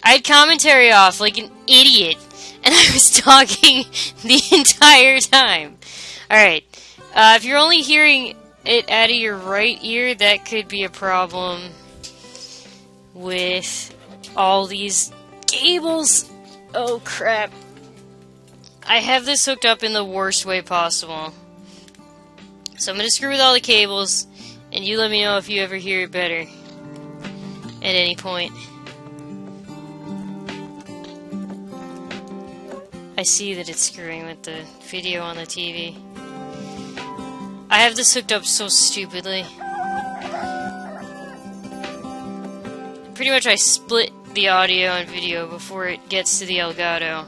I had commentary off like an idiot, and I was talking the entire time. Alright, if you're only hearing it out of your right ear, that could be a problem with all these cables. Oh crap. I have this hooked up in the worst way possible. So I'm going to screw with all the cables, and you let me know if you ever hear it better at any point. I see that it's screwing with the video on the TV. I have this hooked up so stupidly. Pretty much I split the audio and video before it gets to the Elgato,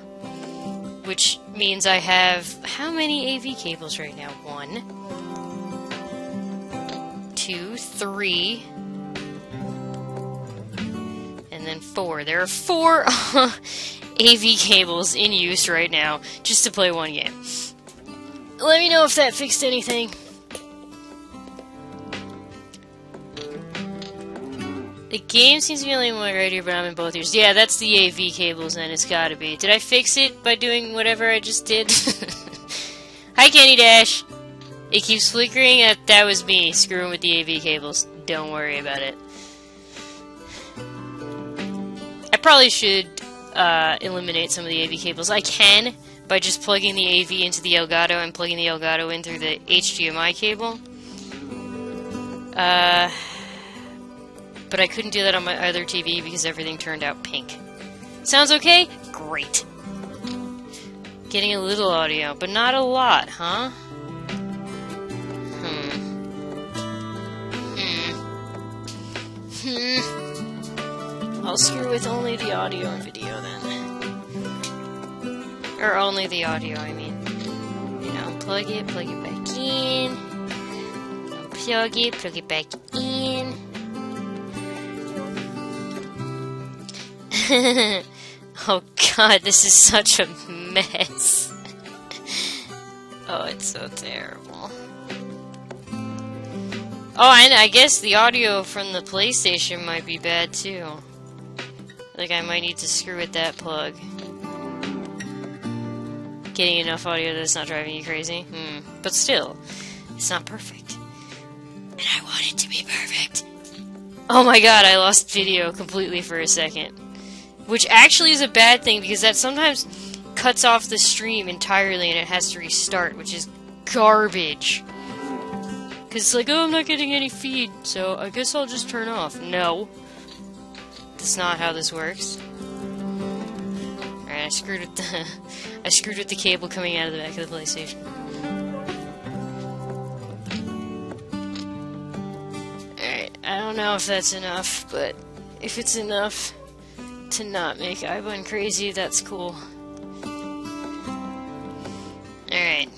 which means I have how many AV cables right now? 1, 2, 3, and then 4. There are 4 AV cables in use right now just to play one game. Let me know if that fixed anything. The game seems to be only one right here, but I'm in both ears. Yeah, that's the AV cables, then. It's gotta be. Did I fix it by doing whatever I just did? Hi, Kenny Dash! It keeps flickering. That was me screwing with the AV cables. Don't worry about it. I probably should eliminate some of the AV cables. I can by just plugging the AV into the Elgato and plugging the Elgato in through the HDMI cable. But I couldn't do that on my other TV because everything turned out pink. Sounds okay? Great. Getting a little audio, but not a lot, huh? I'll screw with only the audio and video then. Or only the audio, I mean. You know, plug it back in. Plug it back in. Oh god, this is such a mess. Oh, it's so terrible. Oh, and I guess the audio from the PlayStation might be bad too. Like, I might need to screw with that plug. Getting enough audio that it's not driving you crazy? But still, it's not perfect. And I want it to be perfect. Oh my god, I lost video completely for a second. Which actually is a bad thing, because that sometimes cuts off the stream entirely and it has to restart, which is garbage. Because it's like, oh, I'm not getting any feed, so I guess I'll just turn off. No. That's not how this works. Alright, I screwed with the cable coming out of the back of the PlayStation. Alright, I don't know if that's enough, but if it's enough to not make Ibun crazy, that's cool. Alright.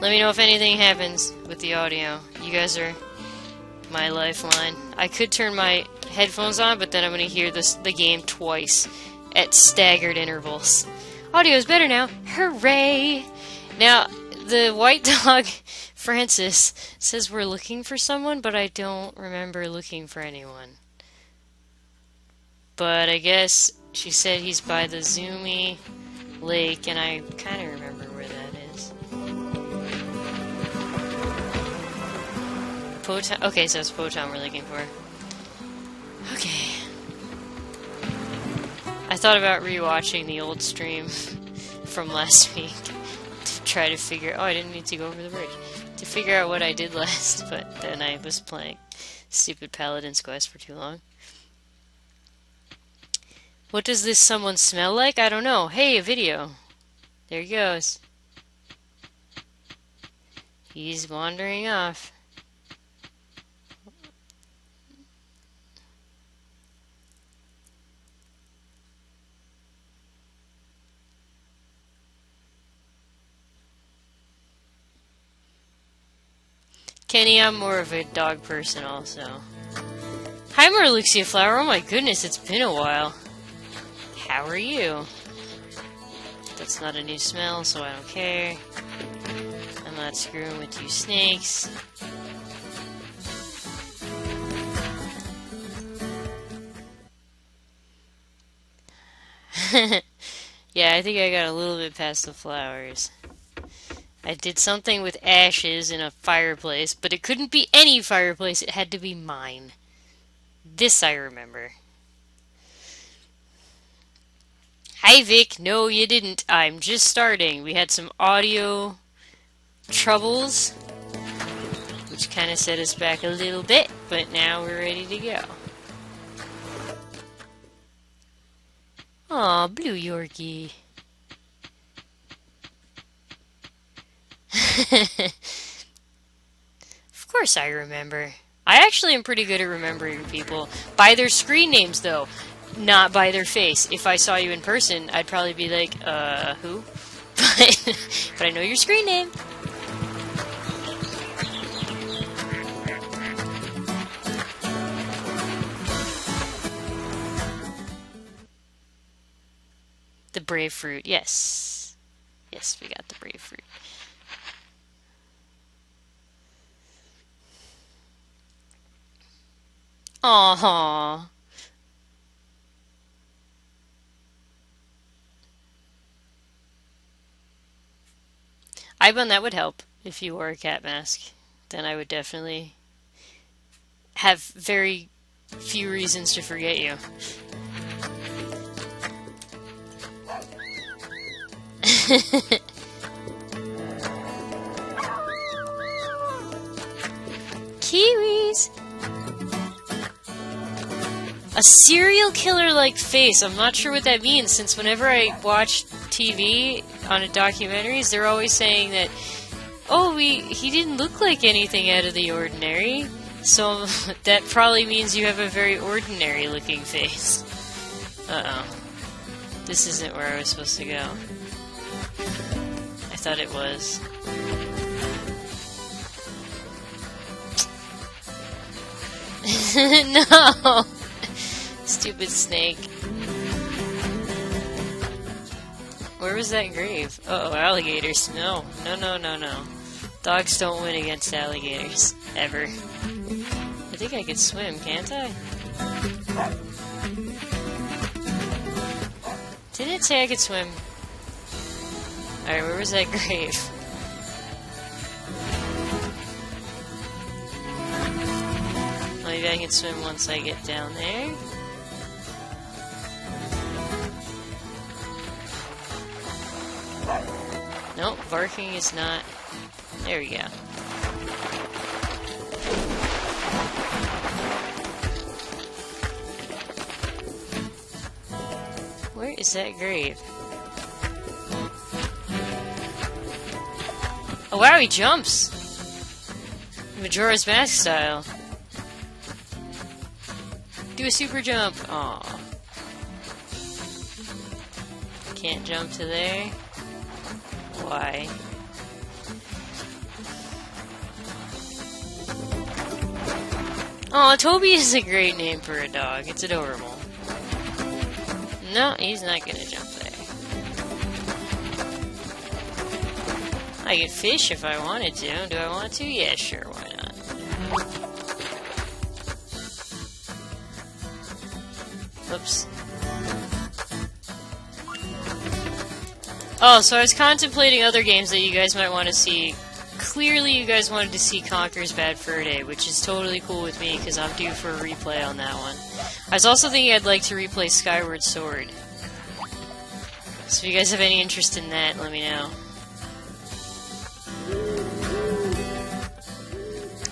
Let me know if anything happens with the audio. You guys are my lifeline. I could turn my headphones on, but then I'm going to hear the game twice at staggered intervals. Audio is better now. Hooray! Now, the white dog, Francis, says we're looking for someone, but I don't remember looking for anyone. But I guess she said he's by the Zoomy Lake, and I kind of remember where that is. Poton. Okay, so it's Poton we're looking for. Okay. I thought about rewatching the old stream from last week to try to figure. Oh, I didn't need to go over the bridge to figure out what I did last, but then I was playing stupid Paladin's Quest for too long. What does this someone smell like? I don't know. Hey, a video. There he goes. He's wandering off. Kenny, I'm more of a dog person also. Hi, Merluxia Flower. Oh my goodness, it's been a while. How are you? That's not a new smell, so I don't care. I'm not screwing with you snakes. Yeah, I think I got a little bit past the flowers. I did something with ashes in a fireplace, but it couldn't be any fireplace. It had to be mine. This I remember. Hi, Vic. No, you didn't. I'm just starting. We had some audio troubles, which kind of set us back a little bit, but now we're ready to go. Aw, Blue Yorkie. Of course I remember. I actually am pretty good at remembering people. By their screen names, though. Not by their face. If I saw you in person, I'd probably be like, who? But I know your screen name. The brave fruit, yes. Yes, we got the brave fruit. Aww. Ibon, that would help if you wore a cat mask. Then I would definitely have very few reasons to forget you. Kiwis! A serial killer-like face. I'm not sure what that means, since whenever I watch TV on documentaries, they're always saying that, oh, he didn't look like anything out of the ordinary. So that probably means you have a very ordinary-looking face. Uh-oh. This isn't where I was supposed to go. I thought it was. No! Stupid snake. Where was that grave? Uh-oh, alligators. No. No, no, no, no. Dogs don't win against alligators. Ever. I think I could swim, can't I? Didn't it say I could swim? Alright, where was that grave? Maybe I can swim once I get down there. Nope, barking is not... There we go. Where is that grave? Oh wow, he jumps! Majora's Mask style. Do a super jump! Aw. Can't jump to there? Why? Aw, Toby is a great name for a dog. It's adorable. No, he's not gonna jump there. I could fish if I wanted to. Do I want to? Yeah, sure, why not? Oops. Oh, so I was contemplating other games that you guys might want to see. Clearly you guys wanted to see Conker's Bad Fur Day, which is totally cool with me because I'm due for a replay on that one. I was also thinking I'd like to replay Skyward Sword. So if you guys have any interest in that, let me know.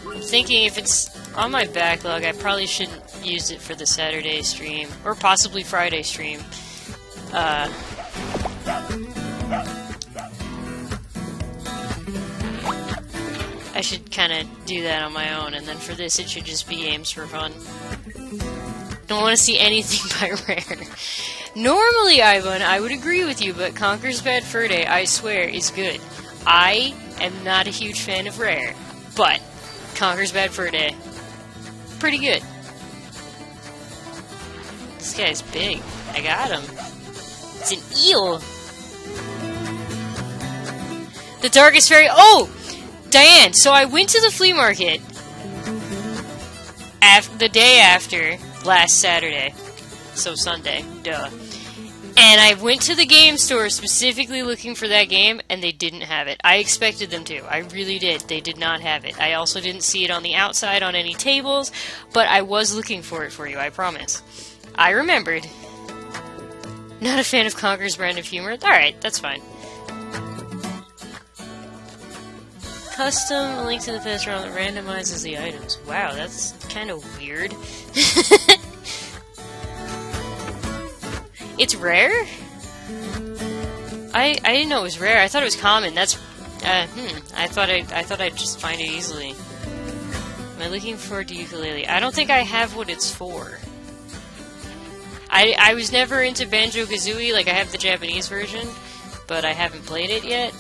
I'm thinking if it's on my backlog, I probably shouldn't use it for the Saturday stream, or possibly Friday stream. I should kind of do that on my own, and then for this it should just be games for fun. Don't want to see anything by Rare. Normally, Ivan, I would agree with you, but Conker's Bad Fur Day, I swear, is good. I am not a huge fan of Rare, but Conker's Bad Fur Day, pretty good. This guy's big. I got him. It's an eel. The Darkest Fairy. Oh! Diane, so I went to the flea market the day after last Saturday, so Sunday, duh. And I went to the game store specifically looking for that game, and they didn't have it. I expected them to. I really did. They did not have it. I also didn't see it on the outside on any tables, but I was looking for it for you, I promise. I remembered. Not a fan of Conker's brand of humor? Alright, that's fine. Custom, a link to the past round that randomizes the items. Wow, that's kind of weird. It's rare? I didn't know it was rare. I thought it was common. That's I thought I'd just find it easily. Am I looking for the ukulele? I don't think I have what it's for. I was never into Banjo-Kazooie. Like, I have the Japanese version, but I haven't played it yet.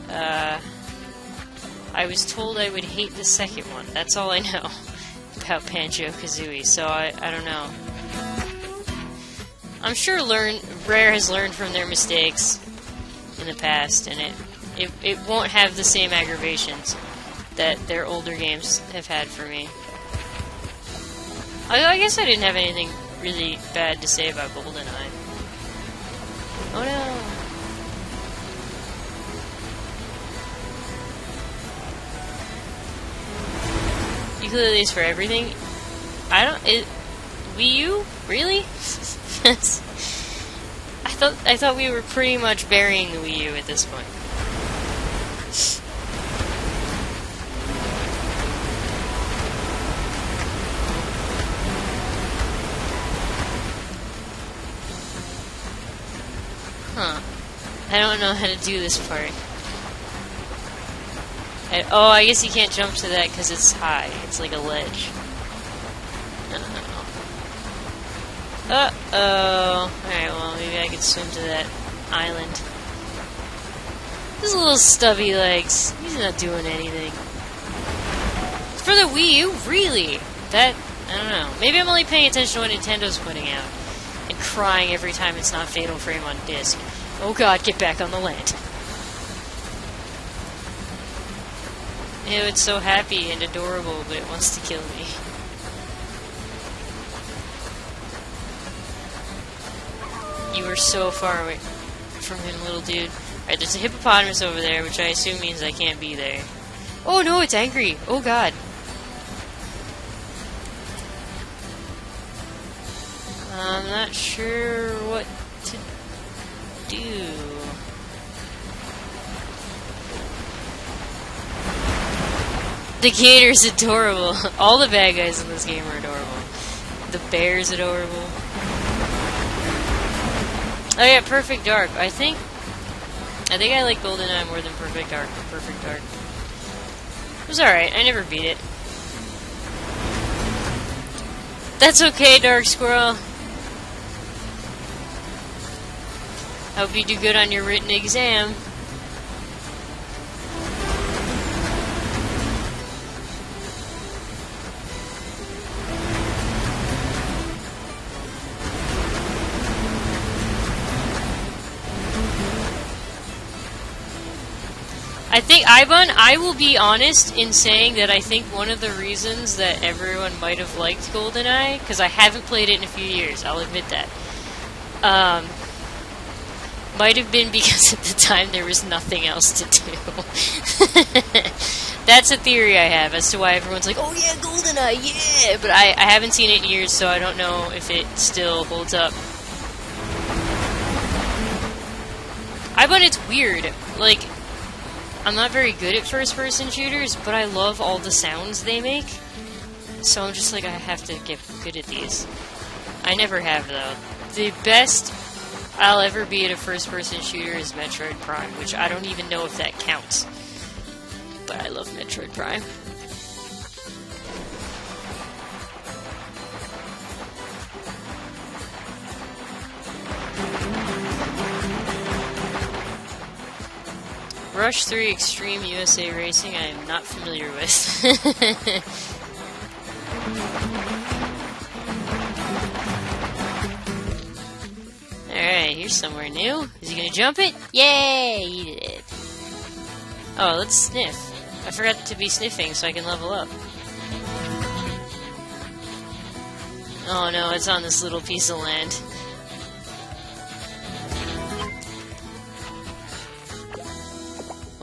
I was told I would hate the second one. That's all I know about Banjo-Kazooie, so I don't know. I'm sure Rare has learned from their mistakes in the past, and it won't have the same aggravations that their older games have had for me. I guess I didn't have anything really bad to say about GoldenEye. Oh no! Ukuleles for everything? Wii U? Really? I thought we were pretty much burying the Wii U at this point. Huh. I don't know how to do this part. Oh, I guess you can't jump to that because it's high. It's like a ledge. Uh-oh. Alright, well, maybe I could swim to that island. His little stubby legs. He's not doing anything. It's for the Wii U? Really? That, I don't know. Maybe I'm only paying attention to what Nintendo's putting out. And crying every time it's not Fatal Frame on disc. Oh god, get back on the land. Ew, it's so happy and adorable, but it wants to kill me. You were so far away from him, little dude. Alright, there's a hippopotamus over there, which I assume means I can't be there. Oh no, it's angry! Oh god. I'm not sure what to do. The gator's adorable. All the bad guys in this game are adorable. The bear's adorable. Oh yeah, Perfect Dark. I think I like GoldenEye more than Perfect Dark. Perfect Dark. It was alright. I never beat it. That's okay, Dark Squirrel. Hope you do good on your written exam. I think, I will be honest in saying that I think one of the reasons that everyone might have liked GoldenEye, because I haven't played it in a few years, I'll admit that, might have been because at the time there was nothing else to do. That's a theory I have as to why everyone's like, oh yeah, GoldenEye, yeah! But I haven't seen it in years, so I don't know if it still holds up. But it's weird. Like, I'm not very good at first-person shooters, but I love all the sounds they make. So I'm just like, I have to get good at these. I never have, though. The best I'll ever be at a first-person shooter is Metroid Prime, which I don't even know if that counts. But I love Metroid Prime. Rush 3 Extreme USA Racing, I am not familiar with. Alright, here's somewhere new. Is he gonna jump it? Yay! He did it. Oh, let's sniff. I forgot to be sniffing so I can level up. Oh no, it's on this little piece of land.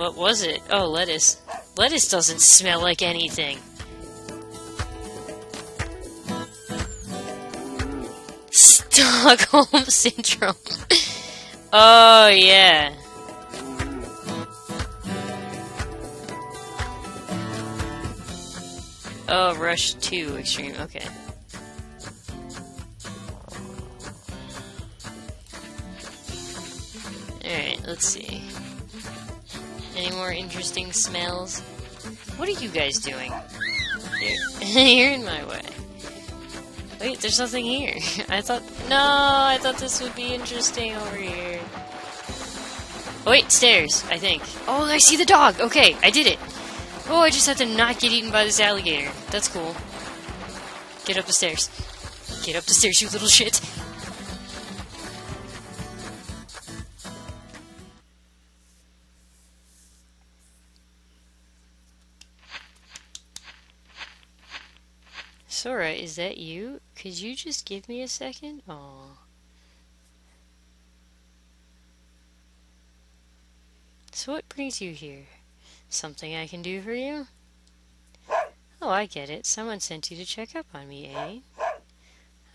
What was it? Oh, lettuce. Lettuce doesn't smell like anything. Stockholm Syndrome. Oh, yeah. Oh, Rush 2 Extreme. Okay. Alright, let's see. Any more interesting smells? What are you guys doing? You're in my way. Wait, there's nothing here. I thought this would be interesting over here. Oh, wait, stairs, I think. Oh, I see the dog! Okay, I did it! Oh, I just have to not get eaten by this alligator. That's cool. Get up the stairs. Get up the stairs, you little shit! Sora, is that you? Could you just give me a second? Aww. So what brings you here? Something I can do for you? Oh, I get it. Someone sent you to check up on me, eh?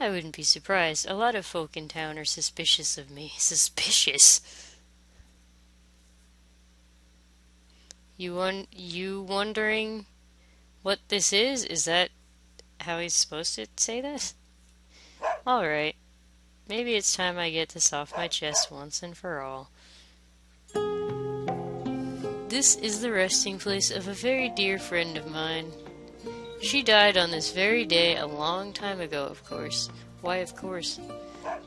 I wouldn't be surprised. A lot of folk in town are suspicious of me. Suspicious? You wondering what this is? Is that how he's supposed to say that? Alright. Maybe it's time I get this off my chest once and for all. This is the resting place of a very dear friend of mine. She died on this very day a long time ago, of course. Why, of course?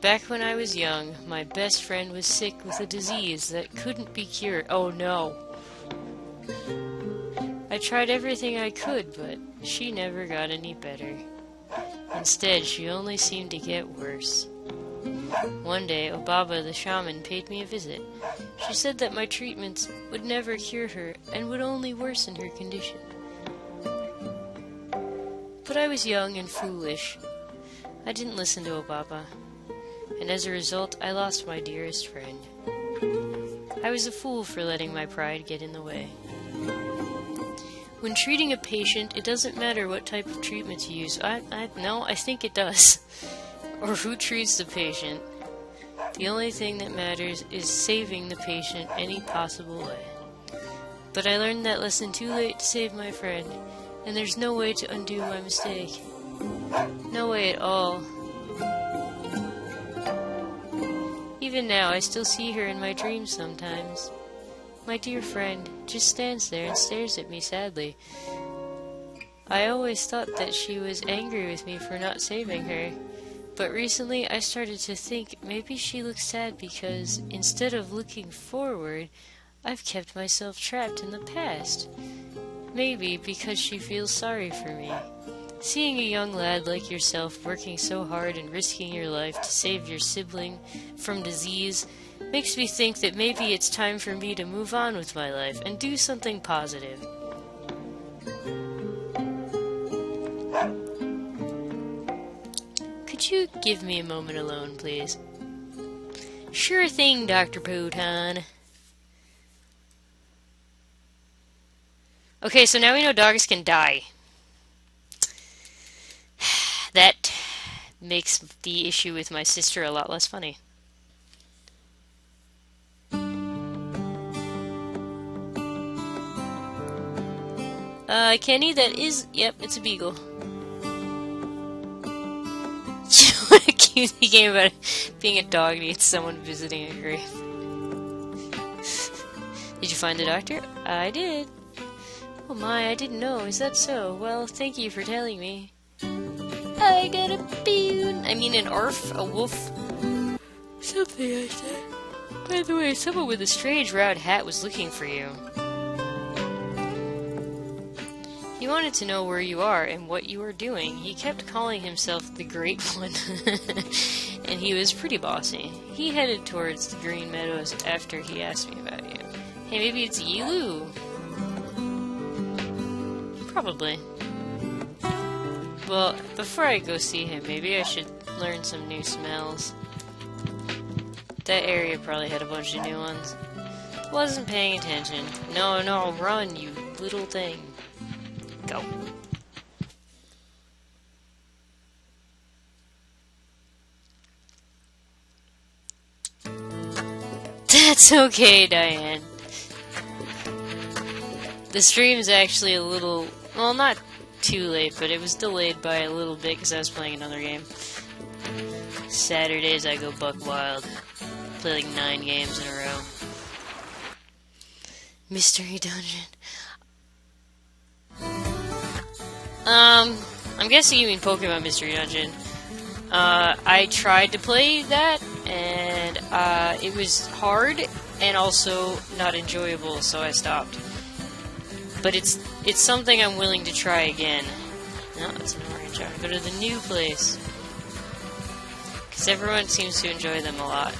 Back when I was young, my best friend was sick with a disease that couldn't be cured. Oh no! I tried everything I could, but she never got any better. Instead, she only seemed to get worse. One day, Obaba the shaman paid me a visit. She said that my treatments would never cure her and would only worsen her condition. But I was young and foolish. I didn't listen to Obaba, and as a result, I lost my dearest friend. I was a fool for letting my pride get in the way. When treating a patient, it doesn't matter what type of treatment you use. No, I think it does. Or who treats the patient. The only thing that matters is saving the patient any possible way. But I learned that lesson too late to save my friend, and there's no way to undo my mistake. No way at all. Even now, I still see her in my dreams sometimes. My dear friend just stands there and stares at me sadly. I always thought that she was angry with me for not saving her, but recently I started to think maybe she looks sad because, instead of looking forward, I've kept myself trapped in the past. Maybe because she feels sorry for me. Seeing a young lad like yourself working so hard and risking your life to save your sibling from disease makes me think that maybe it's time for me to move on with my life and do something positive. Could you give me a moment alone, please? Sure thing, Dr. Poton. Okay, so now we know dogs can die. That makes the issue with my sister a lot less funny. Kenny, that is... Yep, it's a beagle. What a cute game about being a dog needs someone visiting a grave. Did you find the doctor? I did. Oh my, I didn't know. Is that so? Well, thank you for telling me. I got a bean. I mean an arf, a wolf. Something like that. By the way, someone with a strange round hat was looking for you. He wanted to know where you are and what you are doing. He kept calling himself the Great One, and he was pretty bossy. He headed towards the Green Meadows after he asked me about you. Hey, maybe it's Yilu? Probably. Well, before I go see him, maybe I should learn some new smells. That area probably had a bunch of new ones. Wasn't paying attention. No, no, run, you little thing. Go. That's okay, Diane. The stream's actually a little... well, not too late, but it was delayed by a little bit because I was playing another game. Saturdays I go buck wild. Play like 9 games in a row. Mystery Dungeon. I'm guessing you mean Pokemon Mystery Dungeon. I tried to play that, and it was hard and also not enjoyable, so I stopped. But it's something I'm willing to try again. No, it's an orange. I want to go to the new place. Because everyone seems to enjoy them a lot.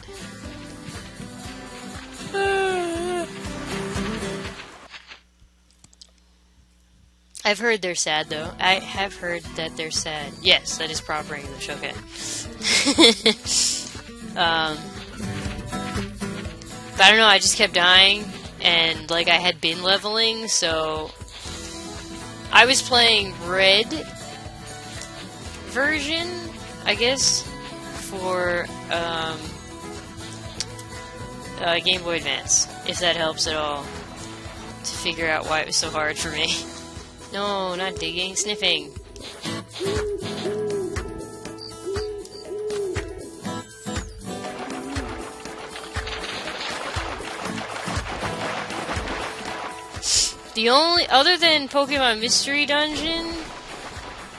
I've heard they're sad, though. I have heard that they're sad. Yes, that is proper English, okay. But I don't know, I just kept dying, and, like, I had been leveling, so... I was playing red version, I guess, for, Game Boy Advance, if that helps at all, to figure out why it was so hard for me. No, not digging, sniffing. The only, other than Pokemon Mystery Dungeon,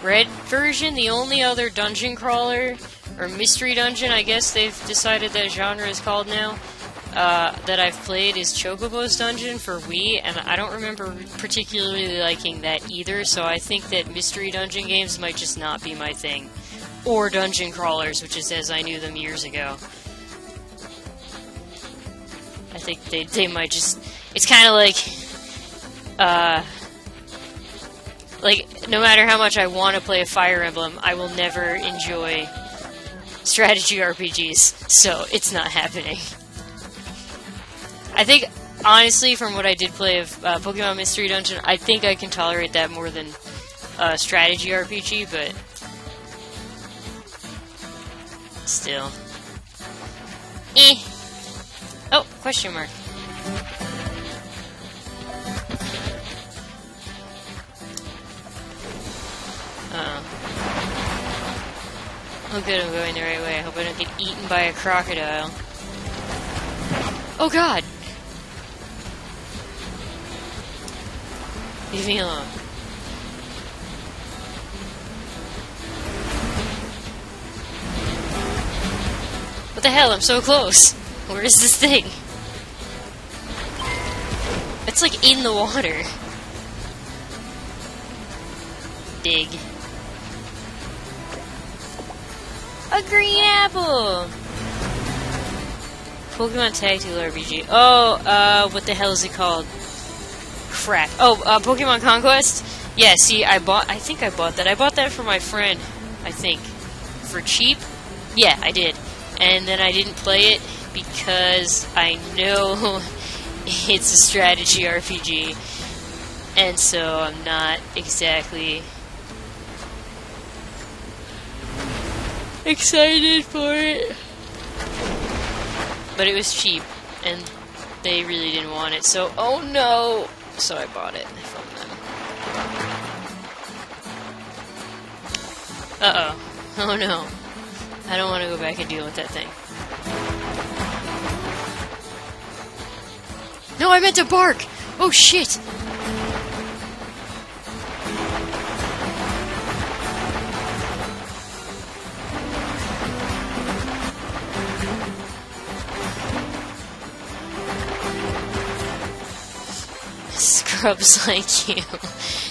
red version, the only other dungeon crawler, or mystery dungeon, I guess they've decided that genre is called now, that I've played is Chocobo's Dungeon for Wii, and I don't remember particularly liking that either, so I think that mystery dungeon games might just not be my thing. Or dungeon crawlers, which is as I knew them years ago. I think they might just... It's kind of like, no matter how much I want to play a Fire Emblem, I will never enjoy strategy RPGs, so it's not happening. I think, honestly, from what I did play of Pokemon Mystery Dungeon, I think I can tolerate that more than strategy RPG, but still. Oh, question mark. Oh good, I'm going the right way. I hope I don't get eaten by a crocodile. Oh god! Leave me alone. What the hell? I'm so close! Where is this thing? It's like in the water. Dig. A green apple! Pokemon Tag Team RPG. Oh, what the hell is it called? Crap. Oh, Pokemon Conquest? Yeah, see, I think I bought that. I bought that for my friend, I think. For cheap? Yeah, I did. And then I didn't play it because I know it's a strategy RPG. And so I'm not exactly excited for it. But it was cheap, and they really didn't want it, so oh no! So I bought it from them. Uh-oh. Oh no. I don't want to go back and deal with that thing. No, I meant to bark! Oh shit! Scrubs like you.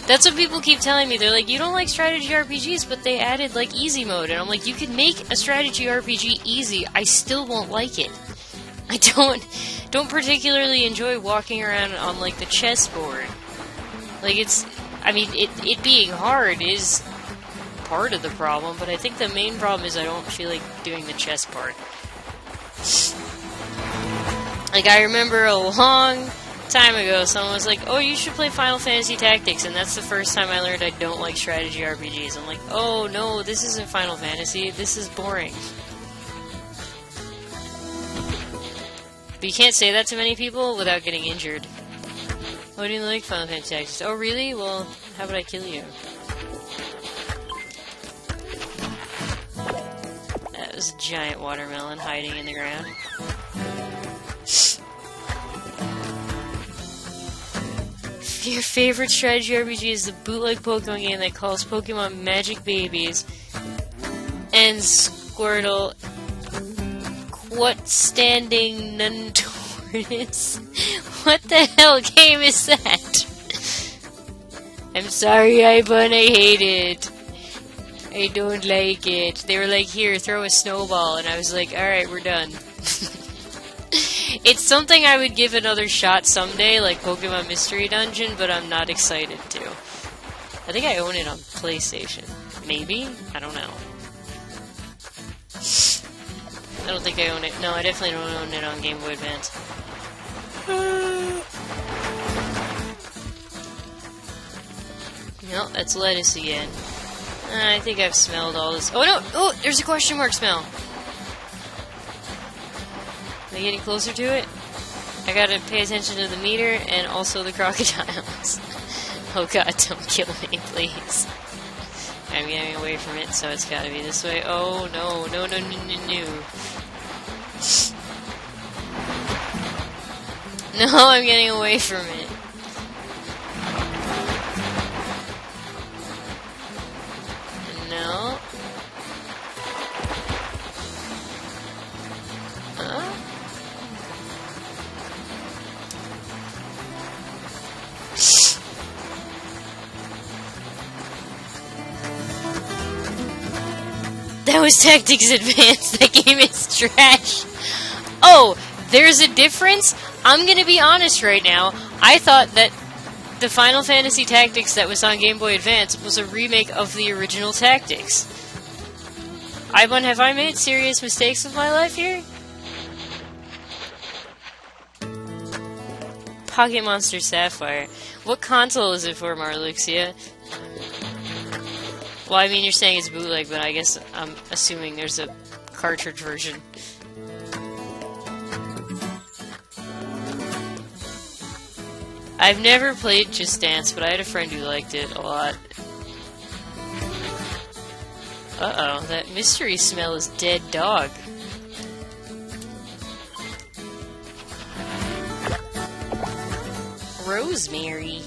That's what people keep telling me. They're like, you don't like strategy RPGs, but they added, like, easy mode. And I'm like, you can make a strategy RPG easy. I still won't like it. I don't particularly enjoy walking around on, like, the chessboard. Like, it's... I mean, it being hard is part of the problem, but I think the main problem is I don't feel like doing the chess part. Like, I remember a long time ago, someone was like, oh, you should play Final Fantasy Tactics, and that's the first time I learned I don't like strategy RPGs. I'm like, oh, no, this isn't Final Fantasy. This is boring. But you can't say that to many people without getting injured. Oh, I didn't like Final Fantasy Tactics. Oh, really? Well, how about I kill you? That was a giant watermelon hiding in the ground. Your favorite strategy RPG is the bootleg Pokemon game that calls Pokemon Magic Babies and Squirtle What Standing Nuntornis? What the hell game is that? I'm sorry, Ivan, I hate it. I don't like it. They were like, here, throw a snowball, and I was like, alright, we're done. It's something I would give another shot someday, like Pokemon Mystery Dungeon, but I'm not excited to. I think I own it on PlayStation. Maybe? I don't know. I don't think I own it. No, I definitely don't own it on Game Boy Advance. No, that's lettuce again. I think I've smelled all this. Oh no! Oh, there's a question mark smell! Am I getting closer to it? I gotta pay attention to the meter and also the crocodiles. Oh god, don't kill me, please. I'm getting away from it, so it's gotta be this way. Oh no, no, no, no, no, no. No, I'm getting away from it. No. That was Tactics Advanced. That game is trash. Oh, there's a difference? I'm gonna be honest right now. I thought that the Final Fantasy Tactics that was on Game Boy Advance was a remake of the original Tactics. Ivan, have I made serious mistakes with my life here? Pocket Monster Sapphire. What console is it for, Marluxia? Well, I mean, you're saying it's bootleg, but I guess I'm assuming there's a cartridge version. I've never played Just Dance, but I had a friend who liked it a lot. Uh-oh, that mystery smell is dead dog. Rosemary.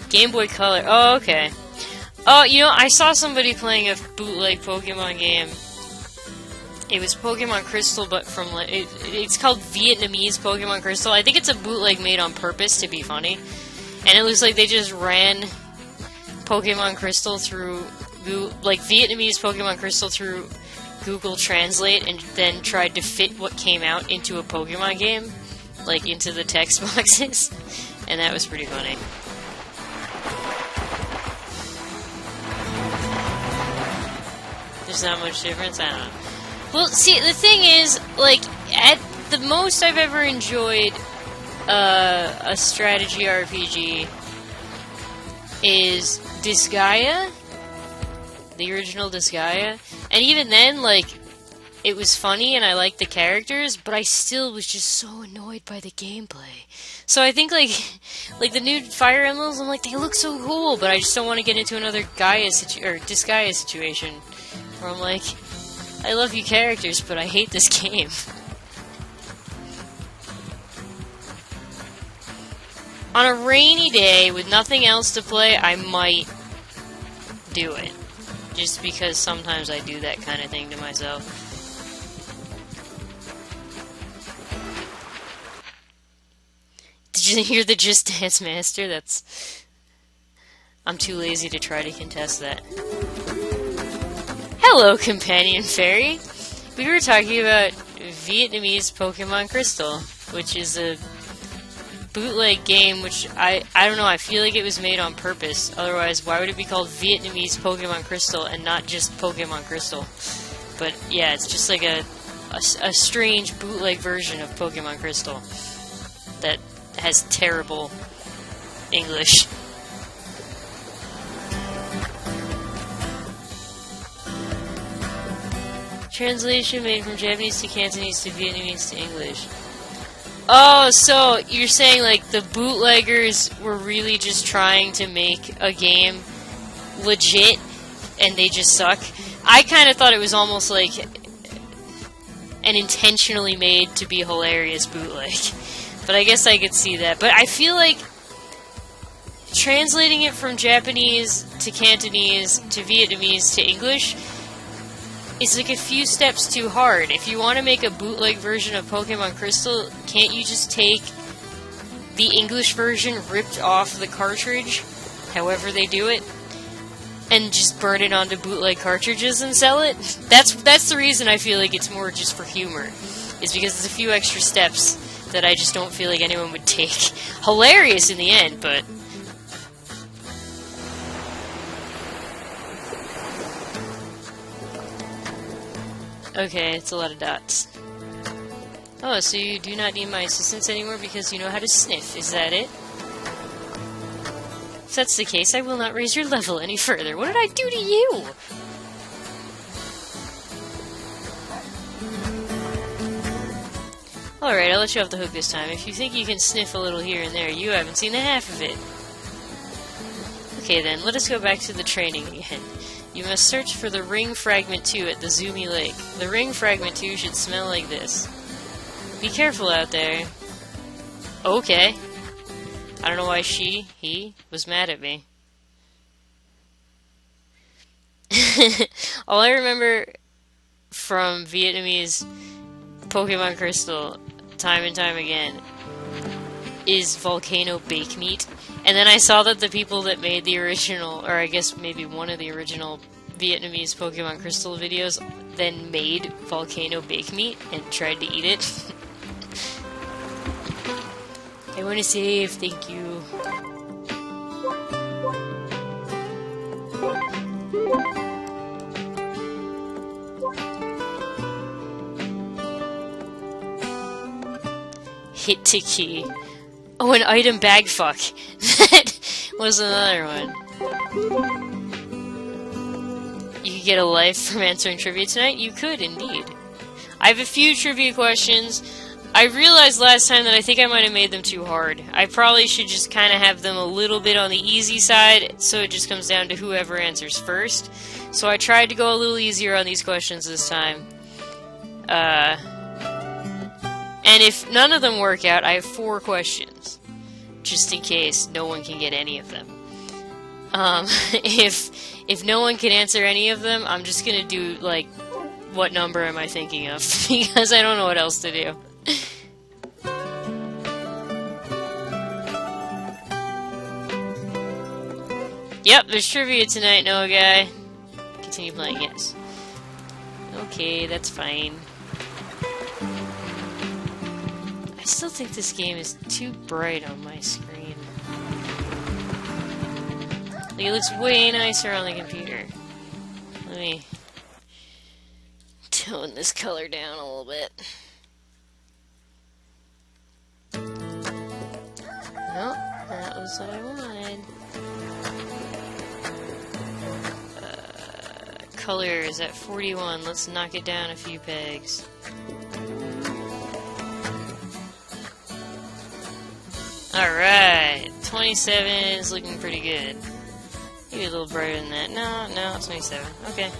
Game Boy Color. Oh, okay. Oh, you know, I saw somebody playing a bootleg Pokemon game. It was Pokemon Crystal, but from it's called Vietnamese Pokemon Crystal. I think it's a bootleg made on purpose to be funny. And it looks like they just ran Pokemon Crystal through like Vietnamese Pokemon Crystal through Google Translate and then tried to fit what came out into a Pokemon game, like into the text boxes. And that was pretty funny. There's not much difference? I don't know. Well, see, the thing is, like, at the most I've ever enjoyed a strategy RPG is Disgaea, the original Disgaea, and even then, like, it was funny and I liked the characters, but I still was just so annoyed by the gameplay. So I think, like the new Fire Emblems, I'm like, they look so cool, but I just don't want to get into another Disgaea situation, where I'm like, I love you characters, but I hate this game. On a rainy day with nothing else to play, I might do it. Just because sometimes I do that kind of thing to myself. Did you hear the Just Dance Master? I'm too lazy to try to contest that. Hello, Companion Fairy! We were talking about Vietnamese Pokemon Crystal, which is a bootleg game, which I don't know, I feel like it was made on purpose. Otherwise, why would it be called Vietnamese Pokemon Crystal and not just Pokemon Crystal? But yeah, it's just like a a strange bootleg version of Pokemon Crystal that has terrible English. Translation made from Japanese to Cantonese to Vietnamese to English. Oh, so you're saying like the bootleggers were really just trying to make a game legit and they just suck? I kind of thought it was almost like an intentionally made to be hilarious bootleg. But I guess I could see that. But I feel like translating it from Japanese to Cantonese to Vietnamese to English is like a few steps too hard. If you want to make a bootleg version of Pokemon Crystal, can't you just take the English version ripped off the cartridge, however they do it, and just burn it onto bootleg cartridges and sell it? That's the reason I feel like it's more just for humor, is because there's a few extra steps that I just don't feel like anyone would take. Hilarious in the end, but... Okay, it's a lot of dots. Oh, so you do not need my assistance anymore because you know how to sniff. Is that it? If that's the case, I will not raise your level any further. What did I do to you? Alright, I'll let you off the hook this time. If you think you can sniff a little here and there, you haven't seen the half of it. Okay then, let us go back to the training again. You must search for the ring fragment 2 at the Zoomy Lake. The ring fragment 2 should smell like this. Be careful out there. Okay. I don't know why he was mad at me. All I remember from Vietnamese Pokemon Crystal, time and time again, is volcano bake meat. And then I saw that the people that made the original, or I guess maybe one of the original Vietnamese Pokemon Crystal videos, then made volcano bake meat and tried to eat it. I want to save, thank you. Hit to key. Oh, an item bag fuck. That was another one. You could get a life from answering trivia tonight? You could, indeed. I have a few trivia questions. I realized last time that I think I might have made them too hard. I probably should just kind of have them a little bit on the easy side, so it just comes down to whoever answers first. So I tried to go a little easier on these questions this time. And if none of them work out, I have 4 questions. Just in case no one can get any of them. If no one can answer any of them, I'm just gonna do, like, what number am I thinking of? Because I don't know what else to do. Yep, there's trivia tonight, no guy. Continue playing, yes. Okay, that's fine. I still think this game is too bright on my screen. Like, it looks way nicer on the computer. Let me tone this color down a little bit. Nope, that was what I wanted. Color is at 41. Let's knock it down a few pegs. Alright, 27 is looking pretty good. Maybe a little brighter than that. No, 27. Okay.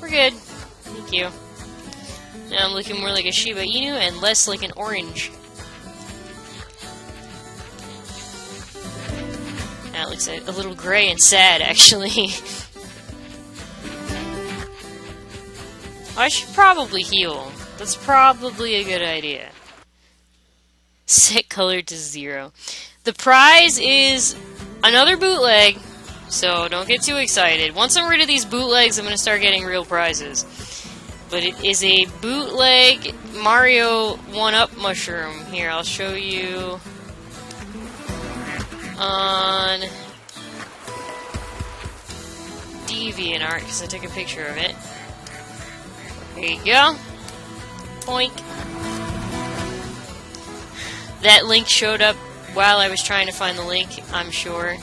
We're good. Thank you. Now I'm looking more like a Shiba Inu and less like an orange. Now it looks a little gray and sad, actually. I should probably heal. That's probably a good idea. Set color to 0. The prize is another bootleg, so don't get too excited. Once I'm rid of these bootlegs, I'm going to start getting real prizes. But it is a bootleg Mario 1-Up mushroom. Here, I'll show you on DeviantArt, because I took a picture of it. There you go. Boink. That link showed up while I was trying to find the link, I'm sure,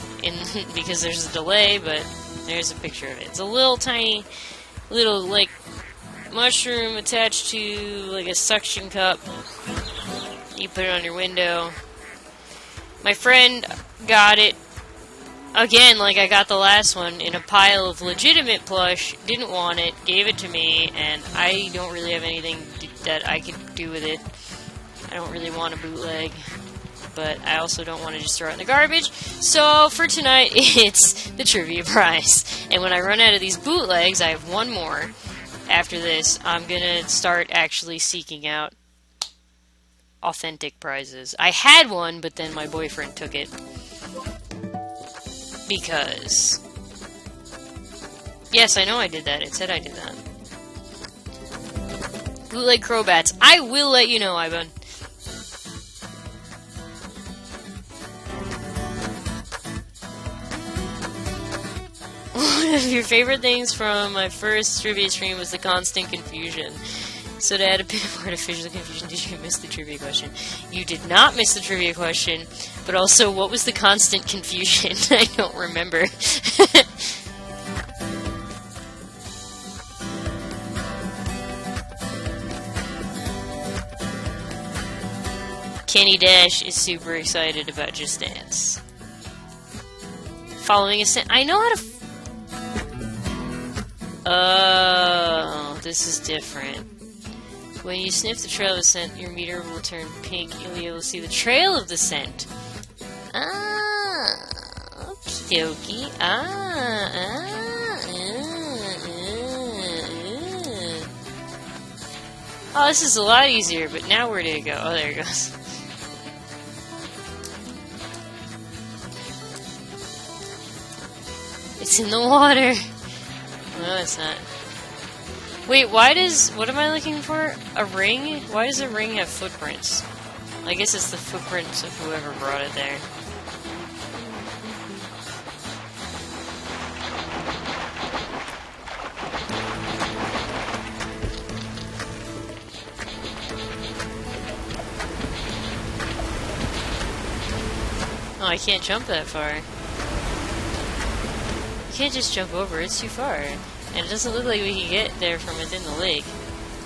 because there's a delay, but there's a picture of it. It's a little tiny, little, like, mushroom attached to, like, a suction cup. You put it on your window. My friend got it, again, like I got the last one, in a pile of legitimate plush, didn't want it, gave it to me, and I don't really have anything that I could do with it. I don't really want a bootleg, but I also don't want to just throw it in the garbage. So for tonight, it's the trivia prize. And when I run out of these bootlegs, I have one more. After this, I'm gonna start actually seeking out authentic prizes. I had one, but then my boyfriend took it. Because... Yes, I know I did that. It said I did that. Bootleg Crowbats. I will let you know, Ivan. One of your favorite things from my first trivia stream was the constant confusion. So to add a bit of artificial confusion, did you miss the trivia question? You did not miss the trivia question, but also, what was the constant confusion? I don't remember. Kenny Dash is super excited about Just Dance. Following a scent. I know how to... Oh, this is different. When you sniff the trail of the scent, your meter will turn pink. You'll be able to see the trail of the scent. Ah, okie dokie. Oh, this is a lot easier, but now where did it go? Oh, there it goes. It's in the water. No, it's not. Wait, why does... What am I looking for? A ring? Why does a ring have footprints? I guess it's the footprints of whoever brought it there. Oh, I can't jump that far. You can't just jump over, it's too far. And it doesn't look like we can get there from within the lake.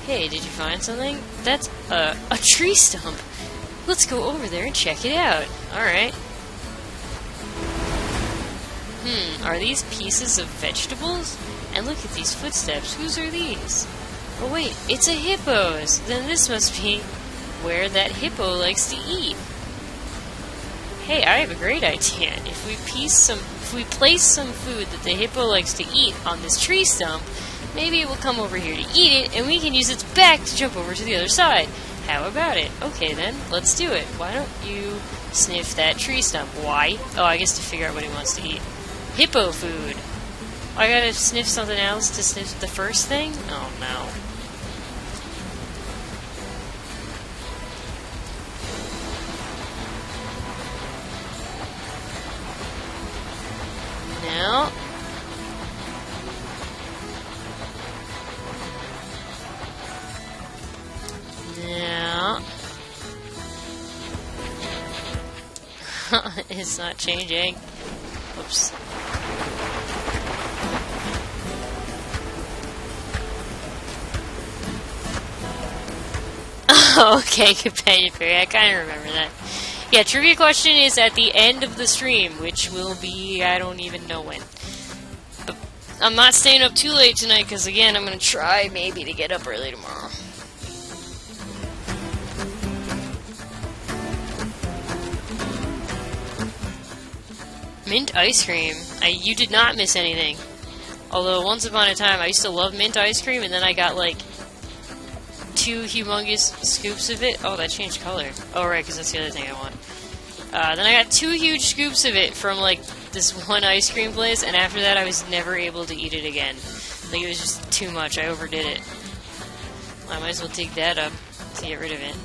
Hey, did you find something? That's a tree stump. Let's go over there and check it out. Alright. Are these pieces of vegetables? And look at these footsteps. Whose are these? Oh wait, it's a hippo's. Then this must be where that hippo likes to eat. Hey, I have a great idea. If we place some food that the hippo likes to eat on this tree stump, maybe it will come over here to eat it, and we can use its back to jump over to the other side. How about it? Okay then, let's do it. Why don't you sniff that tree stump? Why? Oh, I guess to figure out what he wants to eat. Hippo food. Oh, I gotta sniff something else to sniff the first thing? Oh no. No. No. It's not changing. Oops. Okay, companion fairy. I kind of remember that. Yeah, trivia question is at the end of the stream, which will be, I don't even know when. But I'm not staying up too late tonight, because again, I'm going to try maybe to get up early tomorrow. Mint ice cream. You did not miss anything. Although, once upon a time, I used to love mint ice cream, and then I got, like, 2 humongous scoops of it. Oh, that changed color. Oh, right, because that's the other thing I want. Then I got 2 huge scoops of it from, like, this one ice cream place, and after that I was never able to eat it again. Like, it was just too much. I overdid it. I might as well dig that up to get rid of it.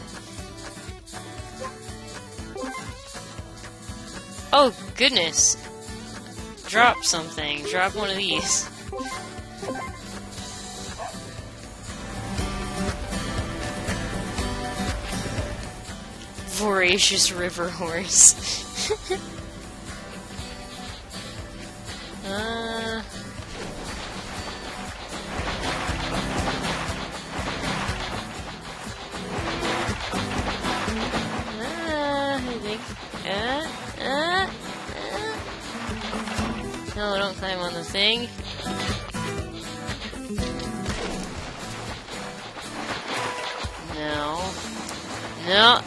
Oh, goodness. Drop something. Drop one of these. voracious river horse. I think. No, don't climb on the thing. No. No.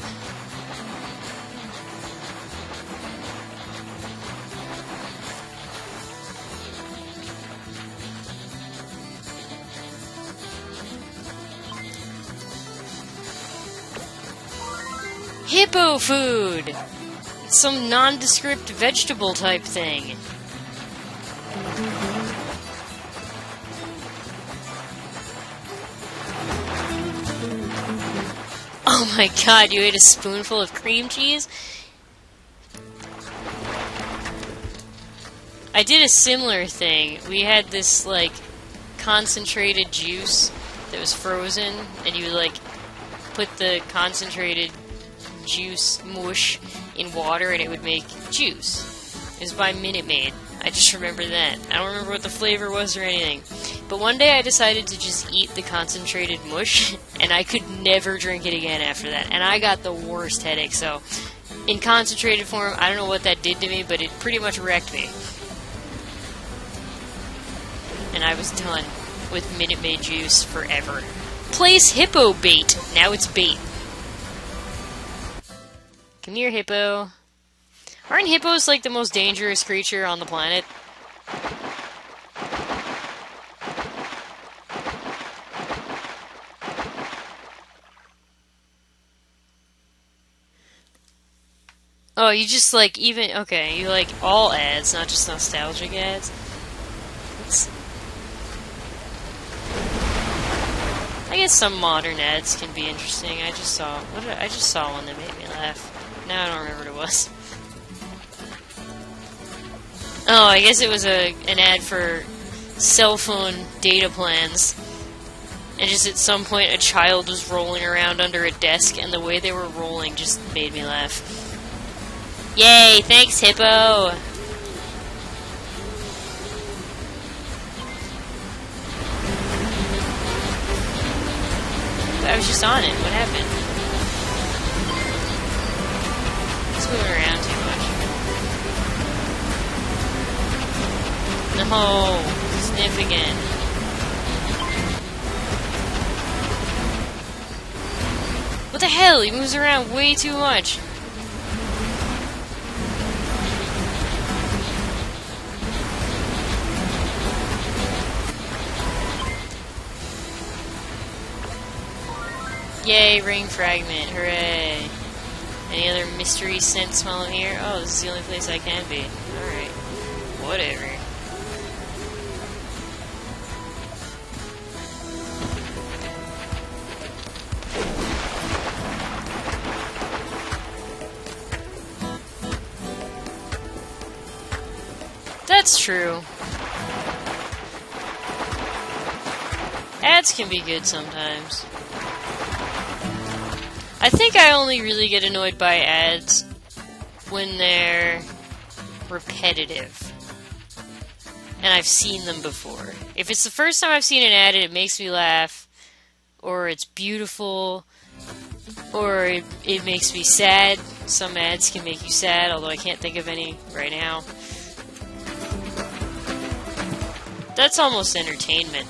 Hippo food! It's some nondescript vegetable type thing. Oh my god, you ate a spoonful of cream cheese? I did a similar thing. We had this, like, concentrated juice that was frozen, and you would, like, put the concentrated juice mush in water and it would make juice. It was by Minute Maid. I just remember that. I don't remember what the flavor was or anything. But one day I decided to just eat the concentrated mush, and I could never drink it again after that. And I got the worst headache, so in concentrated form, I don't know what that did to me, but it pretty much wrecked me. And I was done with Minute Maid juice forever. Place hippo bait. Now it's bait. Come here, hippo. Aren't hippos like the most dangerous creature on the planet? Oh, you just like even... Okay, you like all ads, not just nostalgic ads. I guess some modern ads can be interesting. I just saw one that made me laugh. Now I don't remember what it was. Oh, I guess it was an ad for cell phone data plans. And just at some point a child was rolling around under a desk, and the way they were rolling just made me laugh. Yay, thanks, hippo! I was just on it. What happened? It's moving around too much. No! Sniff again. What the hell? He moves around way too much. Yay, ring fragment, hooray. Any other mystery scents while I'm here? Oh, this is the only place I can be. Alright. Whatever. That's true. Ads can be good sometimes. I think I only really get annoyed by ads when they're repetitive. And I've seen them before. If it's the first time I've seen an ad and it makes me laugh, or it's beautiful, or it makes me sad. Some ads can make you sad, although I can't think of any right now. That's almost entertainment.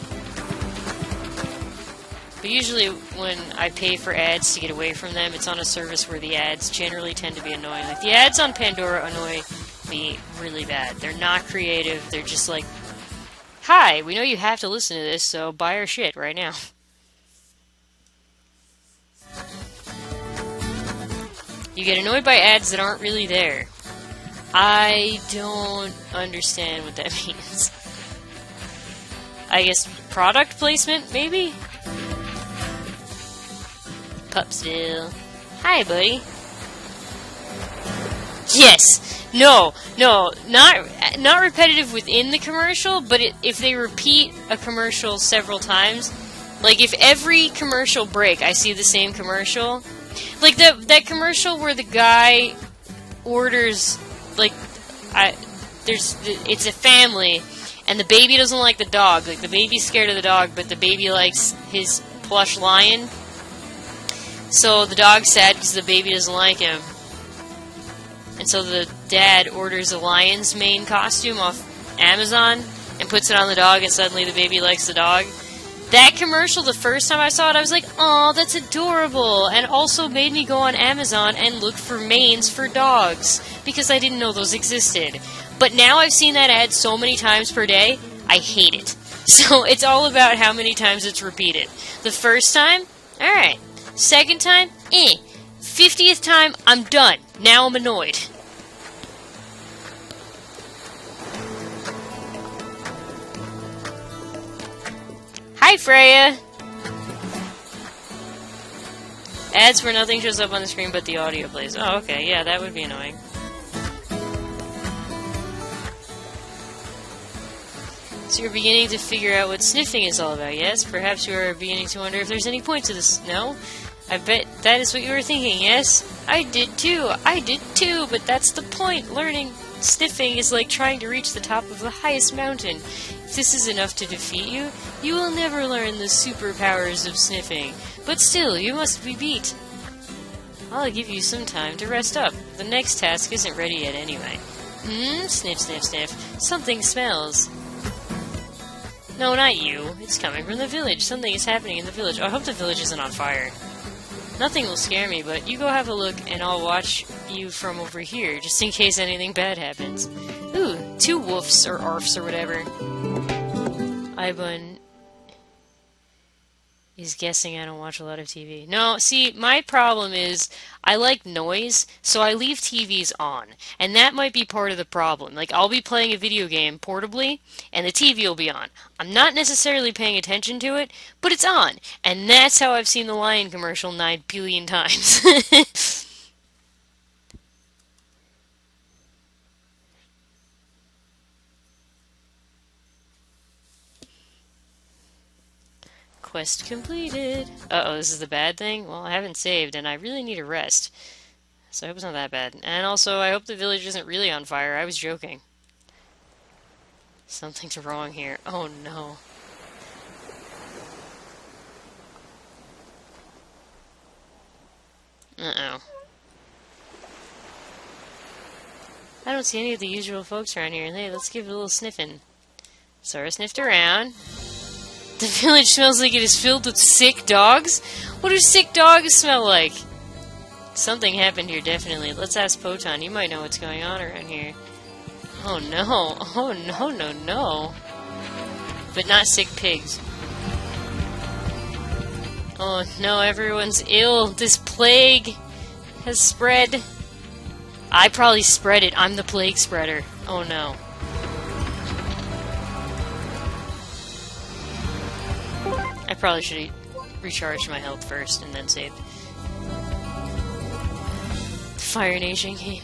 But usually when I pay for ads to get away from them, it's on a service where the ads generally tend to be annoying. Like, the ads on Pandora annoy me really bad. They're not creative. They're just like, hi, we know you have to listen to this, so buy our shit right now. You get annoyed by ads that aren't really there. I don't understand what that means. I guess product placement, maybe? Pupsville. Hi, buddy. Yes. No, not repetitive within the commercial, but if they repeat a commercial several times, like if every commercial break I see the same commercial, Like that commercial where the guy orders, like, it's a family, and the baby doesn't like the dog. Like, the baby's scared of the dog, but the baby likes his plush lion. So the dog's sad because the baby doesn't like him. And so the dad orders a lion's mane costume off Amazon and puts it on the dog, and suddenly the baby likes the dog. That commercial, the first time I saw it, I was like, "Aw, that's adorable," and also made me go on Amazon and look for manes for dogs, because I didn't know those existed. But now I've seen that ad so many times per day, I hate it. So it's all about how many times it's repeated. The first time, alright. Second time, 50th time, I'm done. Now I'm annoyed. Hi, Freya! Ads where nothing shows up on the screen but the audio plays. Oh, okay, yeah, that would be annoying. So you're beginning to figure out what sniffing is all about, yes? Perhaps you are beginning to wonder if there's any point to this, no? I bet that is what you were thinking, yes? I did too, but that's the point. Learning sniffing is like trying to reach the top of the highest mountain. If this is enough to defeat you, you will never learn the superpowers of sniffing. But still, you must be beat. I'll give you some time to rest up. The next task isn't ready yet anyway. Sniff, sniff, sniff. Something smells. No, not you. It's coming from the village. Something is happening in the village. I hope the village isn't on fire. Nothing will scare me, but you go have a look, and I'll watch you from over here, just in case anything bad happens. Ooh, 2 woofs, or arfs, or whatever. Ibun is guessing I don't watch a lot of TV. No, see, my problem is, I like noise, so I leave TVs on. And that might be part of the problem. Like, I'll be playing a video game portably, and the TV will be on. I'm not necessarily paying attention to it, but it's on. And that's how I've seen the Lion commercial 9 billion times. Quest completed. Uh-oh, this is the bad thing? Well, I haven't saved, and I really need a rest. So I hope it's not that bad. And also, I hope the village isn't really on fire. I was joking. Something's wrong here. Oh, no. Uh-oh. I don't see any of the usual folks around here. Hey, let's give it a little sniffing. Sora sniffed around. The village smells like it is filled with sick dogs? What do sick dogs smell like? Something happened here, definitely. Let's ask Poton. You might know what's going on around here. Oh no. Oh no, no, no. But not sick pigs. Oh no, everyone's ill. This plague has spread. I probably spread it. I'm the plague spreader. Oh no. I probably should recharge my health first and then save. Fire Nation game.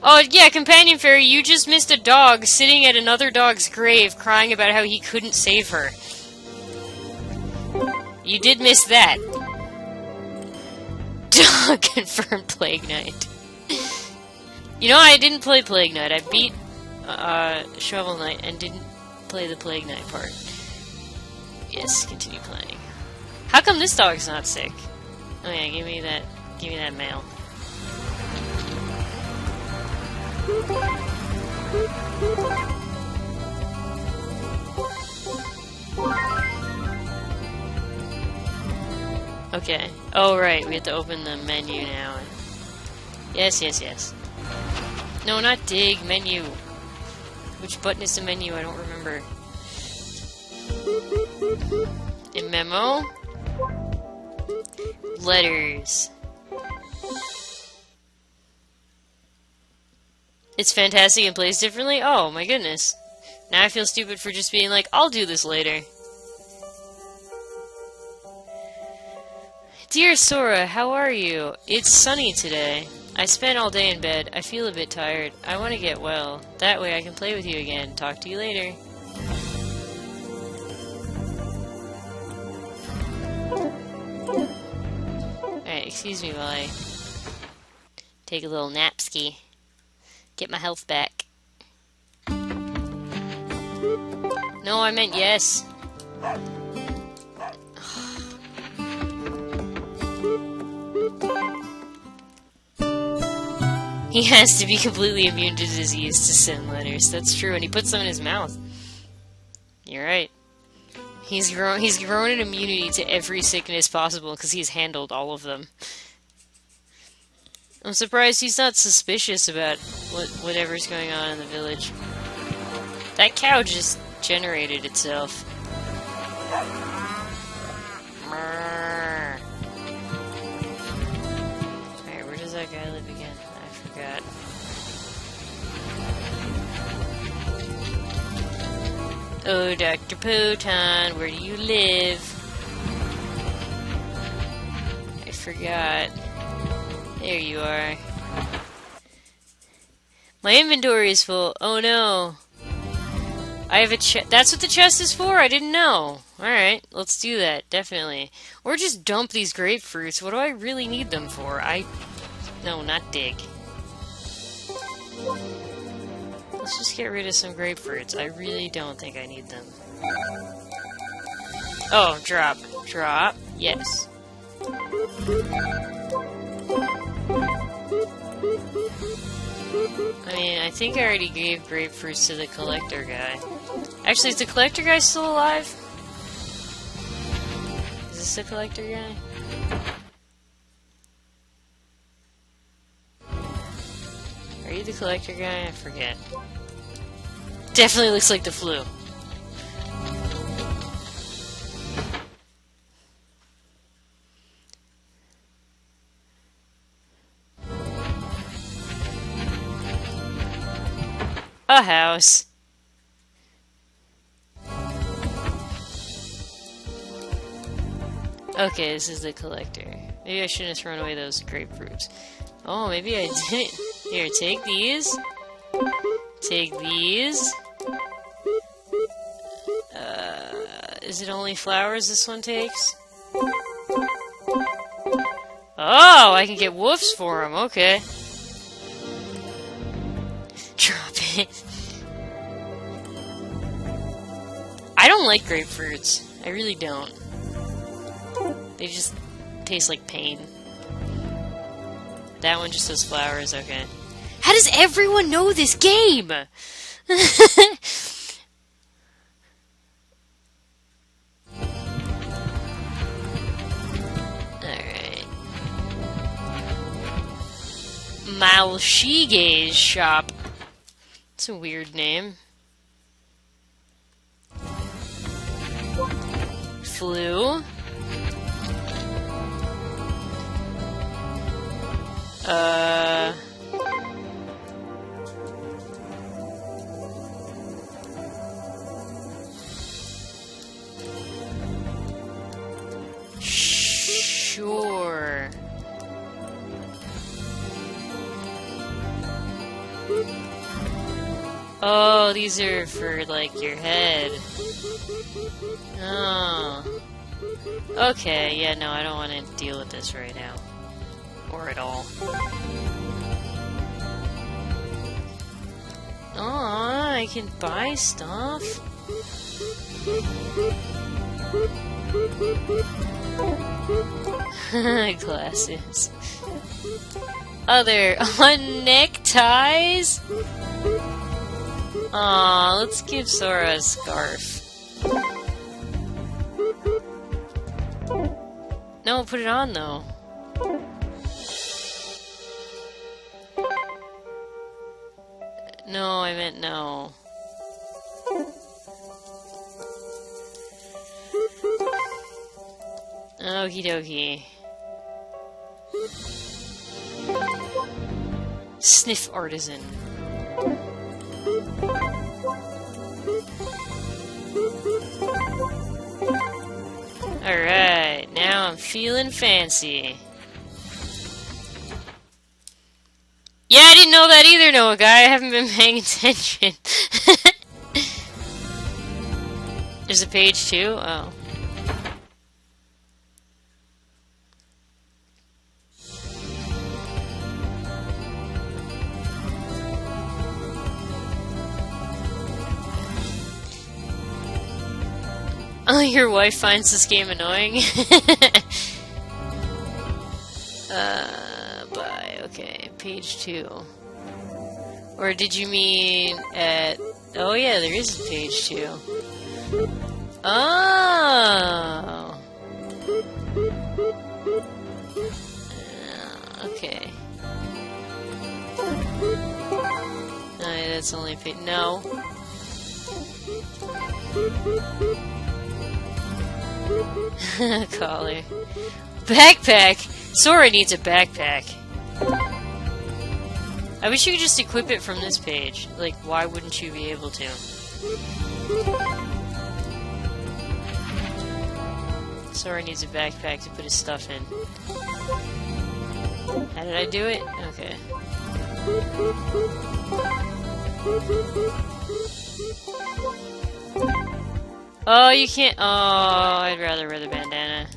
Oh yeah, Companion Fairy, you just missed a dog sitting at another dog's grave crying about how he couldn't save her. You did miss that. Dog confirmed Plague Knight. You know, I didn't play Plague Knight. I beat Shovel Knight and didn't play the Plague Knight part. Yes, continue playing. How come this dog's not sick? Oh yeah, give me that mail. Okay. Oh right, we have to open the menu now. Yes, yes, yes. No, not dig, menu. Which button is the menu? I don't remember. A memo. Letters. It's fantastic and plays differently? Oh, my goodness. Now I feel stupid for just being like, I'll do this later. Dear Sora, how are you? It's sunny today. I spent all day in bed. I feel a bit tired. I want to get well. That way I can play with you again. Talk to you later. Excuse me while I take a little napski. Get my health back. No, I meant yes. He has to be completely immune to disease to send letters. That's true, and he puts them in his mouth. You're right. He's grown an immunity to every sickness possible because he's handled all of them. I'm surprised he's not suspicious about whatever's going on in the village. That cow just generated itself. Alright, where does that guy live again? I forgot. Oh, Dr. Poton, where do you live? I forgot. There you are. My inventory is full. Oh no. I have a chest. That's what the chest is for? I didn't know. Alright, let's do that, definitely. Or just dump these grapefruits. What do I really need them for? No, not dig. Let's just get rid of some grapefruits. I really don't think I need them. Oh, drop. Drop. Yes. I mean, I think I already gave grapefruits to the collector guy. Actually, is the collector guy still alive? Is this the collector guy? Are you the collector guy? I forget. Definitely looks like the flu. A house. Okay, this is the collector. Maybe I shouldn't have thrown away those grapefruits. Oh, maybe I didn't. Here, take these. Take these. Is it only flowers this one takes? Oh, I can get woofs for them. Okay. Drop it. I don't like grapefruits. I really don't. They just taste like pain. That one just has flowers, okay. How does everyone know this game? Alright. Malshige's shop. That's a weird name. Flu. Sure. Oh, these are for, like, your head. Oh. Okay, yeah, no, I don't want to deal with this right now. Or at all. Aw, I can buy stuff? Glasses. Other neckties? Aw, let's give Sora a scarf. No, put it on though. No, I meant no. Okie dokie. Sniff artisan. Alright, now I'm feeling fancy. Yeah, I didn't know that either, Noah guy. I haven't been paying attention. There's a page too? Oh. Oh, your wife finds this game annoying? Bye. Okay, page 2. Or did you mean at... Oh yeah, there is a page 2. Oh! Okay. Oh, yeah, that's only page... No. Collar. Backpack! Sora needs a backpack. I wish you could just equip it from this page. Like, why wouldn't you be able to? Sora needs a backpack to put his stuff in. How did I do it? Okay. Oh, you can't. Oh, I'd rather wear the bandana.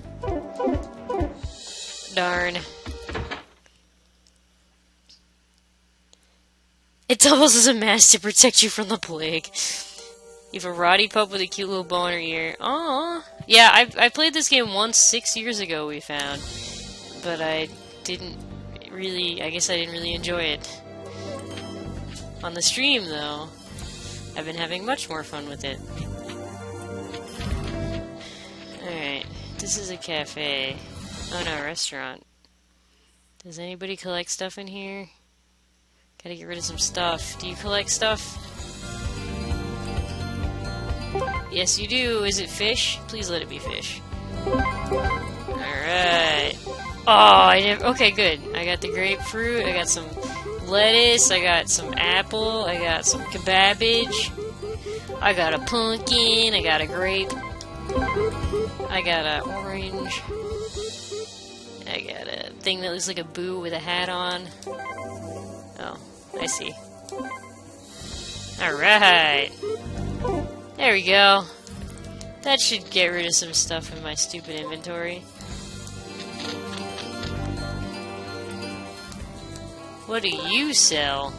Darn. It doubles as a mask to protect you from the plague. You have a rotty pup with a cute little bow in her ear. Aww. Yeah, I played this game once 6 years ago, we found. But I didn't really, I guess I didn't really enjoy it. On the stream, though, I've been having much more fun with it. Alright, this is a cafe. Oh no, a restaurant. Does anybody collect stuff in here? Gotta get rid of some stuff. Do you collect stuff? Yes, you do. Is it fish? Please let it be fish. Alright. Oh, I never... Okay, good. I got the grapefruit. I got some lettuce. I got some apple. I got some cabbage. I got a pumpkin. I got a grape. I got an orange. I got a thing that looks like a boo with a hat on. Oh, I see. Alright. There we go. That should get rid of some stuff in my stupid inventory. What do you sell?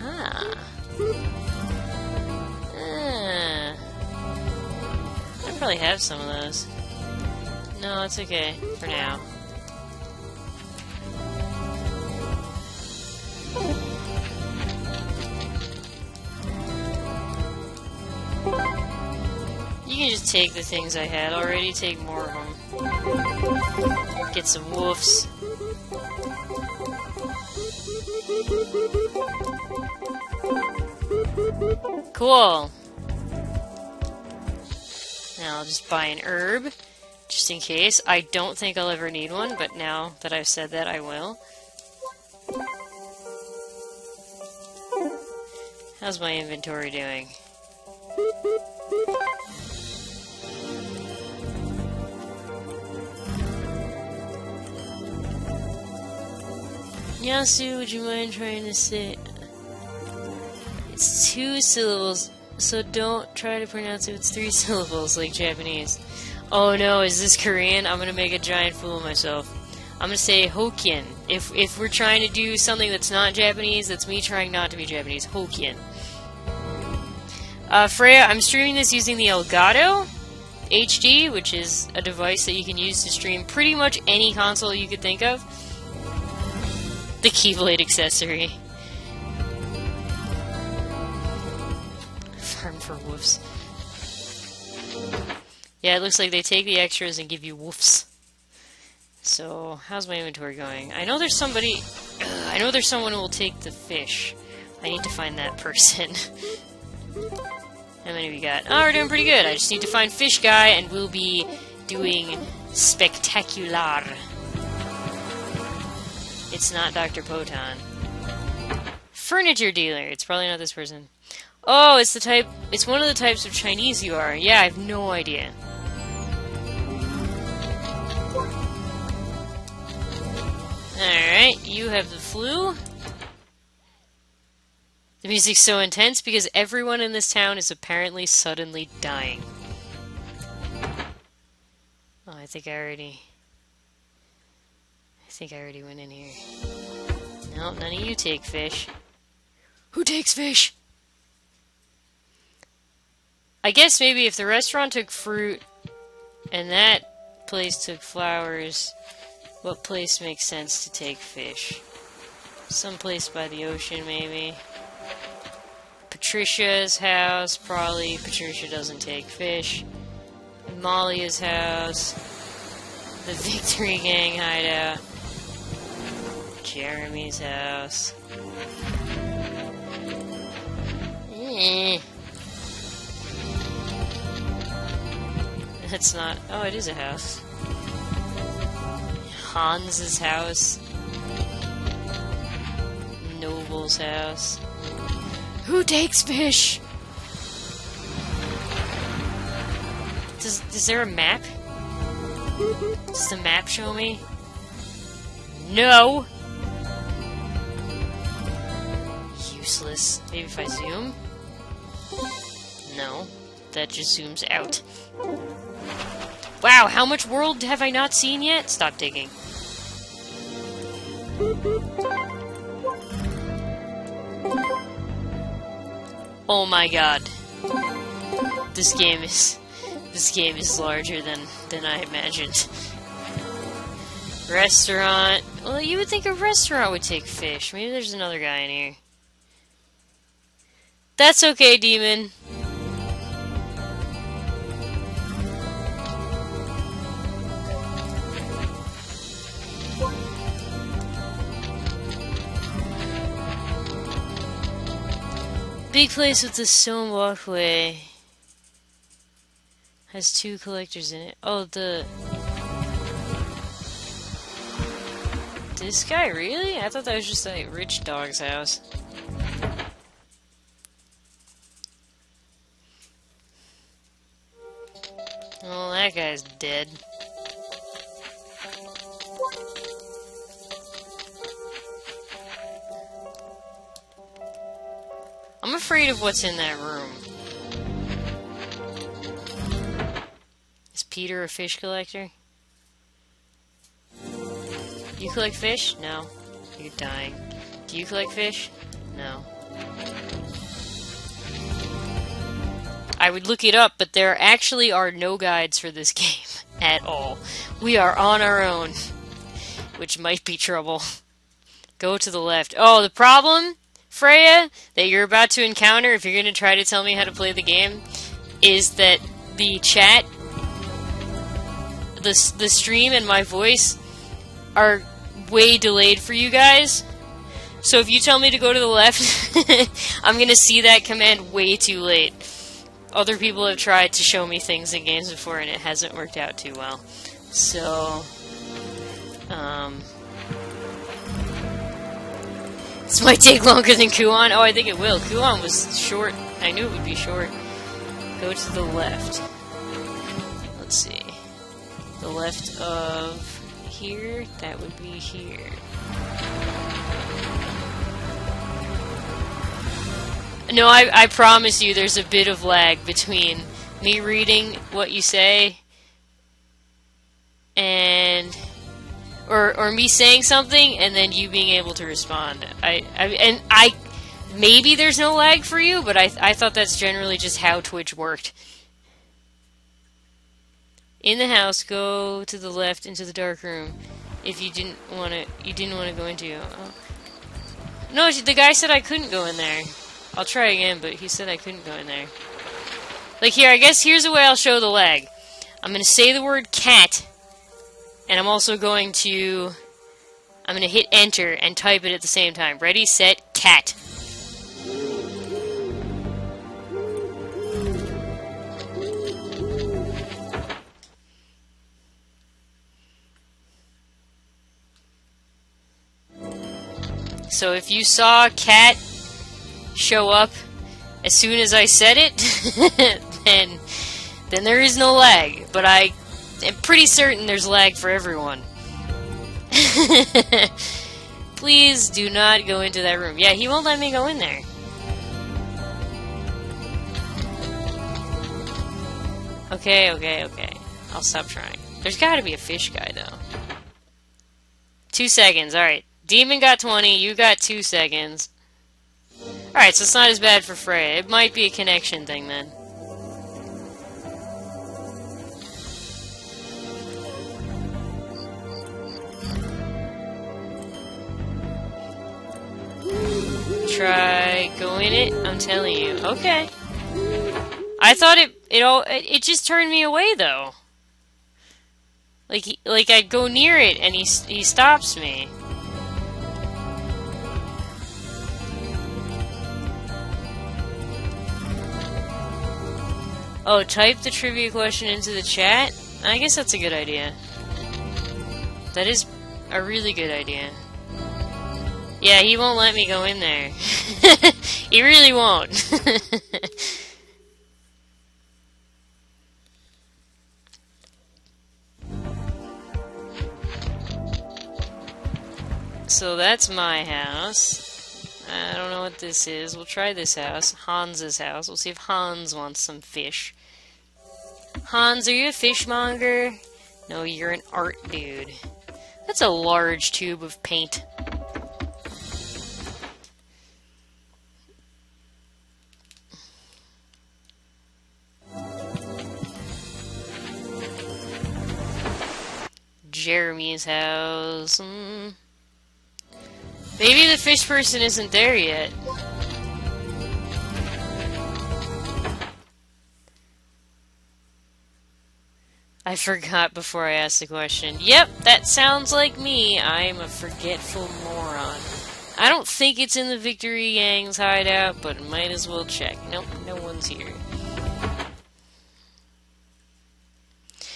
Ah. I probably have some of those. No, it's okay for now. You can just take the things I had already, take more of them. Get some woofs. Cool. Now I'll just buy an herb, just in case. I don't think I'll ever need one, but now that I've said that, I will. How's my inventory doing? Nyaasu, would you mind trying to say... It's 2 syllables, so don't try to pronounce it. It's 3 syllables, like Japanese. Oh no, is this Korean? I'm gonna make a giant fool of myself. I'm gonna say Hokkien. If we're trying to do something that's not Japanese, that's me trying not to be Japanese. Hokkien. Freya, I'm streaming this using the Elgato HD, which is a device that you can use to stream pretty much any console you could think of. The Keyblade accessory. Farm for woofs. Yeah, it looks like they take the extras and give you woofs. So, how's my inventory going? I know there's somebody... I know there's someone who will take the fish. I need to find that person. How many we got? Oh, we're doing pretty good. I just need to find Fish Guy, and we'll be doing spectacular. It's not Dr. Poton. Furniture dealer. It's probably not this person. Oh, it's the type... It's one of the types of Chinese you are. Yeah, I have no idea. Alright, you have the flu. The music's so intense because everyone in this town is apparently suddenly dying. Oh, I think I already went in here. No, none of you take fish. Who takes fish? I guess maybe if the restaurant took fruit and that place took flowers, what place makes sense to take fish? Some place by the ocean, maybe. Patricia's house, probably. Patricia doesn't take fish. Malia's house. The Victory Gang hideout. Jeremy's house. That's not... Oh, it is a house. Hans's house. Noble's house. Who takes fish? Is there a map? Does the map show me? No! Useless. Maybe if I zoom? No. That just zooms out. Wow, how much world have I not seen yet? Stop digging. Oh my god. This game is larger than I imagined. Restaurant. Well, you would think a restaurant would take fish. Maybe there's another guy in here. That's okay, demon. Big place with the stone walkway. Has 2 collectors in it. Oh, this guy, really? I thought that was just a rich dog's house. Well, that guy's dead. I'm afraid of what's in that room. Is Peter a fish collector? You collect fish? No. You're dying. Do you collect fish? No. I would look it up, but there actually are no guides for this game at all. We are on our own, which might be trouble. Go to the left. Oh, the problem, Freya, that you're about to encounter if you're going to try to tell me how to play the game is that the chat, the stream and my voice are way delayed for you guys. So if you tell me to go to the left, I'm going to see that command way too late. Other people have tried to show me things in games before and it hasn't worked out too well. So, this might take longer than Kuon. Oh, I think it will. Kuon was short. I knew it would be short. Go to the left. Let's see. The left of here, that would be here. No, I promise you there's a bit of lag between me reading what you say and or me saying something and then you being able to respond. I maybe there's no lag for you, but I thought that's generally just how Twitch worked. In the house, go to the left into the dark room. If you didn't want to go into. Oh. No, the guy said I couldn't go in there. I'll try again, but he said I couldn't go in there. Like here, I guess here's the way I'll show the lag. I'm going to say the word cat, and I'm also going to hit enter and type it at the same time. Ready, set, cat. So if you saw cat show up as soon as I said it, then there is no lag. But I am pretty certain there's lag for everyone. Please do not go into that room. Yeah, he won't let me go in there. Okay. I'll stop trying. There's gotta be a fish guy, though. 2 seconds, alright. Demon got 20, you got 2 seconds. Alright, so it's not as bad for Freya. It might be a connection thing, then. try going it? I'm telling you. Okay. I thought it just turned me away though. Like I'd go near it and he stops me. Oh, type the trivia question into the chat? I guess that's a good idea. That is a really good idea. Yeah, he won't let me go in there. He really won't. So that's my house. I don't know what this is. We'll try this house. Hans's house. We'll see if Hans wants some fish. Hans, are you a fishmonger? No, you're an art dude. That's a large tube of paint. Jeremy's house. Maybe the fish person isn't there yet. I forgot before I asked the question. Yep, that sounds like me. I'm a forgetful moron. I don't think it's in the Victory Gang's hideout, but might as well check. Nope, no one's here.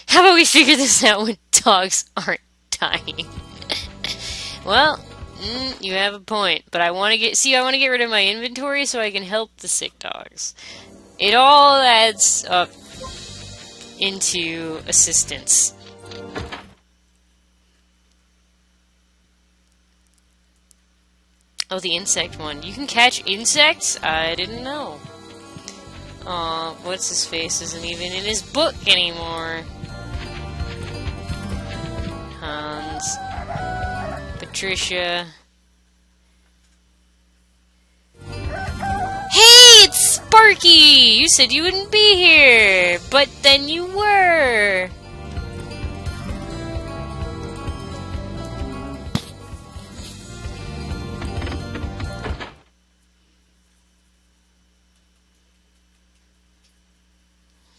How about we figure this out when dogs aren't dying? Well, you have a point, but I want to get rid of my inventory so I can help the sick dogs. It all adds up into assistance. Oh, the insect one. You can catch insects? I didn't know. What's his face isn't even in his book anymore. Hans. Patricia. Hey, it's Sparky! You said you wouldn't be here, but then you were.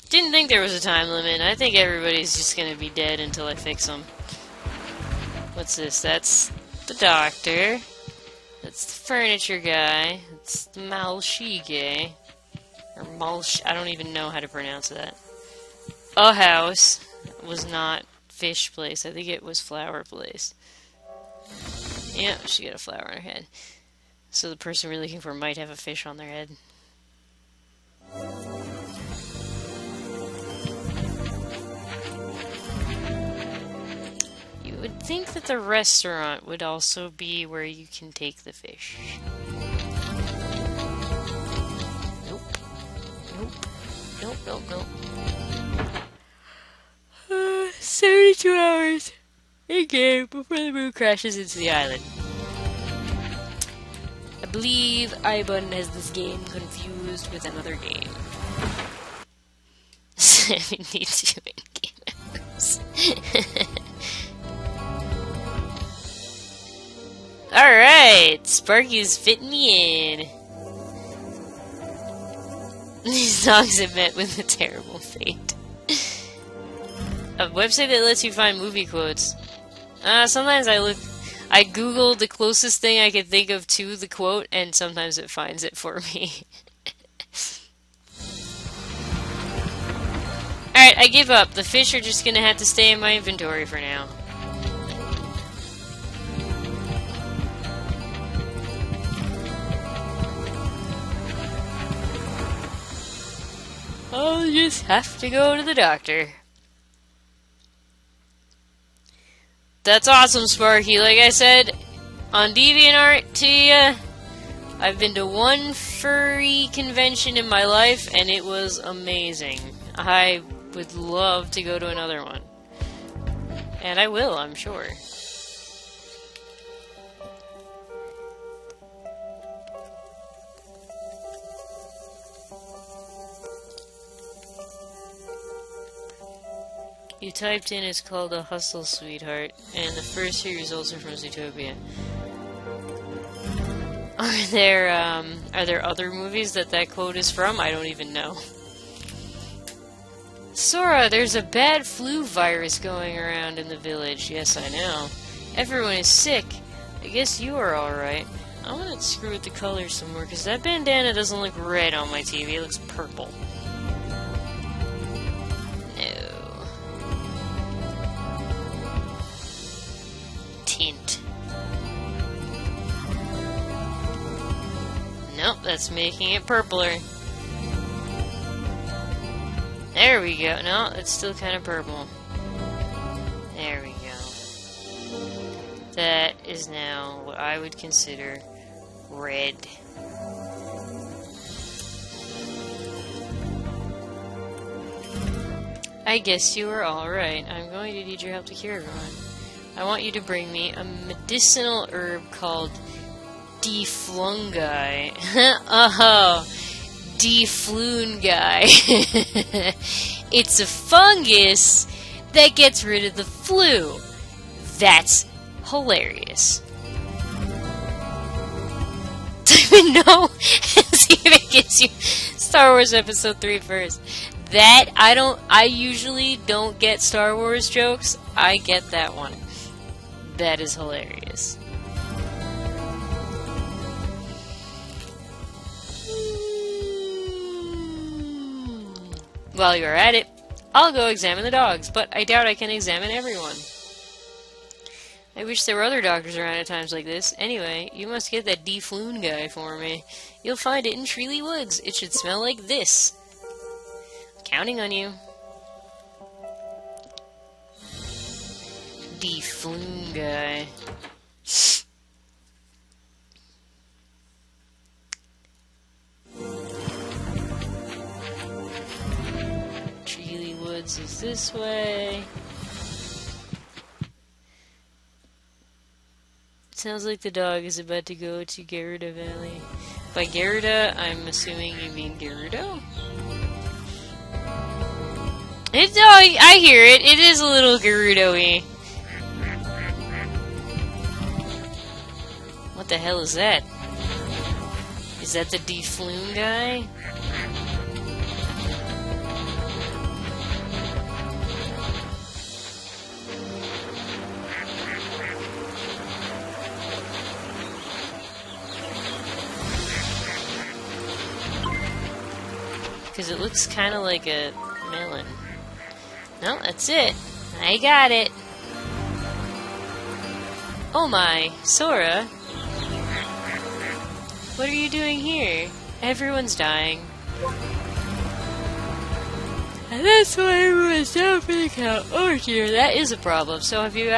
Didn't think there was a time limit. I think everybody's just gonna be dead until I fix them. What's this? That's the doctor. That's the furniture guy. That's the Malshige. Or Malsh... I don't even know how to pronounce that. A house. It was not fish place. I think it was flower place. Yeah, she got a flower on her head. So the person we're looking for might have a fish on their head. You would think that the restaurant would also be where you can take the fish. Nope. Nope. Nope. 72 hours in-game before the moon crashes into the island. I believe Ibun has this game confused with another game. 72 in-game hours. Alright, Sparky's fitting me in. These songs have met with a terrible fate. A website that lets you find movie quotes. Sometimes I Google the closest thing I can think of to the quote, and sometimes it finds it for me. Alright, I give up. The fish are just gonna have to stay in my inventory for now. I'll just have to go to the doctor. That's awesome, Sparky. Like I said, on DeviantArt to ya, I've been to one furry convention in my life, and it was amazing. I would love to go to another one. And I will, I'm sure. You typed in it's called a hustle, sweetheart, and the first 3 results are from Zootopia. Are there other movies that quote is from? I don't even know. Sora, there's a bad flu virus going around in the village. Yes, I know. Everyone is sick. I guess you are alright. I want to screw with the colors some more, because that bandana doesn't look red on my TV. It looks purple. No. Tint. Nope, that's making it purpler. There we go. No, it's still kind of purple. There we go. That is now what I would consider red. I guess you are alright. I'm going to need your help to cure everyone. I want you to bring me a medicinal herb called deflungi. Oh, deflungi. It's a fungus that gets rid of the flu. That's hilarious. Don't even know. See if it gives you Star Wars Episode 3 first. That, I usually don't get Star Wars jokes. I get that one. That is hilarious. While you're at it, I'll go examine the dogs, but I doubt I can examine everyone. I wish there were other doctors around at times like this. Anyway, you must get that deflune guy for me. You'll find it in Treely Woods. It should smell like this. Counting on you. Deflune guy. Treely Woods is this way. Sounds like the dog is about to go to Gerudo Valley. By Gerudo, I'm assuming you mean Gerudo? I hear it. It is a little Gerudo-y. What the hell is that? Is that the deflune guy? Because it looks kind of like a melon. No, that's it. I got it. Oh my, Sora. What are you doing here? Everyone's dying. And that's why everyone's down for the count. Oh dear, that is a problem. So have you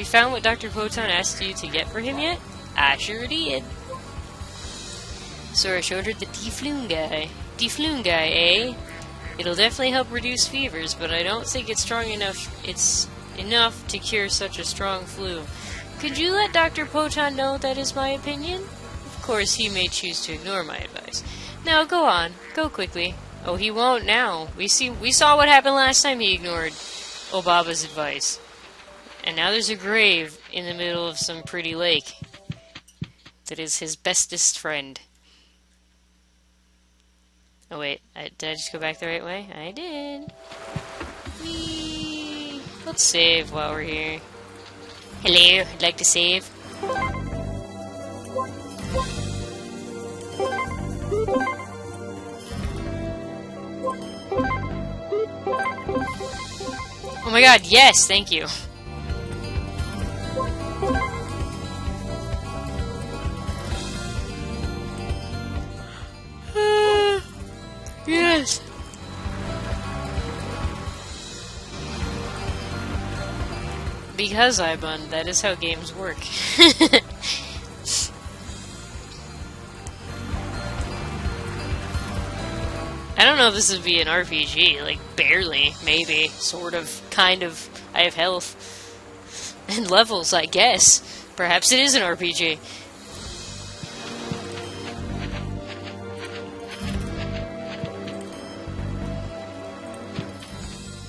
found what Dr. Poton asked you to get for him yet? I sure did. Sora showed her the deflune guy. Deflune guy, eh? It'll definitely help reduce fevers, but I don't think it's strong enough. It's enough to cure such a strong flu. Could you let Dr. Poton know that is my opinion? Of course, he may choose to ignore my advice. Now, go on. Go quickly. Oh, he won't now. We saw what happened last time he ignored Obaba's advice. And now there's a grave in the middle of some pretty lake. That is his bestest friend. Oh wait, did I just go back the right way? I did. Whee! Let's save while we're here. Hello, I'd like to save. Oh my god, yes, thank you. Yes. Because I bun, that is how games work. I don't know if this would be an RPG, like barely, maybe, sort of, kind of. I have health and levels, I guess. Perhaps it is an RPG.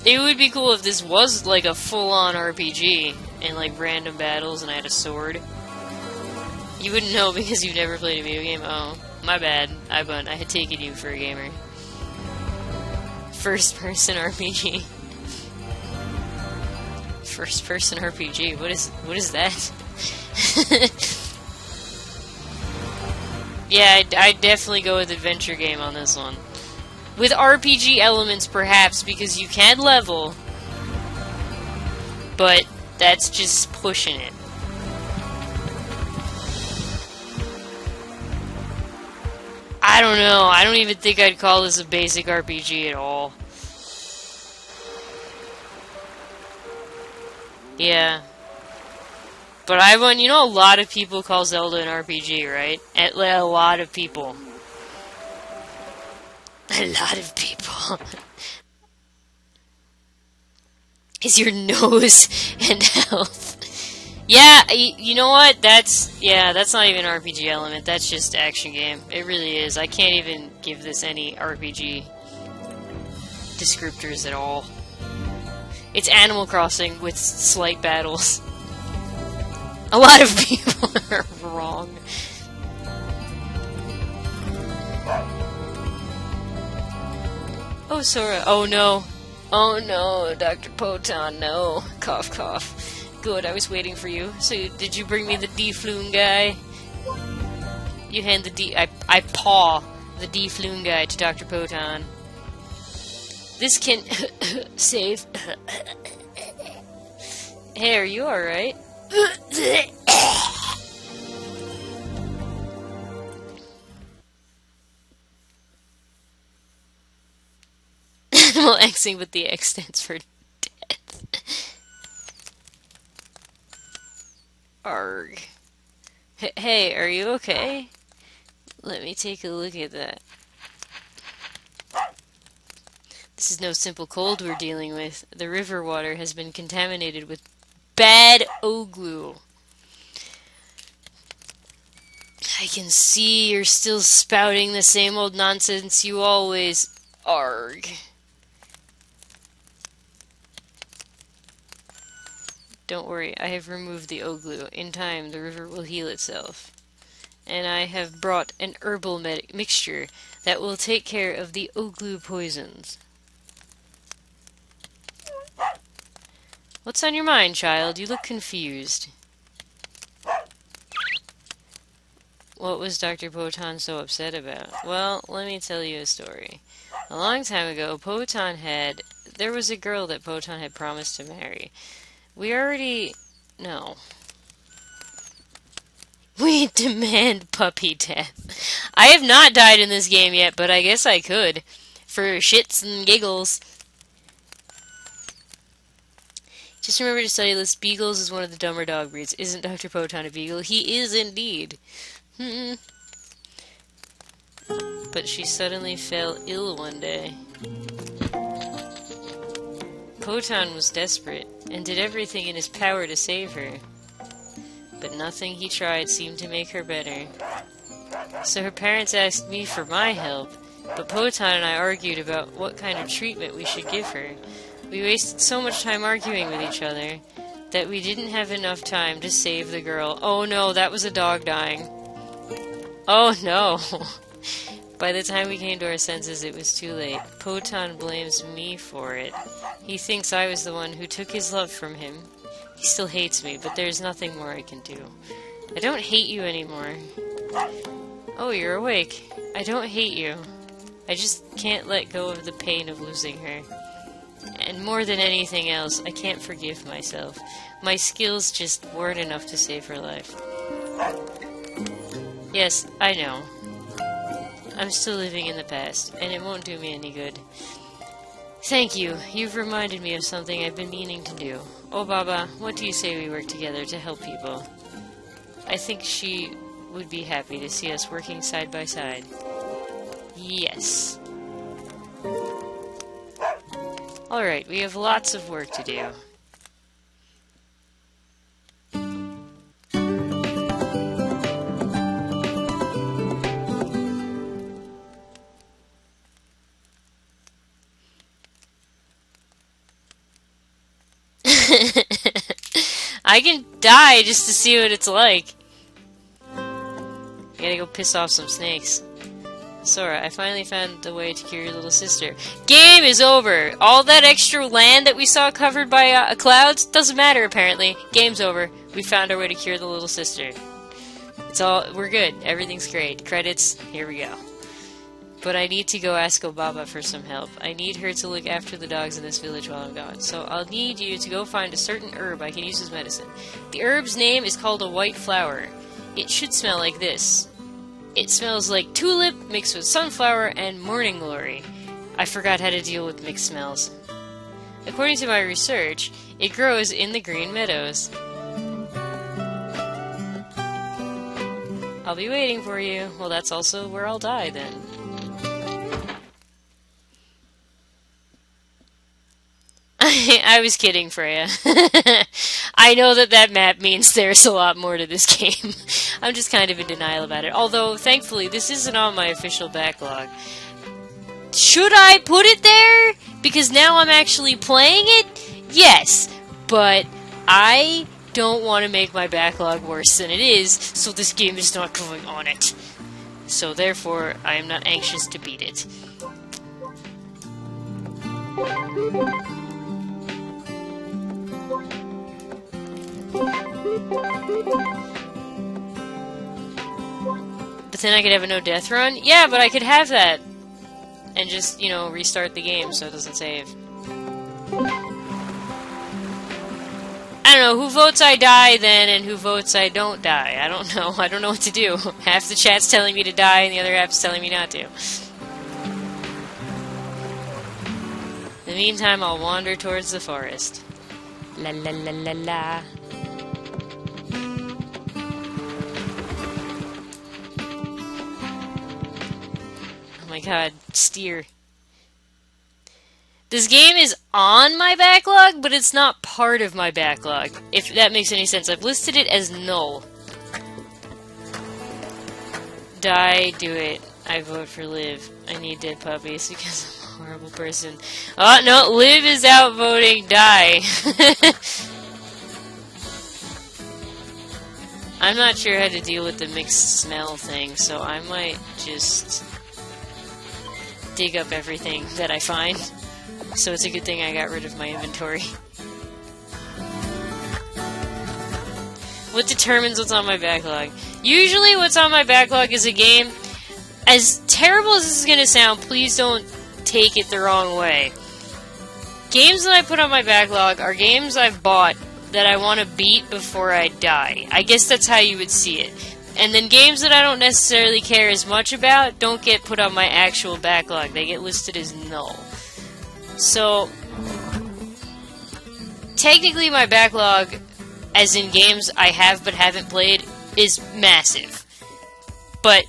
It would be cool if this was like a full-on RPG and like random battles and I had a sword. You wouldn't know because you've never played a video game? Oh, my bad. I had taken you for a gamer. First-person RPG. First-person RPG? What is that? Yeah, I'd definitely go with adventure game on this one. With RPG elements, perhaps, because you can level, but that's just pushing it. I don't know. I don't even think I'd call this a basic RPG at all. Yeah. But you know, a lot of people call Zelda an RPG, right? A lot of people. A lot of people. Is your nose and health? Yeah, you know what? That's not even an RPG element. That's just action game. It really is. I can't even give this any RPG descriptors at all. It's Animal Crossing with slight battles. A lot of people are wrong. Oh, Sora. Oh, no. Oh, no, Dr. Poton, no. Cough, cough. Good, I was waiting for you. So, did you bring me the D-Floon guy? You hand I paw the D-Floon guy to Dr. Poton. This can save. Hey, are you alright? Animal Xing, but the X stands for death. Arg. Hey, are you okay? Let me take a look at that. This is no simple cold we're dealing with. The river water has been contaminated with bad glue. I can see you're still spouting the same old nonsense you always... Arg. Don't worry, I have removed the glue. In time, the river will heal itself. And I have brought an herbal mixture that will take care of the glue poisons. What's on your mind, child? You look confused. What was Dr. Poton so upset about? Well, let me tell you a story. A long time ago, there was a girl that Poton had promised to marry. No. We demand puppy death. I have not died in this game yet, but I guess I could. For shits and giggles. Just remember to study list. Beagles is one of the dumber dog breeds. Isn't Dr. Poton a beagle? He is indeed. But she suddenly fell ill one day. Poton was desperate, and did everything in his power to save her. But nothing he tried seemed to make her better. So her parents asked me for my help, but Poton and I argued about what kind of treatment we should give her. We wasted so much time arguing with each other that we didn't have enough time to save the girl. Oh no, that was a dog dying. Oh no. By the time we came to our senses, it was too late. Poton blames me for it. He thinks I was the one who took his love from him. He still hates me, but there's nothing more I can do. I don't hate you anymore. Oh, you're awake. I don't hate you. I just can't let go of the pain of losing her. And more than anything else, I can't forgive myself. My skills just weren't enough to save her life. Yes, I know. I'm still living in the past, and it won't do me any good. Thank you. You've reminded me of something I've been meaning to do. Oh, Baba, what do you say we work together to help people? I think she would be happy to see us working side by side. Yes. Alright, we have lots of work to do. I can die just to see what it's like. gotta go piss off some snakes. Sora, I finally found the way to cure your little sister. Game is over! All that extra land that we saw covered by clouds doesn't matter, apparently. Game's over. We found our way to cure the little sister. We're good. Everything's great. Credits, here we go. But I need to go ask Obaba for some help. I need her to look after the dogs in this village while I'm gone. So I'll need you to go find a certain herb I can use as medicine. The herb's name is called a white flower. It should smell like this. It smells like tulip mixed with sunflower and morning glory. I forgot how to deal with mixed smells. According to my research, it grows in the green meadows. I'll be waiting for you. Well, that's also where I'll die then. I was kidding, Freya. I know that map means there's a lot more to this game. I'm just kind of in denial about it. Although, thankfully, this isn't on my official backlog. Should I put it there? Because now I'm actually playing it? Yes, but I don't want to make my backlog worse than it is, so this game is not going on it. So therefore, I am not anxious to beat it. But then I could have a no-death run? Yeah, but I could have that. And just, you know, restart the game so it doesn't save. I don't know, who votes I die then, and who votes I don't die? I don't know. I don't know what to do. Half the chat's telling me to die, and the other half's telling me not to. In the meantime, I'll wander towards the forest. La la la la la. Oh my god, steer. This game is on my backlog, but it's not part of my backlog, if that makes any sense. I've listed it as null. Die, do it. I vote for Liv. I need dead puppies because I'm a horrible person. Oh, no, Liv is out voting die. I'm not sure how to deal with the mixed smell thing, so I might just dig up everything that I find. So it's a good thing I got rid of my inventory. What determines what's on my backlog? Usually what's on my backlog is a game. As terrible as this is going to sound, please don't take it the wrong way. Games that I put on my backlog are games I've bought that I want to beat before I die. I guess that's how you would see it. And then games that I don't necessarily care as much about don't get put on my actual backlog. They get listed as null. So, technically my backlog, as in games I have but haven't played, is massive. But,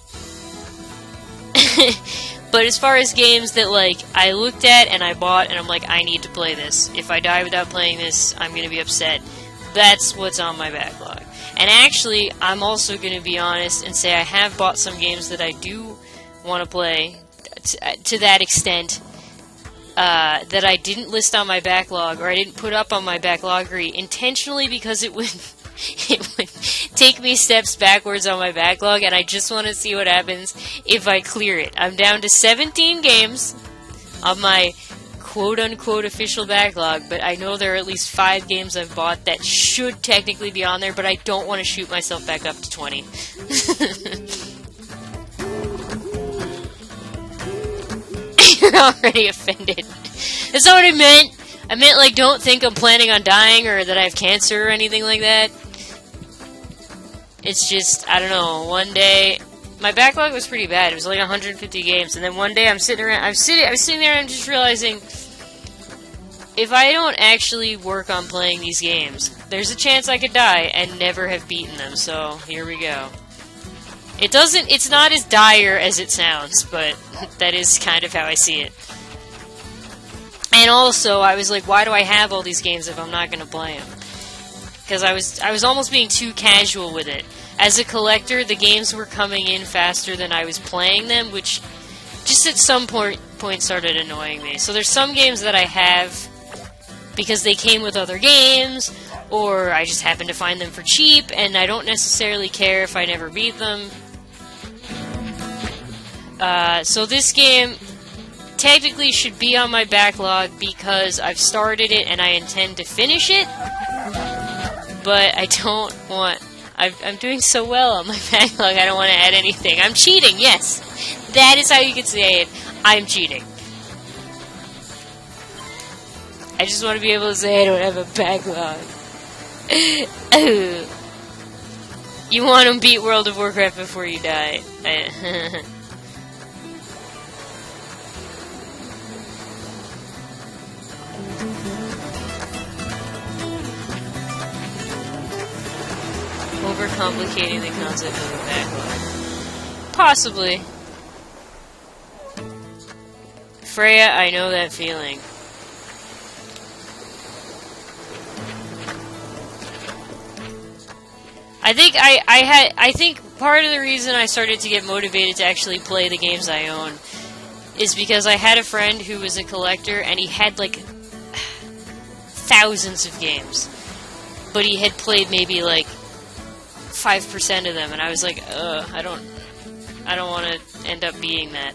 but as far as games that, like, I looked at and I bought and I'm like, I need to play this. If I die without playing this, I'm going to be upset. That's what's on my backlog. And actually, I'm also going to be honest and say I have bought some games that I do want to play to that extent. That I didn't list on my backlog, or I didn't put up on my backloggery intentionally because it would take me steps backwards on my backlog, and I just want to see what happens if I clear it. I'm down to 17 games on my quote-unquote official backlog, but I know there are at least 5 games I've bought that should technically be on there, but I don't want to shoot myself back up to 20. You're already offended. That's not what I meant. I meant, like, don't think I'm planning on dying or that I have cancer or anything like that. It's just, I don't know, one day, my backlog was pretty bad. It was like 150 games, and then one day I was sitting there and I'm just realizing, if I don't actually work on playing these games, there's a chance I could die and never have beaten them, so here we go. It's not as dire as it sounds, but that is kind of how I see it. And also, I was like, why do I have all these games if I'm not going to play them? Because I was almost being too casual with it. As a collector, the games were coming in faster than I was playing them, which just at some point started annoying me. So there's some games that I have because they came with other games, or I just happened to find them for cheap, and I don't necessarily care if I never beat them. So this game technically should be on my backlog because I've started it and I intend to finish it, but I don't want... I'm doing so well on my backlog, I don't want to add anything. I'm cheating, yes! That is how you can say it. I'm cheating. I just want to be able to say I don't have a backlog. You want to beat World of Warcraft before you die. Overcomplicating the concept of a backlog. Possibly. Freya, I know that feeling. I think part of the reason I started to get motivated to actually play the games I own is because I had a friend who was a collector and he had like thousands of games, but he had played maybe like 5% of them, and I was like, I don't want to end up being that.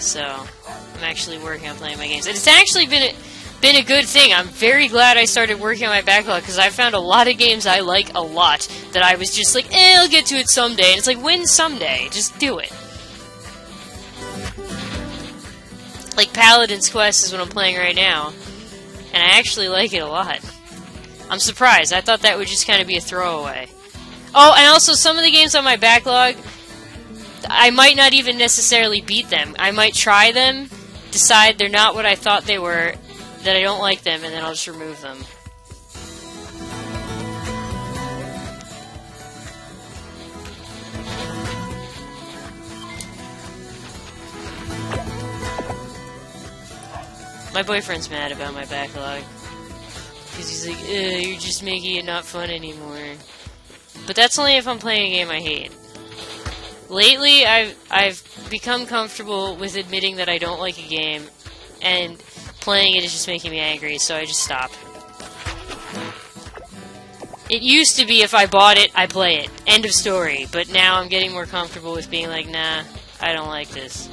So I'm actually working on playing my games, and it's actually been a good thing. I'm very glad I started working on my backlog, because I found a lot of games I like a lot that I was just like, I'll get to it someday. And it's like, when someday? Just do it. Like Paladin's Quest is what I'm playing right now, and I actually like it a lot. I'm surprised. I thought that would just kind of be a throwaway. Oh, and also some of the games on my backlog, I might not even necessarily beat them. I might try them, decide they're not what I thought they were, that I don't like them, and then I'll just remove them. My boyfriend's mad about my backlog, because he's like, you're just making it not fun anymore. But that's only if I'm playing a game I hate. Lately, I've become comfortable with admitting that I don't like a game, and playing it is just making me angry, so I just stop. It used to be if I bought it, I play it. End of story. But now I'm getting more comfortable with being like, nah, I don't like this,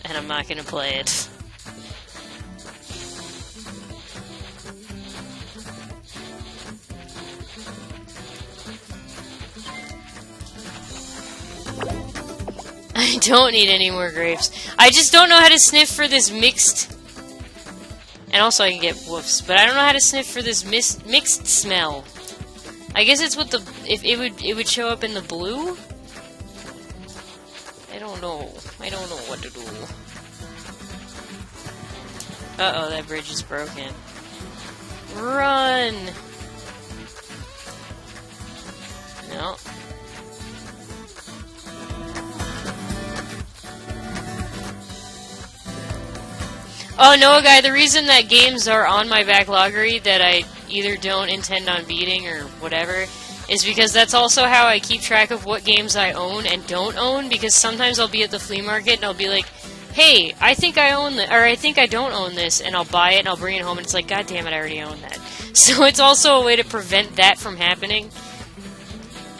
and I'm not gonna play it. I don't need any more grapes. I just don't know how to sniff for this mixed... And also I can get woofs, but I don't know how to sniff for this mixed smell. I guess it's what the... If it would show up in the blue? I don't know. I don't know what to do. Uh-oh, that bridge is broken. Run! No. Oh, no, guy, the reason that games are on my backloggery that I either don't intend on beating or whatever is because that's also how I keep track of what games I own and don't own, because sometimes I'll be at the flea market and I'll be like, hey, I think I own this, or I think I don't own this, and I'll buy it and I'll bring it home and it's like, god damn it, I already own that. So it's also a way to prevent that from happening,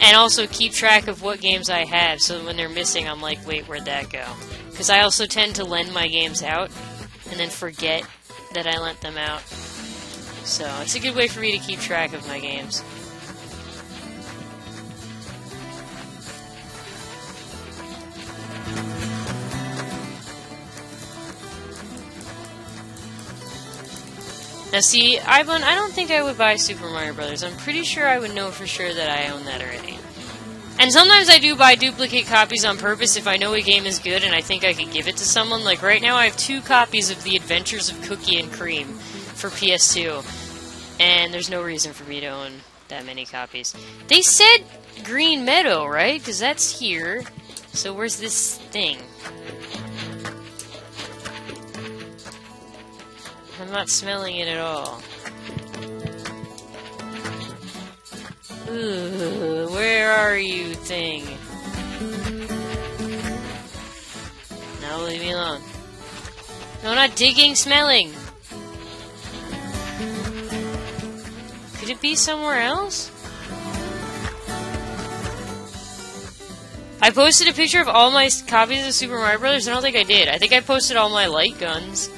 and also keep track of what games I have, so when they're missing, I'm like, wait, where'd that go? Because I also tend to lend my games out and then forget that I lent them out. So it's a good way for me to keep track of my games. Now see, I don't think I would buy Super Mario Brothers. I'm pretty sure I would know for sure that I own that already. And sometimes I do buy duplicate copies on purpose if I know a game is good and I think I could give it to someone. Like right now I have 2 copies of The Adventures of Cookie and Cream for PS2. And there's no reason for me to own that many copies. They said Green Meadow, right? Because that's here. So where's this thing? I'm not smelling it at all. Ooh, where are you, thing? No, leave me alone. No, not digging, smelling. Could it be somewhere else? I posted a picture of all my copies of Super Mario Brothers. I don't think I did. I think I posted all my light guns.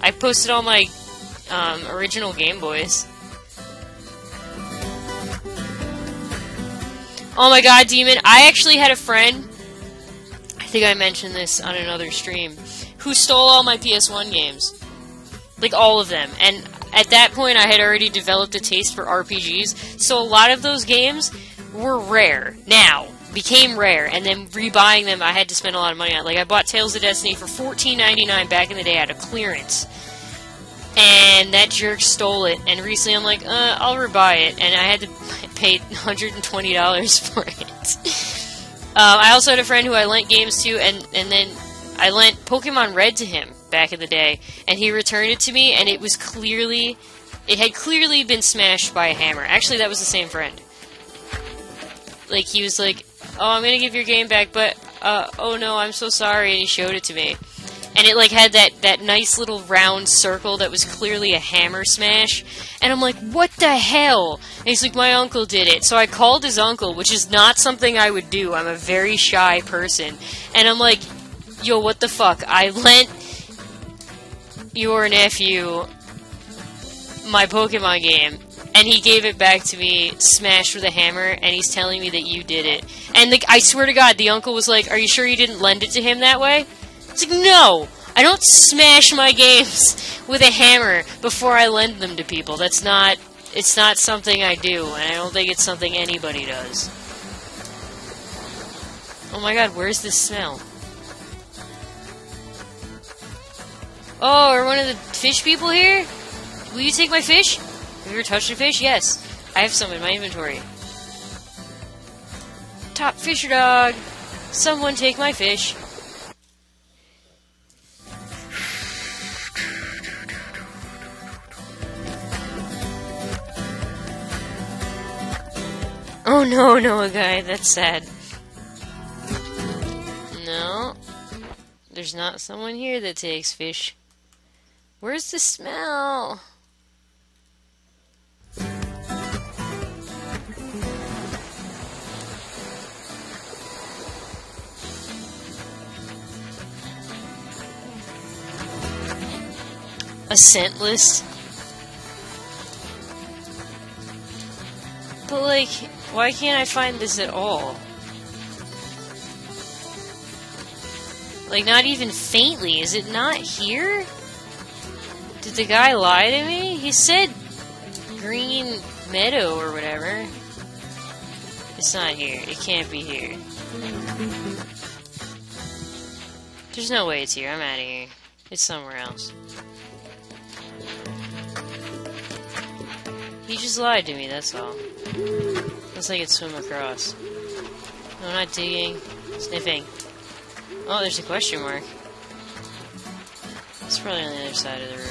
I posted all my original Game Boys. Oh my god, Demon. I actually had a friend, I think I mentioned this on another stream, who stole all my PS1 games. Like, all of them. And at that point, I had already developed a taste for RPGs, so a lot of those games were rare. Now, became rare, and then rebuying them, I had to spend a lot of money on. Like, I bought Tales of Destiny for $14.99 back in the day out of clearance. And that jerk stole it, and recently I'm like, I'll rebuy it, and I had to pay $120 for it. I also had a friend who I lent games to, and then I lent Pokemon Red to him back in the day, and he returned it to me, and it had clearly been smashed by a hammer. Actually, that was the same friend. Like, he was like, oh, I'm gonna give your game back, but, oh no, I'm so sorry, and he showed it to me. And it, like, had that nice little round circle that was clearly a hammer smash. And I'm like, what the hell? And he's like, my uncle did it. So I called his uncle, which is not something I would do. I'm a very shy person. And I'm like, yo, what the fuck? I lent your nephew my Pokemon game, and he gave it back to me smashed with a hammer, and he's telling me that you did it. And I swear to God, the uncle was like, are you sure you didn't lend it to him that way? It's like, no! I don't smash my games with a hammer before I lend them to people. It's not something I do, and I don't think it's something anybody does. Oh my god, where's this smell? Oh, are one of the fish people here? Will you take my fish? Have you ever touched a fish? Yes. I have some in my inventory. Top fisher dog! Someone take my fish. Oh no, Noah guy, that's sad. No. There's not someone here that takes fish. Where's the smell? A scent list? But like, why can't I find this at all? Like, not even faintly. Is it not here? Did the guy lie to me? He said green meadow or whatever. It's not here. It can't be here. There's no way it's here. I'm out of here. It's somewhere else. He just lied to me, that's all. Looks like it's swim across. No, not digging. Sniffing. Oh, there's a question mark. It's probably on the other side of the river.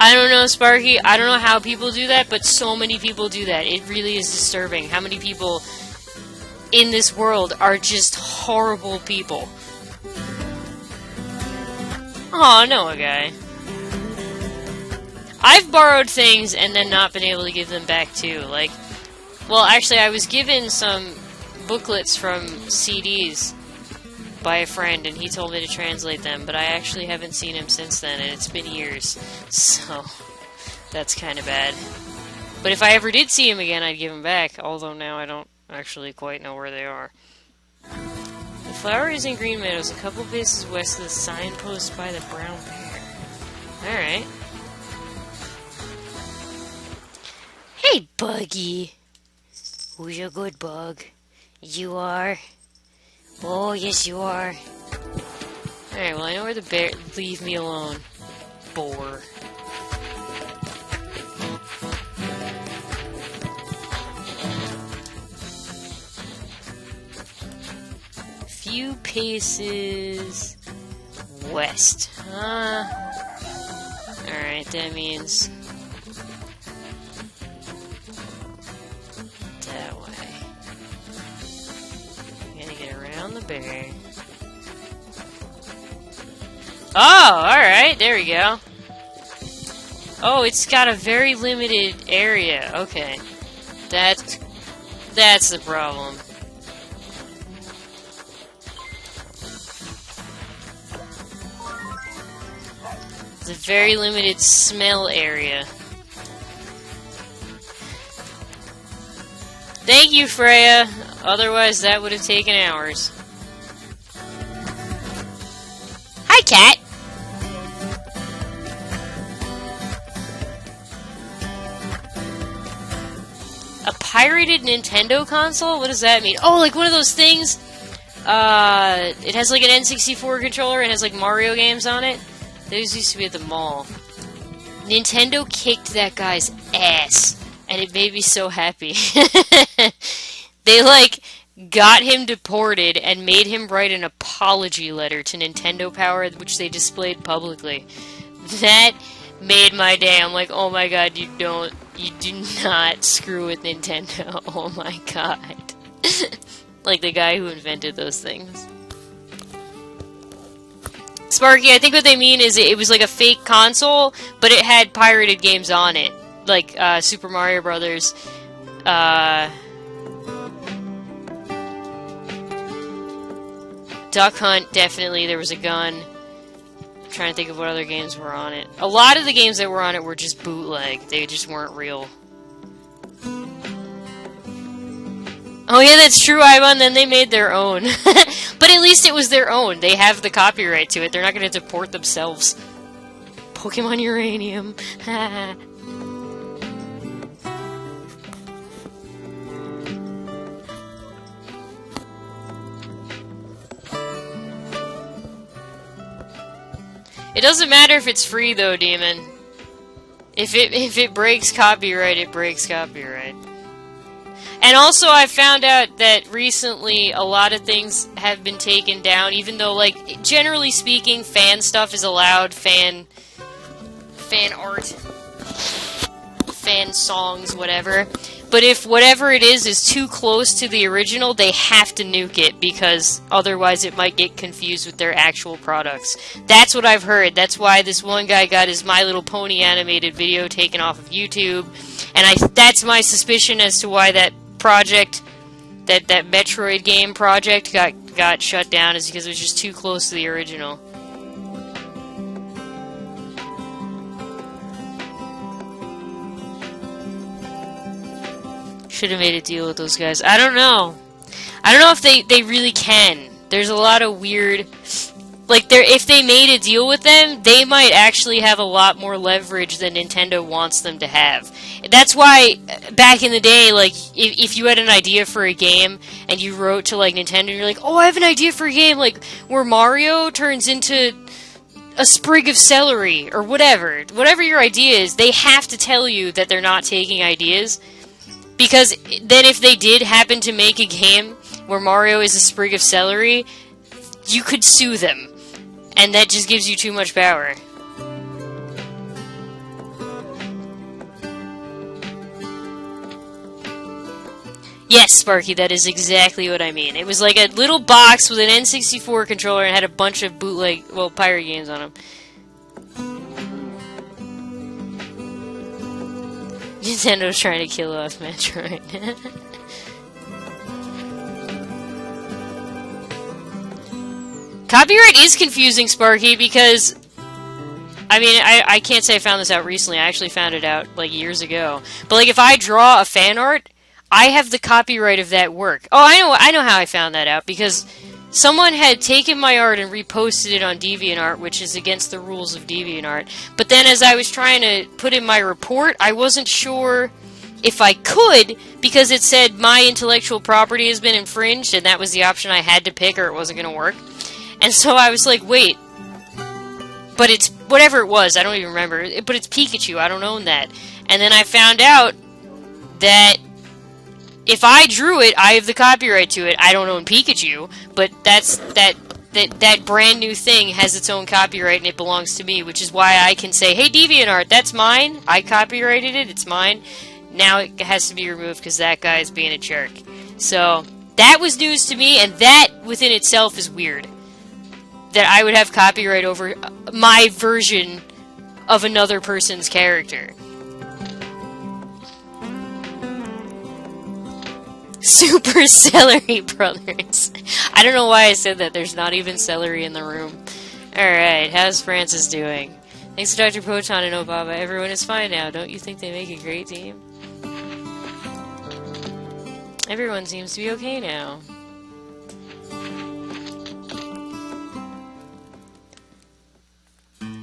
I don't know, Sparky. I don't know how people do that, but so many people do that. It really is disturbing how many people in this world are just horrible people. Aw, Noah guy. I've borrowed things and then not been able to give them back too. Like, well, actually, I was given some booklets from CDs by a friend, and he told me to translate them, but I actually haven't seen him since then, and it's been years, so that's kind of bad. But if I ever did see him again, I'd give him back, although now I don't actually quite know where they are. The flower is in Green Meadows, a couple paces west of the signpost by the brown bear. Alright. Hey, Buggy! Who's your good bug? You are? Oh, yes you are. Alright, well I know where the bear... Leave me alone. Boar. Few paces... west. Alright, that means... that way. Oh, alright, there we go. Oh, it's got a very limited area. Okay. That's the problem. It's a very limited smell area. Thank you, Freya. Otherwise, that would have taken hours. Hi, cat. A pirated Nintendo console? What does that mean? Oh, like one of those things. It has like an N64 controller and has like Mario games on it. Those used to be at the mall. Nintendo kicked that guy's ass, and it made me so happy. They like got him deported and made him write an apology letter to Nintendo Power, which they displayed publicly. That made my day. I'm like, oh my god, you do not screw with Nintendo. Oh my god. Like the guy who invented those things. Sparky, I think what they mean is it was like a fake console, but it had pirated games on it. Like, Super Mario Brothers, Duck Hunt, definitely, there was a gun. I'm trying to think of what other games were on it. A lot of the games that were on it were just bootleg. They just weren't real. Oh yeah, that's true, Ivan. Then they made their own. But at least it was their own. They have the copyright to it. They're not going to deport themselves. Pokemon Uranium. It doesn't matter if it's free though, Demon. If it breaks copyright, it breaks copyright. And also, I found out that recently a lot of things have been taken down, even though, like, generally speaking, fan stuff is allowed, fan art, fan songs, whatever. But if whatever it is too close to the original, they have to nuke it, because otherwise it might get confused with their actual products. That's what I've heard. That's why this one guy got his My Little Pony animated video taken off of YouTube. And that's my suspicion as to why that project, that Metroid game project got shut down, is because it was just too close to the original. Should have made a deal with those guys. I don't know. I don't know if they really can. There's a lot of weird... Like, if they made a deal with them, they might actually have a lot more leverage than Nintendo wants them to have. That's why, back in the day, like, if you had an idea for a game, and you wrote to, like, Nintendo, and you're like, oh, I have an idea for a game, like, where Mario turns into a sprig of celery, or whatever. Whatever your idea is, they have to tell you that they're not taking ideas. Because then if they did happen to make a game where Mario is a sprig of celery, you could sue them. And that just gives you too much power. Yes, Sparky, that is exactly what I mean. It was like a little box with an N64 controller and had a bunch of bootleg, well, pirate games on them. Nintendo's trying to kill off Metroid. Copyright is confusing, Sparky, because... I mean, I can't say I found this out recently. I actually found it out, like, years ago. But, like, if I draw a fan art, I have the copyright of that work. Oh, I know how I found that out, because someone had taken my art and reposted it on DeviantArt, which is against the rules of DeviantArt. But then as I was trying to put in my report, I wasn't sure if I could, because it said my intellectual property has been infringed, and that was the option I had to pick or it wasn't going to work. And so I was like, wait, but it's, whatever it was, I don't even remember, but it's Pikachu, I don't own that. And then I found out that if I drew it, I have the copyright to it. I don't own Pikachu, but that brand new thing has its own copyright and it belongs to me, which is why I can say, hey, DeviantArt, that's mine, I copyrighted it, it's mine. Now it has to be removed because that guy is being a jerk. So... That was news to me, and that within itself is weird. That I would have copyright over my version of another person's character. Super Celery Brothers. I don't know why I said that. There's not even celery in the room. Alright, how's Francis doing? Thanks to Dr. Poton and Obaba. Everyone is fine now. Don't you think they make a great team? Everyone seems to be okay now.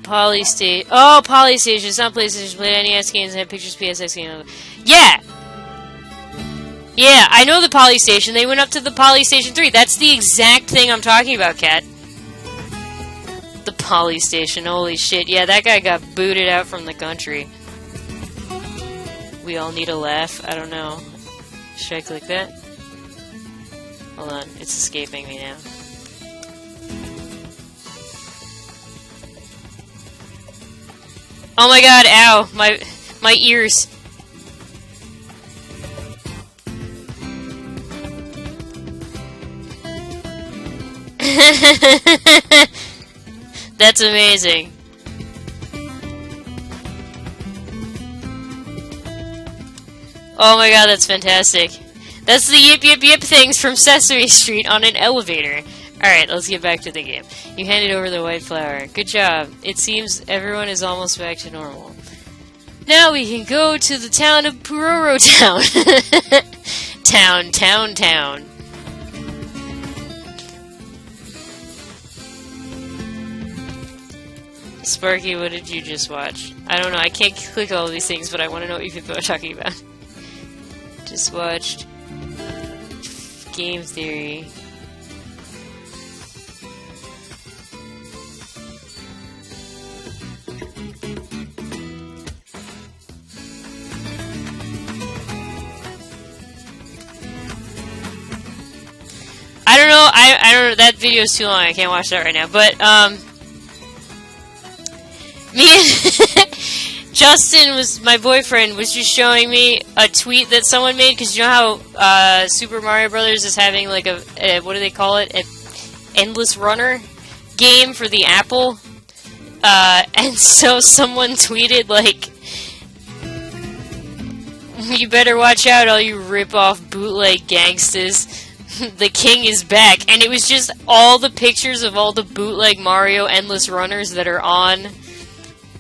Polystation. Oh, Polystation. It's not PlayStation. Played NES games and had pictures PSX games. Yeah! Yeah, I know the Polystation. They went up to the Polystation 3. That's the exact thing I'm talking about, Kat. The Polystation. Holy shit. Yeah, that guy got booted out from the country. We all need a laugh. I don't know. Should I click that? Hold on. It's escaping me now. Oh my god, ow. My ears. That's amazing. Oh my god, that's fantastic. That's the yip yip yip things from Sesame Street on an elevator. Alright, let's get back to the game. You handed over the white flower. Good job. It seems everyone is almost back to normal. Now we can go to the town of Puroro Town. Town. Sparky, what did you just watch? I don't know, I can't click all of these things, but I want to know what you people are talking about. Just watched Game Theory. I don't know, I don't know, that video is too long, I can't watch that right now, but, me and Justin my boyfriend, was just showing me a tweet that someone made, because you know how, Super Mario Brothers is having, like, a what do they call it? An Endless Runner game for the Apple? And so someone tweeted, like, you better watch out, all you rip-off bootleg gangsters. The king is back. And it was just all the pictures of all the bootleg Mario Endless Runners that are on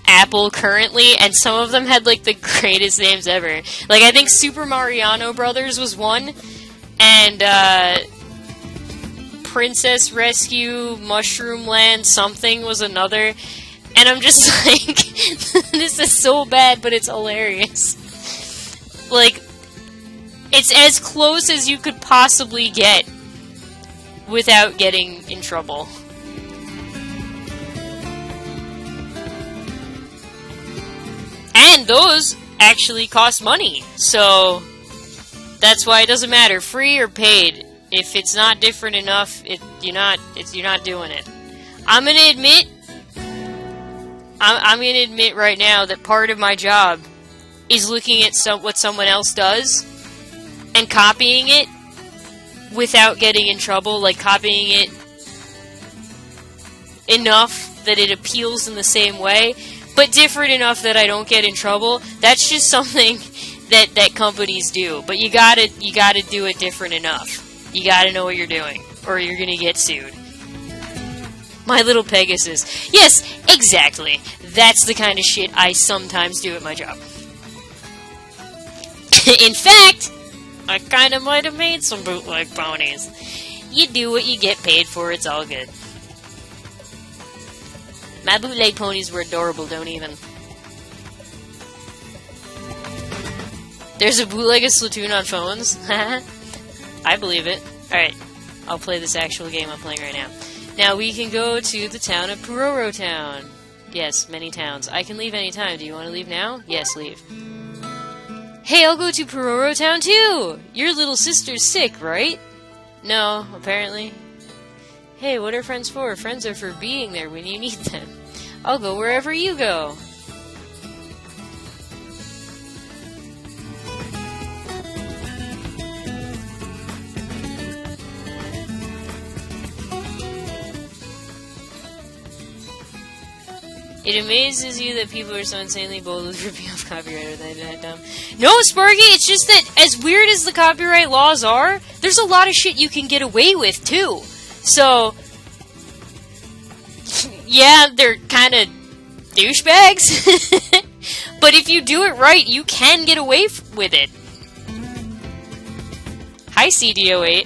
Apple currently, and some of them had, like, the greatest names ever. Like, I think Super Mariano Brothers was one, and, Princess Rescue, Mushroom Land, something was another, and I'm just like, this is so bad, but it's hilarious. Like, it's as close as you could possibly get without getting in trouble. And those actually cost money, so that's why it doesn't matter, free or paid. If it's not different enough, you're not doing it. I'm gonna admit right now that part of my job is looking at what someone else does and copying it without getting in trouble, like copying it enough that it appeals in the same way, but different enough that I don't get in trouble. That's just something that companies do. But you gotta do it different enough. You gotta know what you're doing, or you're gonna get sued. My little Pegasus. Yes, exactly. That's the kind of shit I sometimes do at my job. In fact, I kinda might have made some bootleg ponies. You do what you get paid for, it's all good. My bootleg ponies were adorable, don't even. There's a bootleg of Splatoon on phones? I believe it. Alright, I'll play this actual game I'm playing right now. Now we can go to the town of Puroro Town. Yes, many towns. I can leave anytime. Do you want to leave now? Yes, leave. Hey, I'll go to Puroro Town too! Your little sister's sick, right? No, apparently. Hey, what are friends for? Friends are for being there when you need them. I'll go wherever you go. It amazes you that people are so insanely bold with ripping off copyright or that dumb. No, Sparky, it's just that as weird as the copyright laws are, there's a lot of shit you can get away with, too. So, yeah, they're kind of douchebags. But if you do it right, you can get away with it. Hi, CDO8.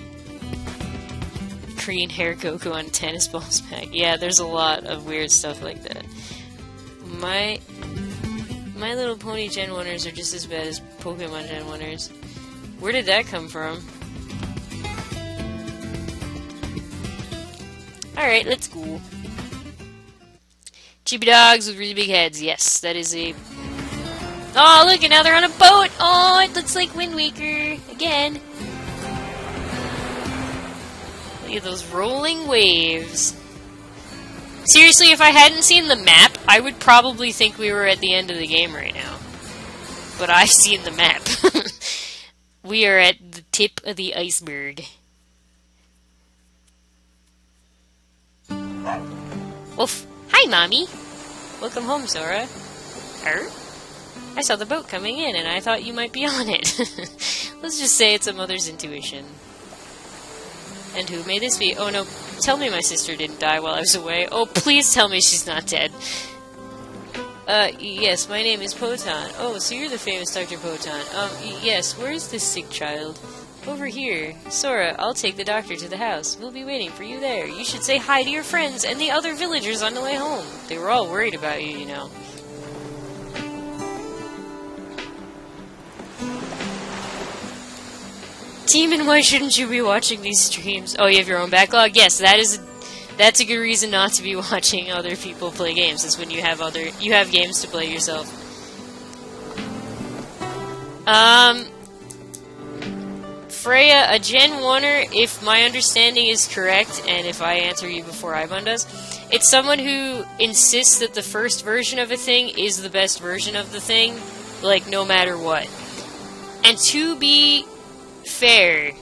Green hair Goku on a tennis balls pack. Yeah, there's a lot of weird stuff like that. My Little Pony Gen 1ers are just as bad as Pokemon Gen 1ers. Where did that come from? Alright, let's go. Chibi dogs with really big heads. Yes, that is a... Oh, look, and now they're on a boat! Oh, it looks like Wind Waker again. Look at those rolling waves. Seriously, if I hadn't seen the map, I would probably think we were at the end of the game right now. But I've seen the map. We are at the tip of the iceberg. Oof. Hi, Mommy. Welcome home, Sora. I saw the boat coming in, and I thought you might be on it. Let's just say it's a mother's intuition. And who may this be? Oh no, tell me my sister didn't die while I was away. Oh, please tell me she's not dead. Yes, my name is Poton. Oh, so you're the famous Dr. Poton. Yes, where's this sick child? Over here. Sora, I'll take the doctor to the house. We'll be waiting for you there. You should say hi to your friends and the other villagers on the way home. They were all worried about you, you know. Demon, why shouldn't you be watching these streams? Oh, you have your own backlog? Yes, that's a good reason not to be watching other people play games. Is when you have games to play yourself. Freya, a Gen 1er, if my understanding is correct, and if I answer you before Ibon does, it's someone who insists that the first version of a thing is the best version of the thing, like, no matter what. And to be fair,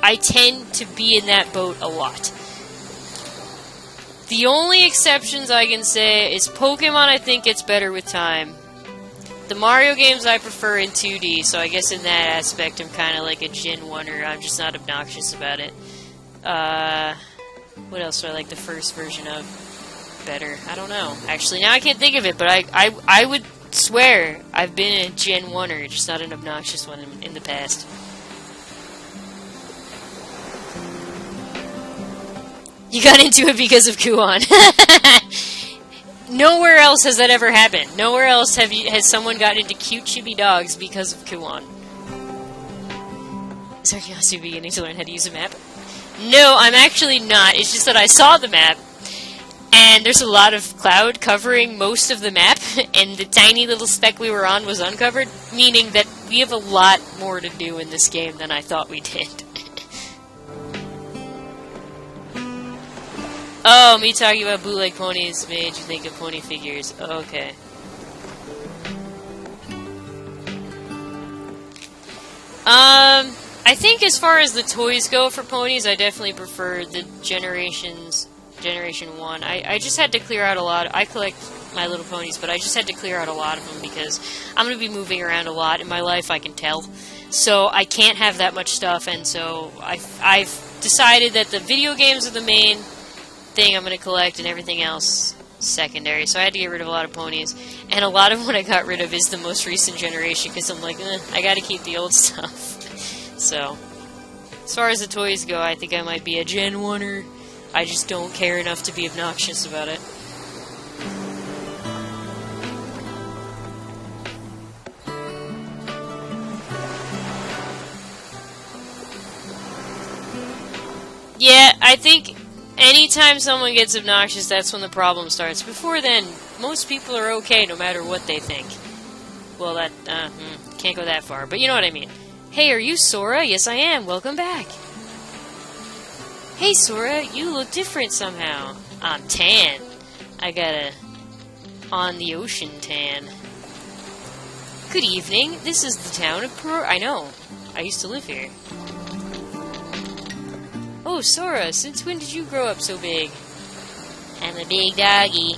I tend to be in that boat a lot. The only exceptions I can say is Pokemon I think gets better with time. The Mario games I prefer in 2D, so I guess in that aspect I'm kind of like a Gen 1er. I'm just not obnoxious about it. What else do I like the first version of better? I don't know. Actually, now I can't think of it, but I would swear I've been a Gen 1er, just not an obnoxious one in the past. You got into it because of Kuon. Nowhere else has that ever happened. Nowhere else has someone gotten into cute chibi dogs because of Kuon. Is Nyaasu beginning to learn how to use a map? No, I'm actually not. It's just that I saw the map, and there's a lot of cloud covering most of the map, and the tiny little speck we were on was uncovered, meaning that we have a lot more to do in this game than I thought we did. Oh, me talking about bootleg ponies made you think of pony figures. Okay. I think as far as the toys go for ponies, I definitely prefer the Generation 1. I just had to clear out a lot. I collect My Little Ponies, but I just had to clear out a lot of them because I'm going to be moving around a lot in my life, I can tell. So I can't have that much stuff, and so I've decided that the video games are the main thing I'm going to collect, and everything else secondary. So I had to get rid of a lot of ponies, and a lot of what I got rid of is the most recent generation, because I'm like, I gotta keep the old stuff. So, as far as the toys go, I think I might be a Gen 1er. I just don't care enough to be obnoxious about it. Yeah, I think anytime someone gets obnoxious, that's when the problem starts. Before then, most people are okay no matter what they think. Well, that, can't go that far, but you know what I mean. Hey, are you Sora? Yes, I am. Welcome back. Hey, Sora, you look different somehow. I'm tan. I got a on-the-ocean tan. Good evening. This is the town of I know. I used to live here. Oh, Sora, since when did you grow up so big? I'm a big doggy.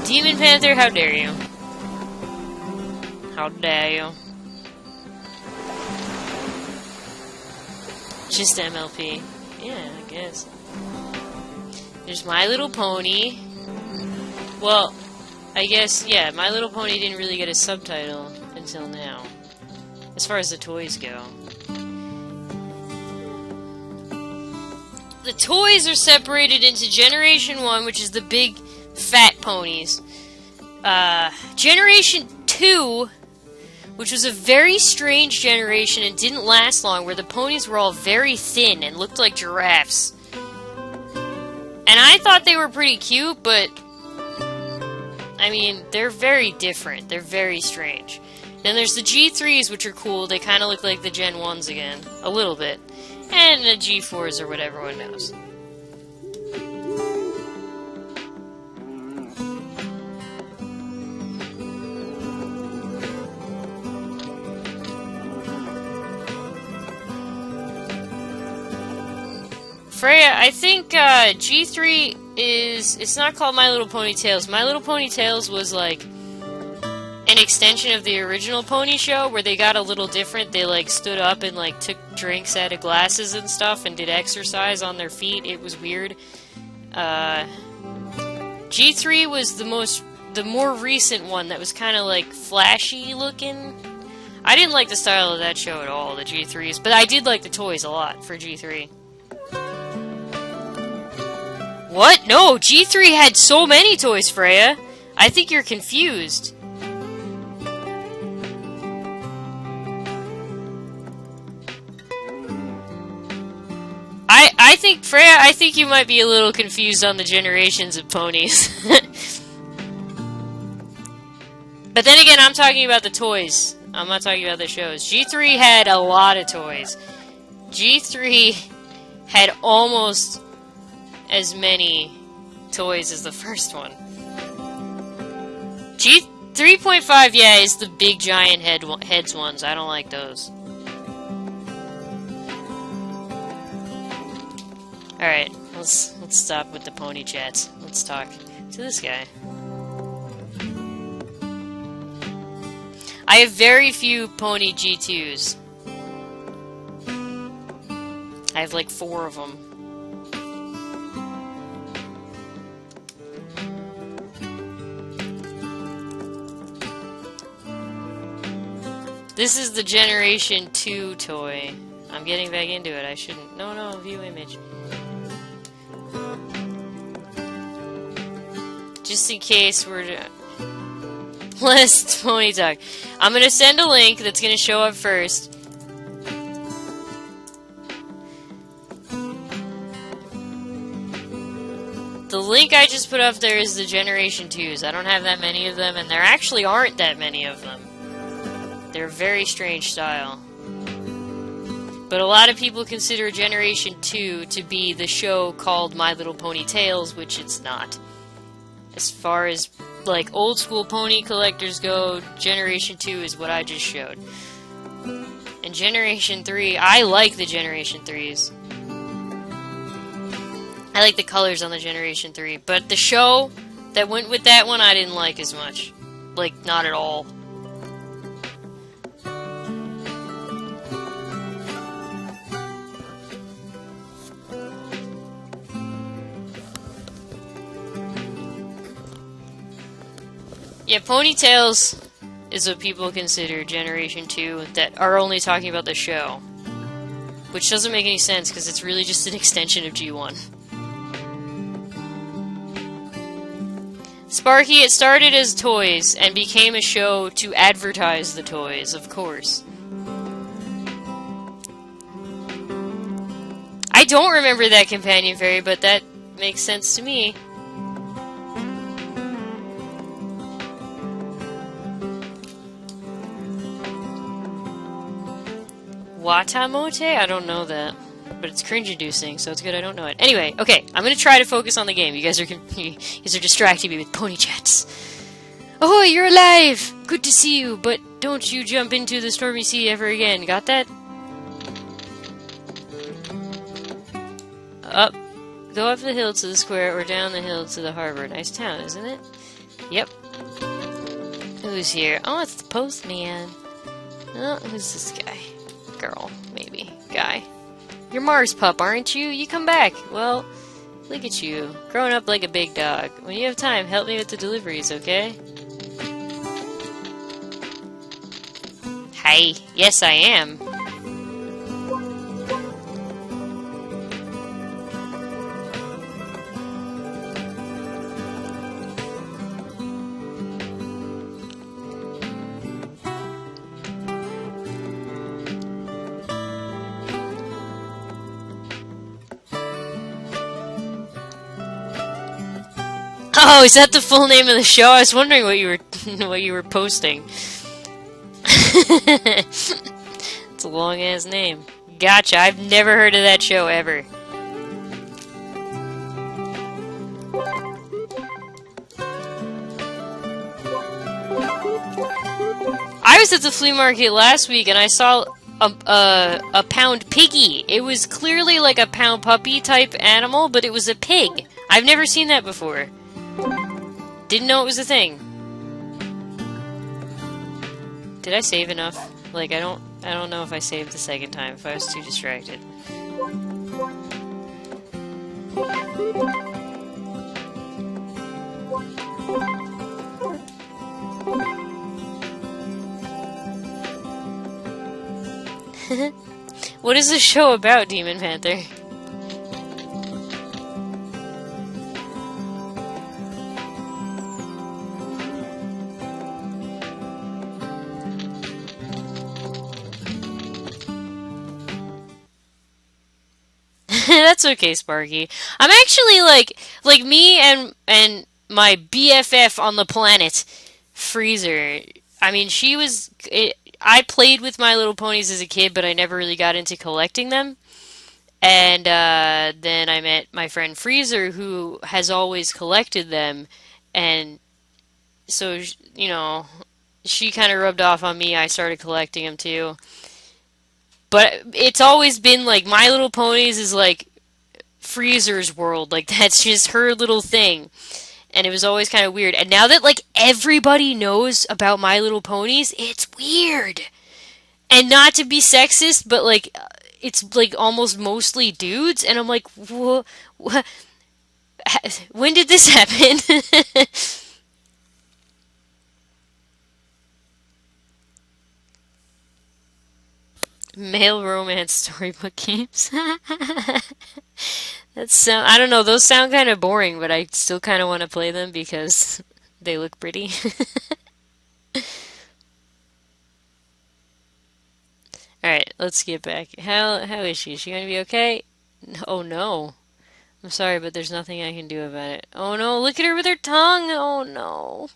Demon Panther, how dare you? How dare you? Just MLP. Yeah, I guess. There's My Little Pony. Well, I guess, yeah, My Little Pony didn't really get a subtitle until now. As far as the toys go. The toys are separated into Generation 1, which is the big, fat ponies. Generation 2, which was a very strange generation and didn't last long, where the ponies were all very thin and looked like giraffes. And I thought they were pretty cute, but I mean, they're very different. They're very strange. Then there's the G3s, which are cool. They kind of look like the Gen 1s again. A little bit. And the G4s are what everyone knows. Freya, I think G3 is... It's not called My Little Pony Tales. My Little Pony Tales was like an extension of the original Pony Show where they got a little different. They like stood up and like took drinks out of glasses and stuff and did exercise on their feet. It was weird. G3 was the more recent one that was kind of like flashy looking. I didn't like the style of that show at all, the G3s, but I did like the toys a lot for G3. What? No, G3 had so many toys, Freya. I think you're confused. I think, Freya, I think you might be a little confused on the generations of ponies. But then again, I'm talking about the toys. I'm not talking about the shows. G3 had a lot of toys. G3 had almost as many toys as the first one. G3.5, yeah, is the big giant heads ones. I don't like those. Alright, let's stop with the pony chats. Let's talk to this guy. I have very few pony G2s. I have like 4 of them. This is the Generation 2 toy. I'm getting back into it. I shouldn't. No, view image. Just in case we're... Less pony talk. I'm gonna send a link that's gonna show up first. The link I just put up there is the Generation 2s. I don't have that many of them, and there actually aren't that many of them. They're a very strange style. But a lot of people consider Generation 2 to be the show called My Little Pony Tales, which it's not. As far as, like, old school pony collectors go, Generation 2 is what I just showed. And Generation 3, I like the Generation 3s. I like the colors on the Generation 3, but the show that went with that one I didn't like as much. Like, not at all. Yeah, ponytails is what people consider Generation 2 that are only talking about the show. Which doesn't make any sense, because it's really just an extension of G1. Sparky, it started as toys, and became a show to advertise the toys, of course. I don't remember that companion fairy, but that makes sense to me. Watamote? I don't know that. But it's cringe-inducing, so it's good I don't know it. Anyway, okay, I'm gonna try to focus on the game. You guys are distracting me with pony chats. Oh, you're alive! Good! Good to see you, but don't you jump into the stormy sea ever again. Got that? Up. Go up the hill to the square or down the hill to the harbor. Nice town, isn't it? Yep. Who's here? Oh, it's the postman. Oh, who's this guy? Girl, maybe. Guy. You're Mars pup, aren't you? You come back. Well, look at you. Growing up like a big dog. When you have time, help me with the deliveries, okay? Hi. Yes, I am. Oh, is that the full name of the show? I was wondering what you were posting. It's a long ass name. Gotcha. I've never heard of that show ever. I was at the flea market last week and I saw a pound piggy. It was clearly like a pound puppy type animal, but it was a pig. I've never seen that before. Didn't know it was a thing. Did I save enough? Like, I don't know if I saved the second time, if I was too distracted. What is this show about, Demon Panther? That's okay, Sparky. I'm actually like me and my BFF on the planet, Freezer. I mean, I played with My Little Ponies as a kid, but I never really got into collecting them. And then I met my friend Freezer, who has always collected them, and so you know, she kind of rubbed off on me. I started collecting them too. But it's always been like My Little Ponies is like Freezer's world. Like that's just her little thing. And it was always kind of weird. And now that like everybody knows about My Little Ponies, it's weird. And not to be sexist, but like it's like almost mostly dudes and I'm like, what? When did this happen? Male romance storybook games. I don't know, those sound kind of boring, but I still kind of want to play them because they look pretty. Alright, let's get back. How is she? Is she gonna be okay? Oh no. I'm sorry, but there's nothing I can do about it. Oh no, look at her with her tongue! Oh no.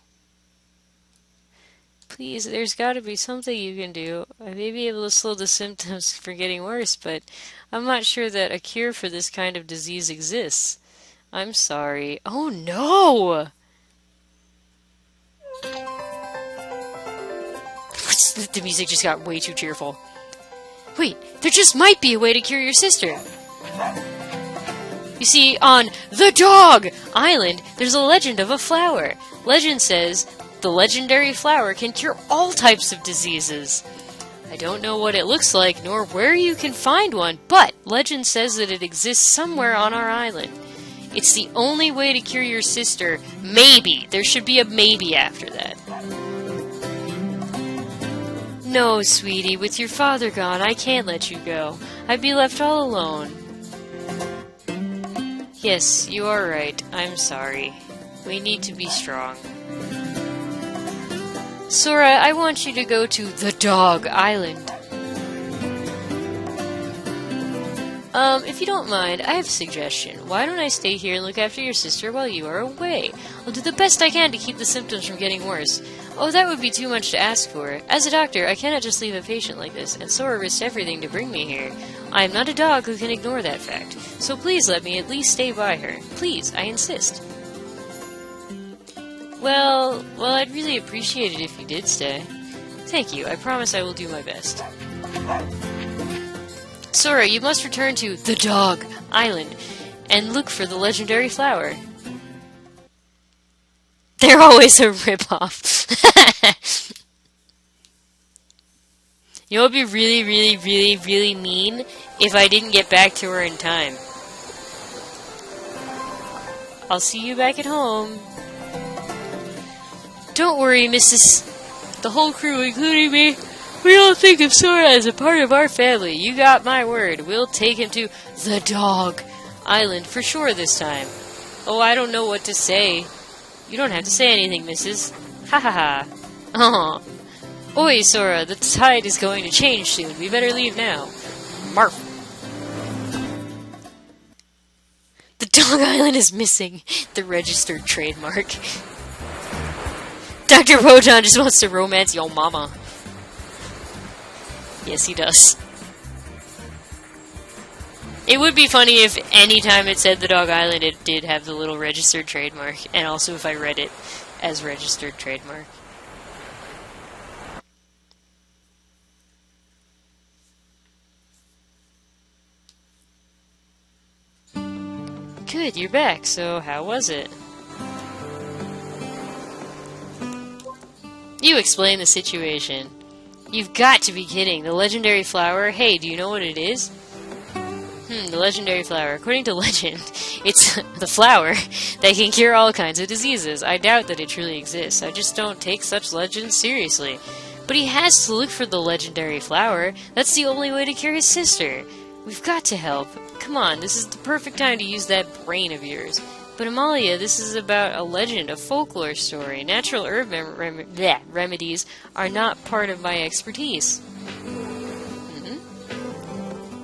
Please, there's gotta be something you can do. I may be able to slow the symptoms from getting worse, but I'm not sure that a cure for this kind of disease exists. I'm sorry. Oh no! The music just got way too cheerful. Wait, there just might be a way to cure your sister. You see, on the Dog Island, there's a legend of a flower. Legend says the legendary flower can cure all types of diseases. I don't know what it looks like, nor where you can find one, but legend says that it exists somewhere on our island. It's the only way to cure your sister. Maybe. There should be a maybe after that. No, sweetie, with your father gone, I can't let you go. I'd be left all alone. Yes, you are right. I'm sorry. We need to be strong. Sora, I want you to go to the Dog Island. If you don't mind, I have a suggestion. Why don't I stay here and look after your sister while you are away? I'll do the best I can to keep the symptoms from getting worse. Oh, that would be too much to ask for. As a doctor, I cannot just leave a patient like this, and Sora risked everything to bring me here. I am not a dog who can ignore that fact. So please let me at least stay by her. Please, I insist. Well, I'd really appreciate it if you did stay. Thank you. I promise I will do my best. Sora, you must return to the Dog Island and look for the legendary flower. They're always a ripoff. You know what would be really, really, really, really mean? If I didn't get back to her in time. I'll see you back at home. Don't worry, Mrs. The whole crew, including me, we all think of Sora as a part of our family. You got my word. We'll take him to the Dog Island for sure this time. Oh, I don't know what to say. You don't have to say anything, Mrs. Ha ha ha. Oh. Oi, Sora, the tide is going to change soon. We better leave now. Marf. The Dog Island is missing the registered trademark. Dr. Bojan just wants to romance yo mama. Yes, he does. It would be funny if any time it said the Dog Island, it did have the little registered trademark, and also if I read it as registered trademark. Good, you're back, so how was it? You explain the situation. You've got to be kidding. The legendary flower? Hey, do you know what it is? The legendary flower. According to legend, it's the flower that can cure all kinds of diseases. I doubt that it truly exists. I just don't take such legends seriously. But he has to look for the legendary flower. That's the only way to cure his sister. We've got to help. Come on, this is the perfect time to use that brain of yours. But Amalia, this is about a legend, a folklore story. Natural herb remedies are not part of my expertise.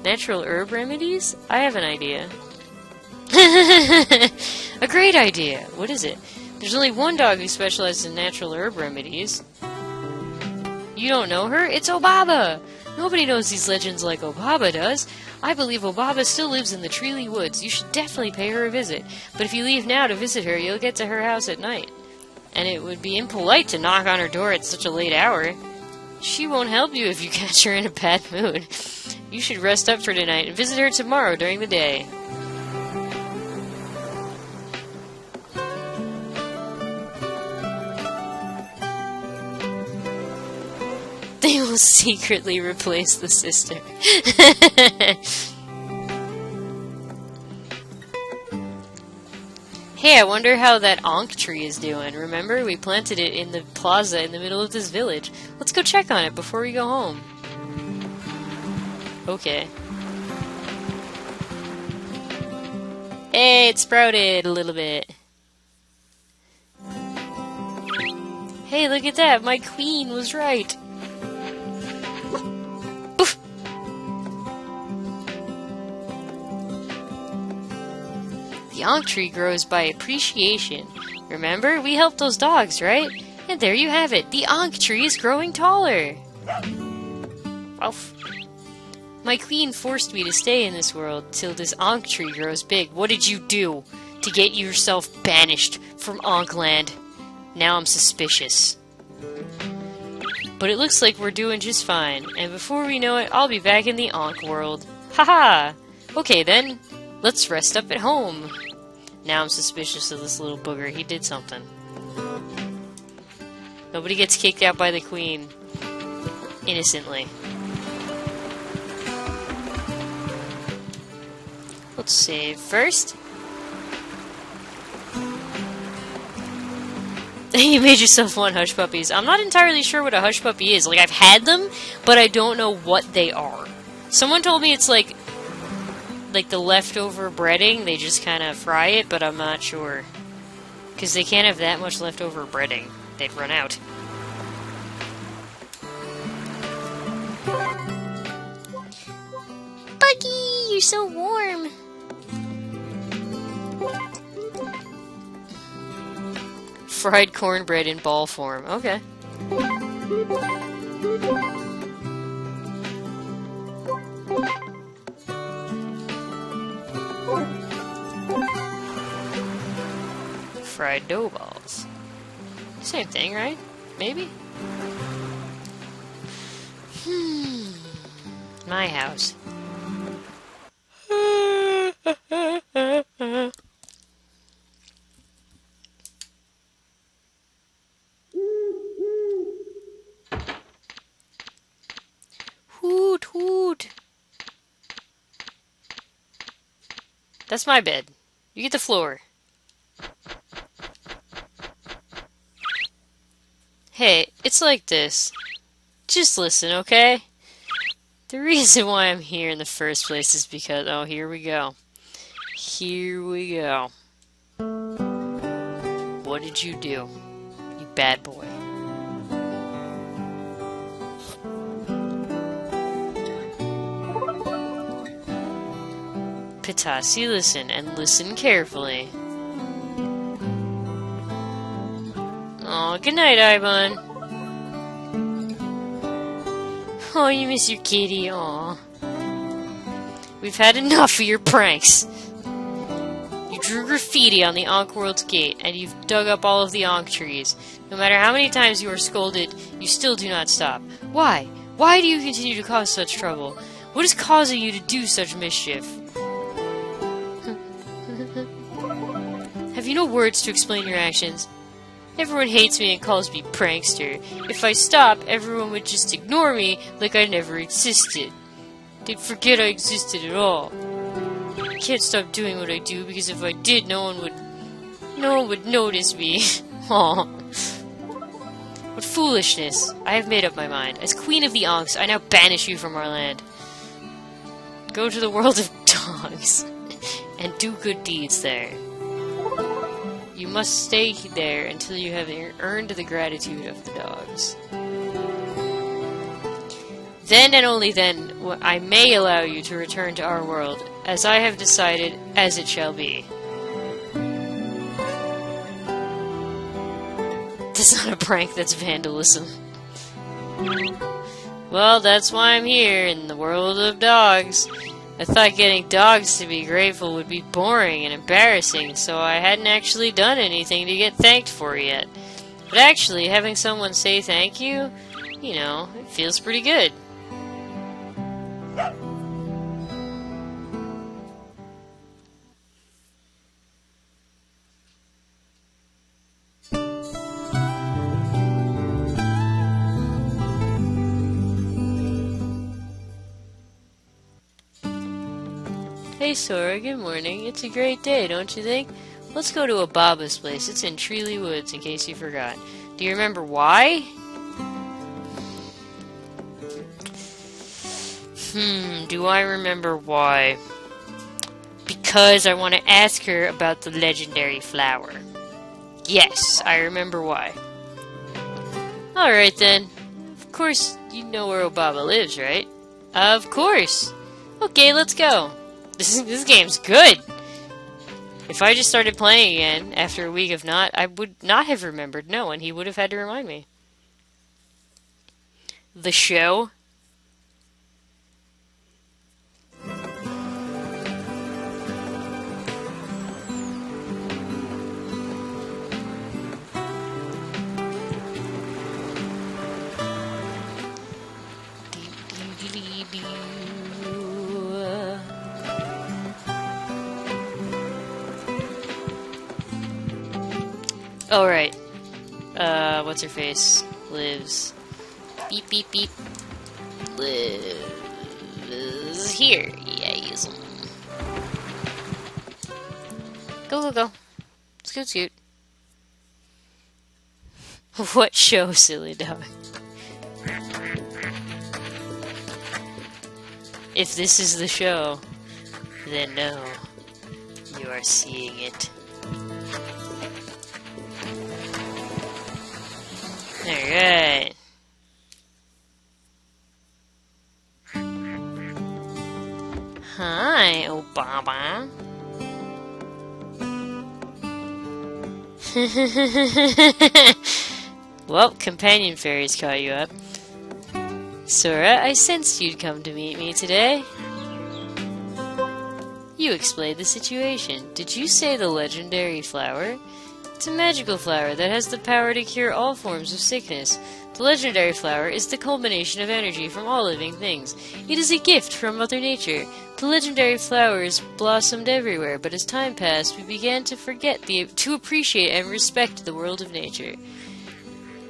Natural herb remedies? I have an idea. A great idea! What is it? There's only one dog who specializes in natural herb remedies. You don't know her? It's Obaba! Nobody knows these legends like Obaba does. I believe Obaba still lives in the Treely Woods. You should definitely pay her a visit. But if you leave now to visit her, you'll get to her house at night. And it would be impolite to knock on her door at such a late hour. She won't help you if you catch her in a bad mood. You should rest up for tonight and visit her tomorrow during the day. They will secretly replace the sister. Hey, I wonder how that Ankh tree is doing. Remember, we planted it in the plaza in the middle of this village. Let's go check on it before we go home. Okay. Hey, it sprouted a little bit. Hey, look at that! My queen was right! Oof. The Ankh tree grows by appreciation. Remember? We helped those dogs, right? And there you have it! The Ankh tree is growing taller! Oof. My queen forced me to stay in this world till this Ankh tree grows big. What did you do to get yourself banished from Ankland? Now I'm suspicious. But it looks like we're doing just fine, and before we know it, I'll be back in the Ankh world. Haha! Okay then, let's rest up at home. Now I'm suspicious of this little booger. He did something. Nobody gets kicked out by the queen innocently. Let's save first. You made yourself one Hush Puppies. I'm not entirely sure what a Hush Puppy is. Like, I've had them, but I don't know what they are. Someone told me it's like the leftover breading. They just kind of fry it, but I'm not sure. Because they can't have that much leftover breading. They'd run out. Buggy, you're so warm. Fried cornbread in ball form. Okay. Fried dough balls. Same thing, right? Maybe? My house. Hoot, hoot. That's my bed. You get the floor. Hey, it's like this. Just listen, okay? The reason why I'm here in the first place is because... Oh, here we go. Here we go. What did you do? You bad boy. Patasi, listen, and listen carefully. Aw, good night, Ibon. Oh, you miss your kitty, aw. We've had enough of your pranks. You drew graffiti on the Ankh World's gate, and you've dug up all of the Ankh trees. No matter how many times you are scolded, you still do not stop. Why? Why do you continue to cause such trouble? What is causing you to do such mischief? Have you no words to explain your actions? Everyone hates me and calls me prankster. If I stop, everyone would just ignore me like I never existed. They'd forget I existed at all. I can't stop doing what I do because if I did, no one would notice me. Aw. What foolishness. I have made up my mind. As Queen of the Ankhs, I now banish you from our land. Go to the world of dogs and do good deeds there. You must stay there until you have earned the gratitude of the dogs. Then and only then I may allow you to return to our world, as I have decided, as it shall be. That's not a prank, that's vandalism. Well, that's why I'm here, in the world of dogs. I thought getting dogs to be grateful would be boring and embarrassing, so I hadn't actually done anything to get thanked for yet. But actually, having someone say thank you, you know, it feels pretty good. Hey Sora, good morning. It's a great day, don't you think? Let's go to Ababa's place. It's in Treely Woods, in case you forgot. Do you remember why? Do I remember why? Because I want to ask her about the legendary flower. Yes, I remember why. Alright then. Of course, you know where Ababa lives, right? Of course! Okay, let's go. This game's good! If I just started playing again after a week of not, I would not have remembered. No, and he would have had to remind me. The show? Oh, right. What's her face? Lives. Beep, beep, beep. Lives here. Yeah, Go, go, go. Scoot, scoot. What show, silly dog? If this is the show, then no. You are seeing it. Alright. Hi, Obama. Well, companion fairies caught you up. Sora, I sensed you'd come to meet me today. You explained the situation. Did you say the legendary flower? It's a magical flower that has the power to cure all forms of sickness. The legendary flower is the culmination of energy from all living things. It is a gift from Mother Nature. The legendary flowers blossomed everywhere, but as time passed, we began to forget to appreciate and respect the world of nature.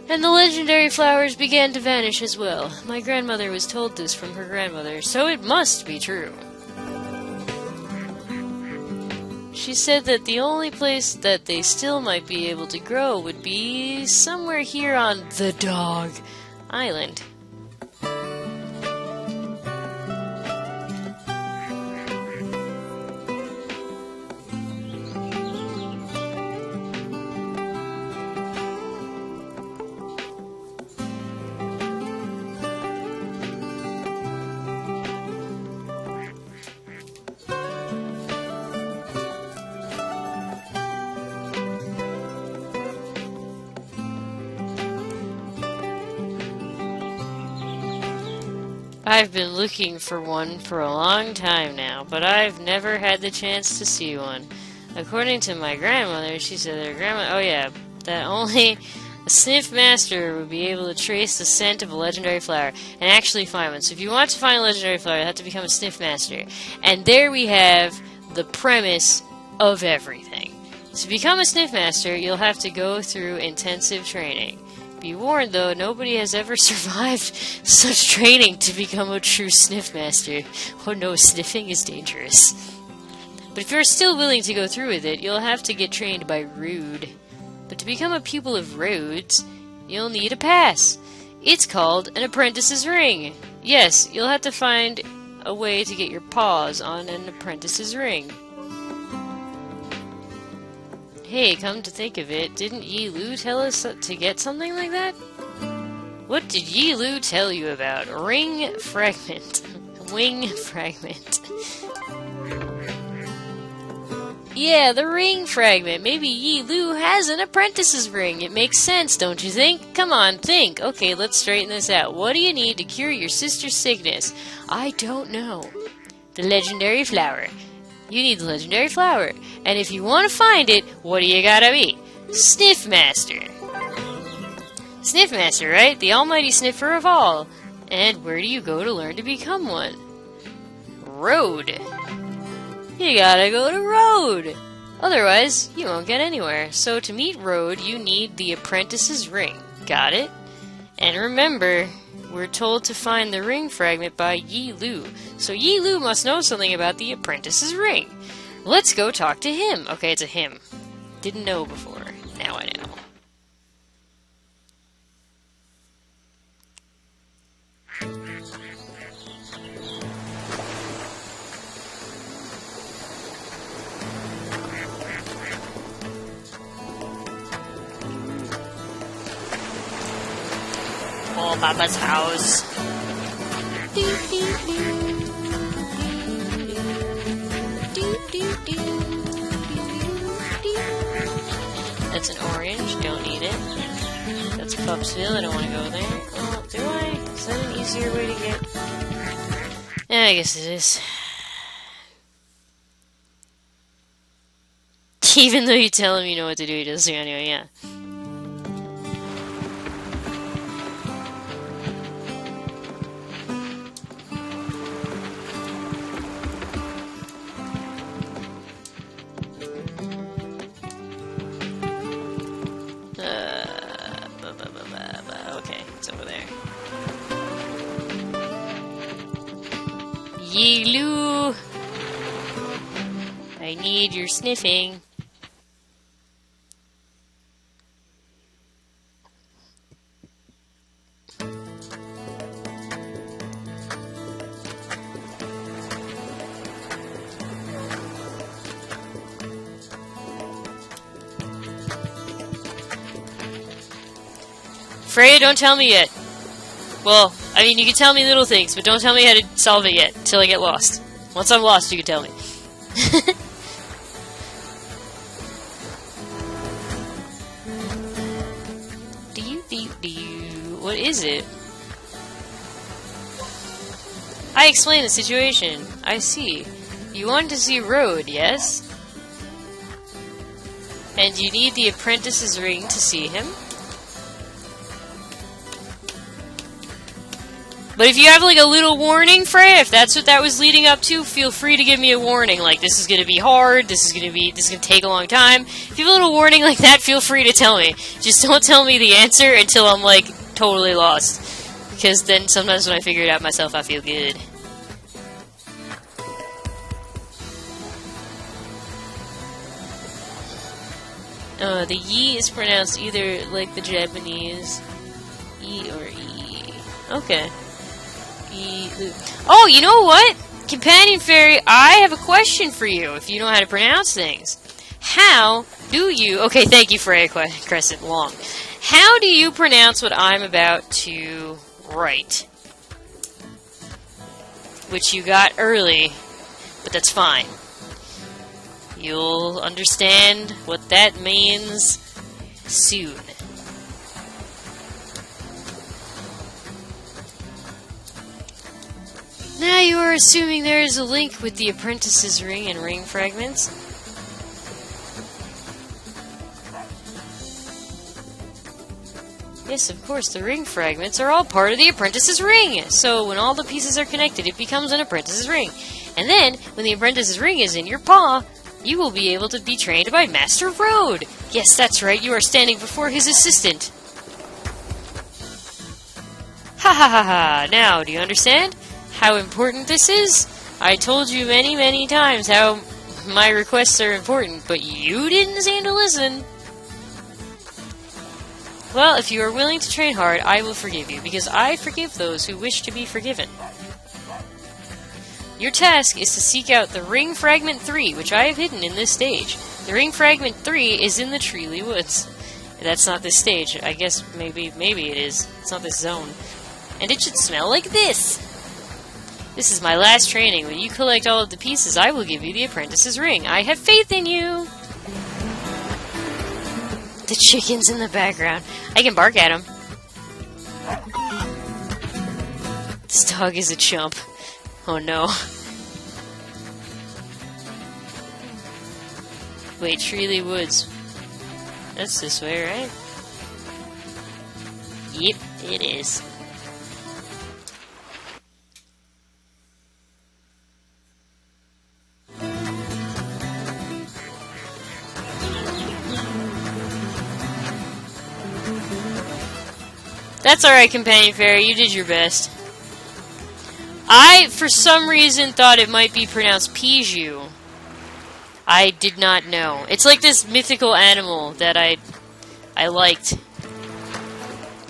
And the legendary flowers began to vanish as well. My grandmother was told this from her grandmother, so it must be true. She said that the only place that they still might be able to grow would be somewhere here on the Dog Island. I've been looking for one for a long time now, but I've never had the chance to see one. According to my grandmother, she said that only a sniff master would be able to trace the scent of a legendary flower and actually find one. So if you want to find a legendary flower, you have to become a sniff master. And there we have the premise of everything. To become a sniff master, you'll have to go through intensive training. Be warned, though, nobody has ever survived such training to become a true sniff master. Oh no, sniffing is dangerous. But if you're still willing to go through with it, you'll have to get trained by Rude. But to become a pupil of Rhodes, you'll need a pass. It's called an apprentice's ring. Yes, you'll have to find a way to get your paws on an apprentice's ring. Hey, come to think of it, didn't Yi Lu tell us to get something like that? What did Yi Lu tell you about? Ring fragment. Wing fragment. Yeah, the ring fragment. Maybe Yi Lu has an apprentice's ring. It makes sense, don't you think? Come on, think. Okay, let's straighten this out. What do you need to cure your sister's sickness? I don't know. The legendary flower. You need the legendary flower. And if you want to find it, what do you gotta be? Sniff Master. Sniff Master, right? The almighty sniffer of all. And where do you go to learn to become one? Road. You gotta go to Road. Otherwise, you won't get anywhere. So to meet Road, you need the apprentice's ring. Got it? And remember, we're told to find the ring fragment by Yi Lu. So Yi Lu must know something about the apprentice's ring. Let's go talk to him. Okay, it's a him. Didn't know before. Now I know. Oh, Papa's house. That's an orange, don't need it. That's Pupsville, I don't want to go there. Oh, do I? Is that an easier way to get? Yeah, I guess it is. Even though you tell him you know what to do, he doesn't anyway, yeah. Okay, it's over there. Yi Lu! I need your sniffing. Freya, don't tell me yet. Well, I mean, you can tell me little things, but don't tell me how to solve it yet, till I get lost. Once I'm lost, you can tell me. What is it? I explained the situation. I see. You wanted to see Road, yes? And you need the apprentice's ring to see him. But if you have like a little warning, Freya, if that's what that was leading up to, feel free to give me a warning. Like, this is gonna be hard, this is gonna take a long time. If you have a little warning like that, feel free to tell me. Just don't tell me the answer until I'm like totally lost. Because then sometimes when I figure it out myself, I feel good. The yi is pronounced either like the Japanese E or E. Okay. Oh, you know what? Companion Fairy, I have a question for you, if you know how to pronounce things. How do you... Okay, thank you, Freya Crescent Long. How do you pronounce what I'm about to write? Which you got early, but that's fine. You'll understand what that means soon. Now you are assuming there is a link with the apprentice's ring and ring fragments. Yes, of course, the ring fragments are all part of the apprentice's ring. So when all the pieces are connected, it becomes an apprentice's ring. And then, when the apprentice's ring is in your paw, you will be able to be trained by Master Road. Yes, that's right, you are standing before his assistant. Ha ha ha ha! Now, do you understand how important this is? I told you many, many times how my requests are important, but you didn't seem to listen. Well, if you are willing to train hard, I will forgive you, because I forgive those who wish to be forgiven. Your task is to seek out the Ring Fragment 3, which I have hidden in this stage. The Ring Fragment 3 is in the Treely Woods. That's not this stage. I guess maybe it is. It's not this zone. And it should smell like this. This is my last training. When you collect all of the pieces, I will give you the apprentice's ring. I have faith in you! The chicken's in the background. I can bark at him. This dog is a chump. Oh no. Wait, Treely Woods. That's this way, right? Yep, it is. That's alright, Companion Fairy, you did your best. I, for some reason, thought it might be pronounced Piju. I did not know. It's like this mythical animal that I liked.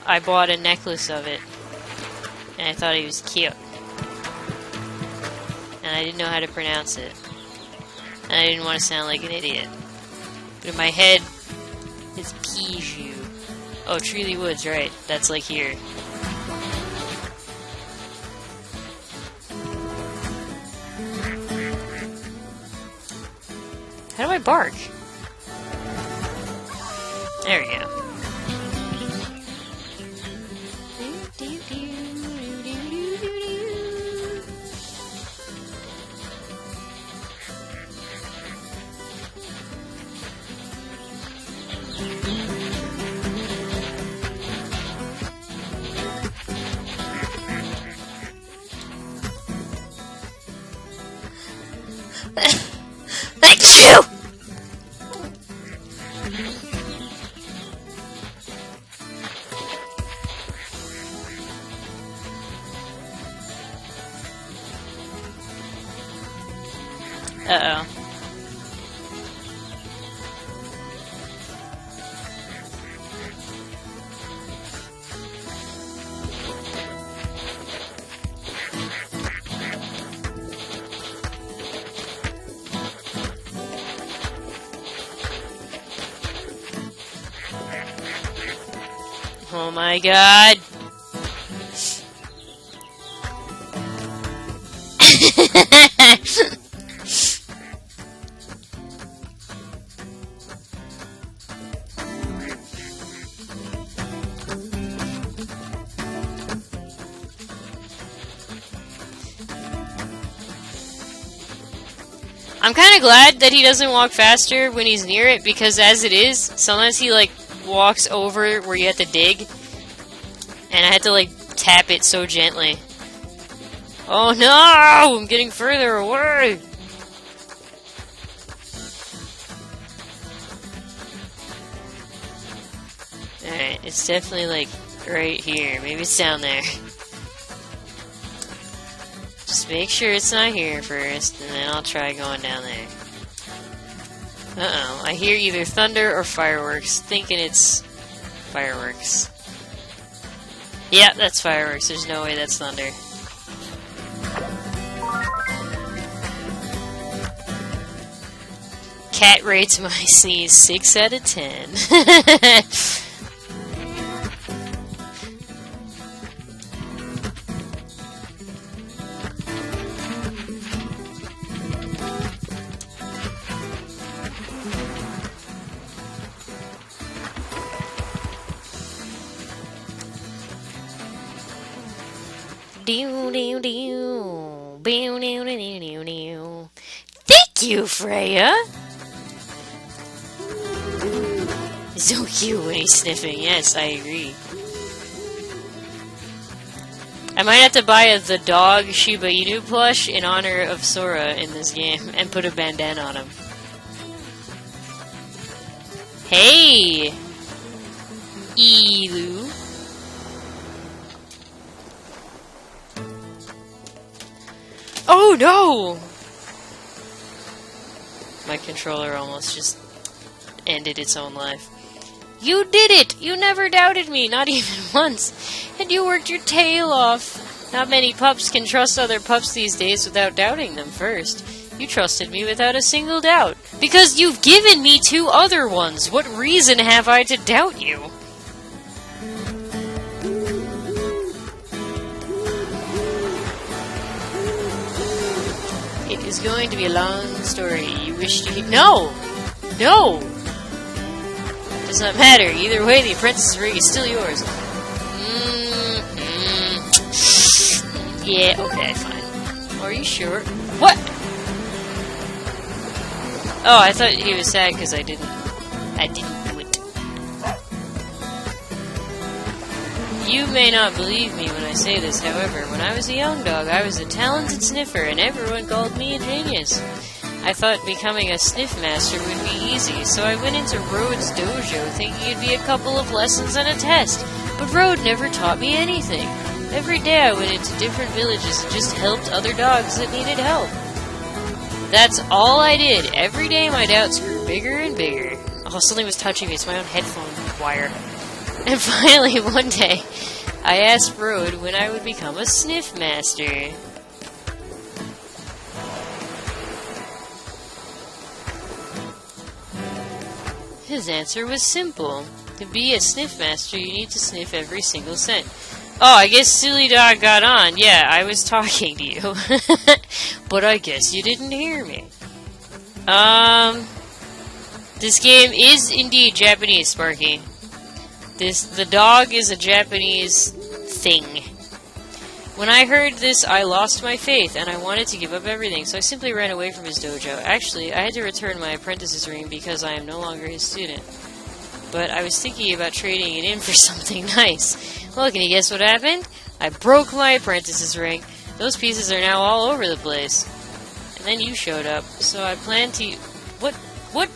I bought a necklace of it. And I thought he was cute. And I didn't know how to pronounce it. And I didn't want to sound like an idiot. But in my head, it's Piju. Oh, Treely Woods, right. That's like here. How do I bark? There we go. Achoo! Uh-oh. Oh my god. I'm kind of glad that he doesn't walk faster when he's near it, because as it is, sometimes he, like, walks over where you have to dig, and I had to, like, tap it so gently. Oh no! I'm getting further away! Alright, it's definitely, like, right here. Maybe it's down there. Just make sure it's not here first, and then I'll try going down there. Uh-oh, I hear either thunder or fireworks, thinking it's fireworks. Yeah, that's fireworks. There's no way that's thunder. Cat rates my sneeze 6 out of 10. Thank you, Freya! So cute when he's sniffing, yes, I agree. I might have to buy the dog Shiba Inu plush in honor of Sora in this game and put a bandana on him. Hey! Elu. Oh no! My controller almost just ended its own life. You did it! You never doubted me, not even once. And you worked your tail off. Not many pups can trust other pups these days without doubting them first. You trusted me without a single doubt. Because you've given me 2 other ones. What reason have I to doubt you? It is going to be a long story. You wish to hear— No! No! Does not matter. Either way, the apprentice's ring is still yours. Yeah, okay, fine. Are you sure? What? Oh, I thought he was sad because I didn't do it. You may not believe me when I say this, however, when I was a young dog, I was a talented sniffer, and everyone called me a genius. I thought becoming a sniff master would be easy, so I went into Road's dojo thinking it'd be a couple of lessons and a test. But Road never taught me anything. Every day I went into different villages and just helped other dogs that needed help. That's all I did. Every day my doubts grew bigger and bigger. Oh, something was touching me. It's my own headphone wire. And finally, one day, I asked Road when I would become a sniff master. His answer was simple. To be a sniff master, you need to sniff every single scent. Oh, I guess Silly Dog got on. Yeah, I was talking to you. But I guess you didn't hear me. This game is indeed Japanese, Sparky. The dog is a Japanese thing. When I heard this, I lost my faith, and I wanted to give up everything, so I simply ran away from his dojo. Actually, I had to return my apprentice's ring because I am no longer his student. But I was thinking about trading it in for something nice. Well, can you guess what happened? I broke my apprentice's ring. Those pieces are now all over the place. And then you showed up, so I planned to... What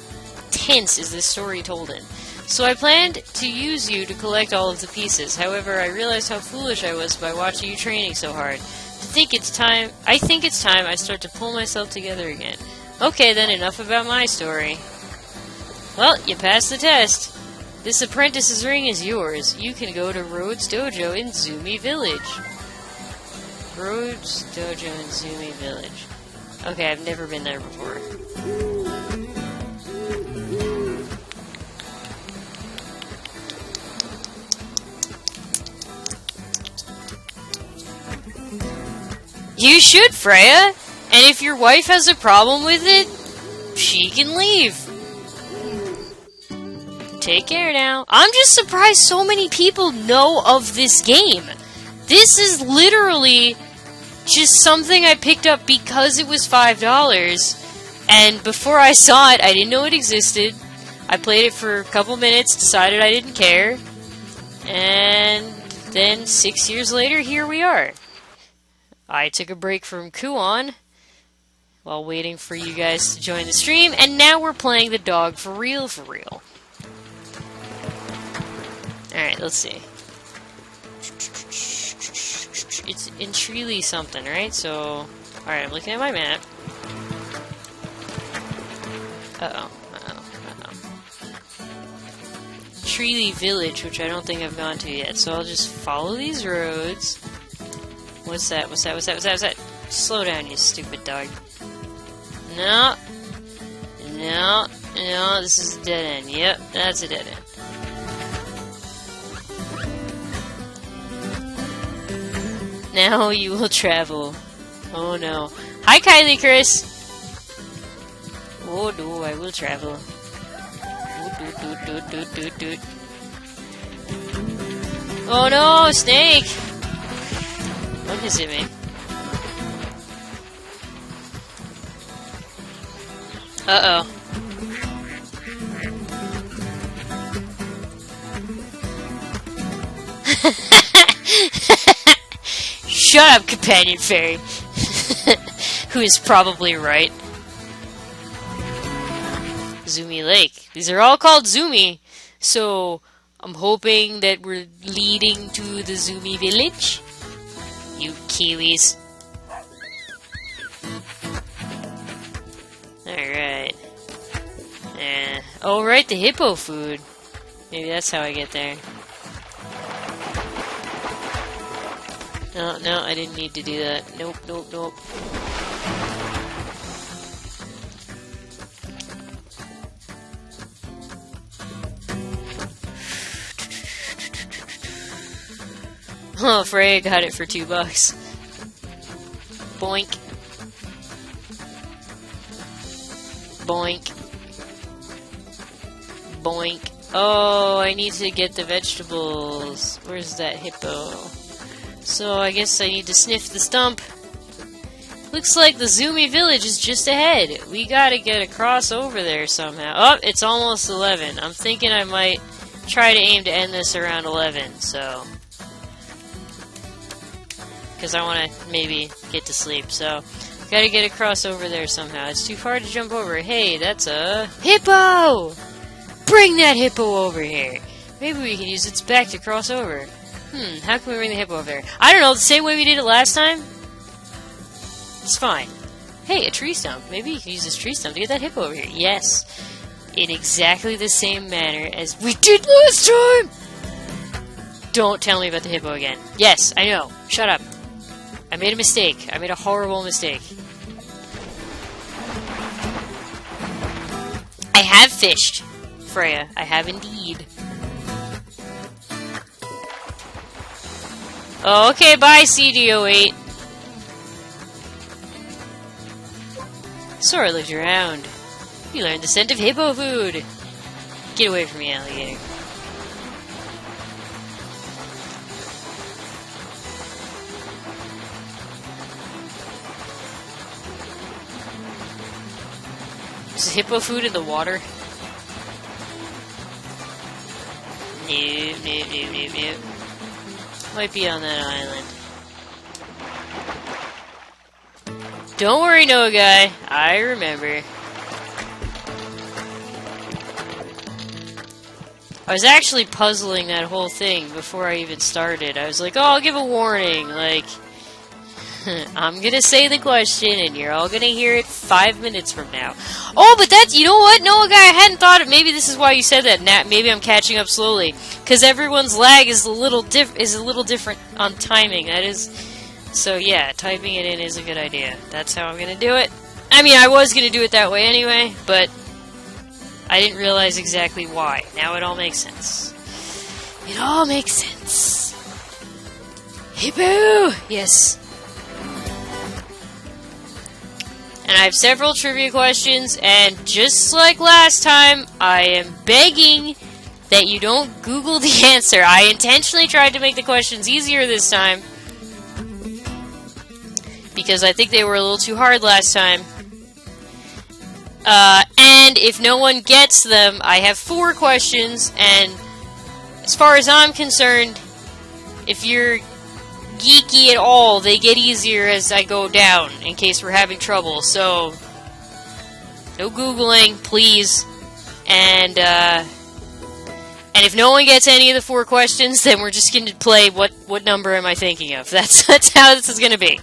tense is this story told in? So I planned to use you to collect all of the pieces. However, I realized how foolish I was by watching you training so hard. I think it's time I start to pull myself together again. Okay, then enough about my story. Well, you passed the test. This apprentice's ring is yours. You can go to Road's dojo in Zumi Village. Road's dojo in Zumi Village. Okay, I've never been there before. You should, Freya! And if your wife has a problem with it, she can leave. Take care now. I'm just surprised so many people know of this game. This is literally just something I picked up because it was $5. And before I saw it, I didn't know it existed. I played it for a couple minutes, decided I didn't care, and then 6 years later, here we are. I took a break from Kuon while waiting for you guys to join the stream, and now we're playing the dog for real, for real. Alright, let's see. It's in Treely something, right? So, alright, I'm looking at my map. Uh-oh. Treely Village, which I don't think I've gone to yet, so I'll just follow these roads. What's that? What's that? What's that? What's that? What's that? Slow down, you stupid dog. No. No. No, this is a dead end. Yep, that's a dead end. Now you will travel. Oh no. Hi, Kylie Chris! Oh no, I will travel. Oh no, snake! What is it, man? Uh-oh. Shut up, companion fairy. Who is probably right. Zumi Lake. These are all called Zumi, so I'm hoping that we're leading to the Zumi village. You Kiwis. Alright. Oh, right, the hippo food. Maybe that's how I get there. No, no, I didn't need to do that. Nope, nope, nope. Oh, Freya got it for $2. Boink. Boink. Boink. Oh, I need to get the vegetables. Where's that hippo? So I guess I need to sniff the stump. Looks like the Zumi village is just ahead. We gotta get across over there somehow. Oh, it's almost 11. I'm thinking I might try to aim to end this around 11, so... because I want to maybe get to sleep, so gotta get across over there somehow. It's too far to jump over. Hey, that's a hippo! Bring that hippo over here! Maybe we can use its back to cross over. How can we bring the hippo over there? I don't know, the same way we did it last time? It's fine. Hey, a tree stump. Maybe you can use this tree stump to get that hippo over here. Yes. In exactly the same manner as we did last time! Don't tell me about the hippo again. Yes, I know. Shut up. I made a mistake. I made a horrible mistake. I have fished, Freya. I have indeed. Oh, okay, bye, CDO8. Sora looked around. You learned the scent of hippo food. Get away from me, alligator. Is hippo food in the water? Nope. Might be on that island. Don't worry, Noah guy. I remember. I was actually puzzling that whole thing before I even started. I was like, oh, I'll give a warning. Like, I'm gonna say the question and you're all gonna hear it 5 minutes from now. Oh, but that's, you know what, Noah guy, I hadn't thought of, maybe this is why you said that, maybe I'm catching up slowly. Because everyone's lag is a little different on timing, that is, so yeah, typing it in is a good idea. That's how I'm gonna do it. I mean, I was gonna do it that way anyway, but I didn't realize exactly why. Now it all makes sense. It all makes sense. Hippo! Yes. And I have several trivia questions, and just like last time, I am begging that you don't Google the answer. I intentionally tried to make the questions easier this time, because I think they were a little too hard last time. And if no one gets them, I have 4 questions, and as far as I'm concerned, if you're geeky at all, they get easier as I go down, in case we're having trouble. So, no Googling, please. And if no one gets any of the 4 questions, then we're just going to play what number am I thinking of. That's how this is going to be.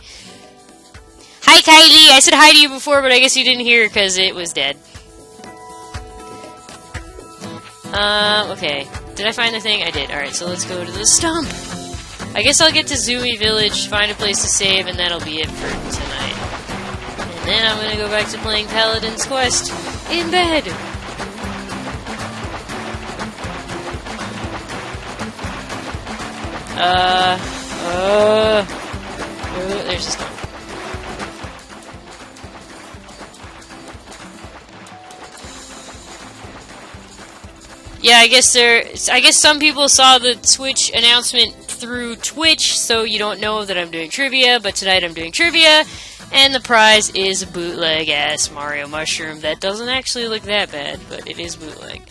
Hi, Kylie! I said hi to you before, but I guess you didn't hear because it was dead. Okay. Did I find the thing? I did. Alright, so let's go to the stump. I guess I'll get to Zoomy Village, find a place to save, and that'll be it for tonight. And then I'm gonna go back to playing Paladin's Quest in bed. There's a stump. Yeah, I guess some people saw the Switch announcement through Twitch, so you don't know that I'm doing trivia, but tonight I'm doing trivia, and the prize is a bootleg-ass Mario Mushroom that doesn't actually look that bad, but it is bootleg.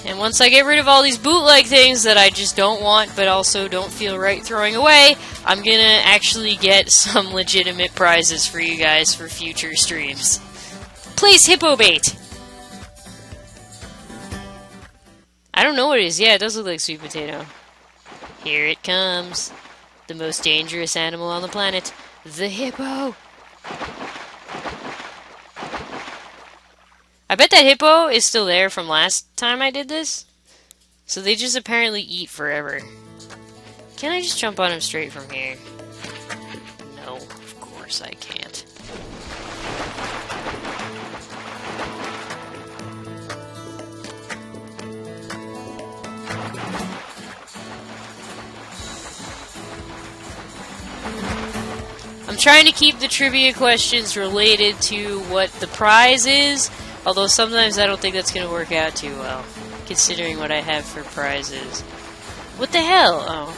And once I get rid of all these bootleg things that I just don't want, but also don't feel right throwing away, I'm gonna actually get some legitimate prizes for you guys for future streams. Place Hippo Bait! I don't know what it is. Yeah, it does look like sweet potato. Here it comes. The most dangerous animal on the planet. The hippo! I bet that hippo is still there from last time I did this. So they just apparently eat forever. Can I just jump on him straight from here? No, of course I can't. I'm trying to keep the trivia questions related to what the prize is, although sometimes I don't think that's going to work out too well, considering what I have for prizes. What the hell? Oh.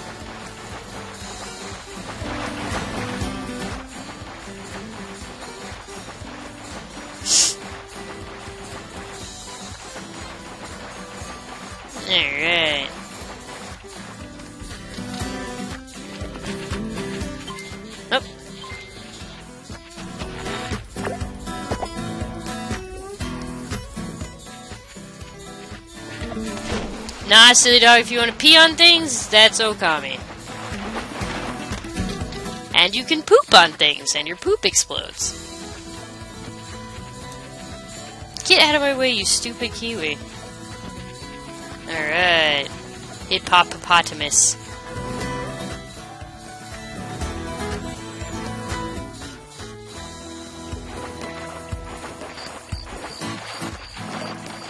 Alright. Oh. Nah, silly dog, if you want to pee on things, that's Okami. And you can poop on things, and your poop explodes. Get out of my way, you stupid kiwi. Alright. Hippopotamus.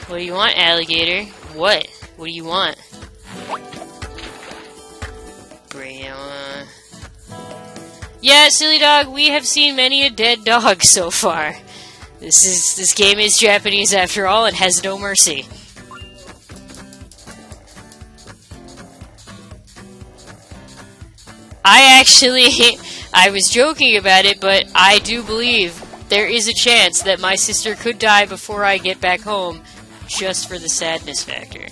What do you want, alligator? What? What do you want? Bring it on. Yeah, silly dog, we have seen many a dead dog so far. This game is Japanese after all and has no mercy. I was joking about it, but I do believe there is a chance that my sister could die before I get back home, just for the sadness factor.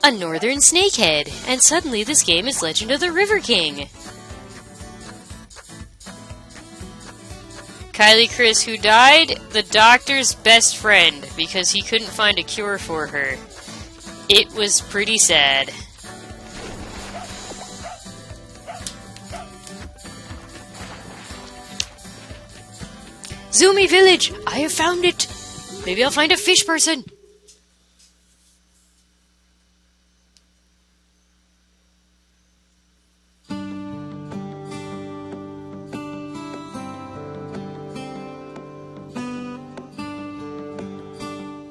A northern snakehead, and suddenly this game is Legend of the River King. Kylie Chris, who died the doctor's best friend because he couldn't find a cure for her. It was pretty sad. Zoomy Village! I have found it! Maybe I'll find a fish person!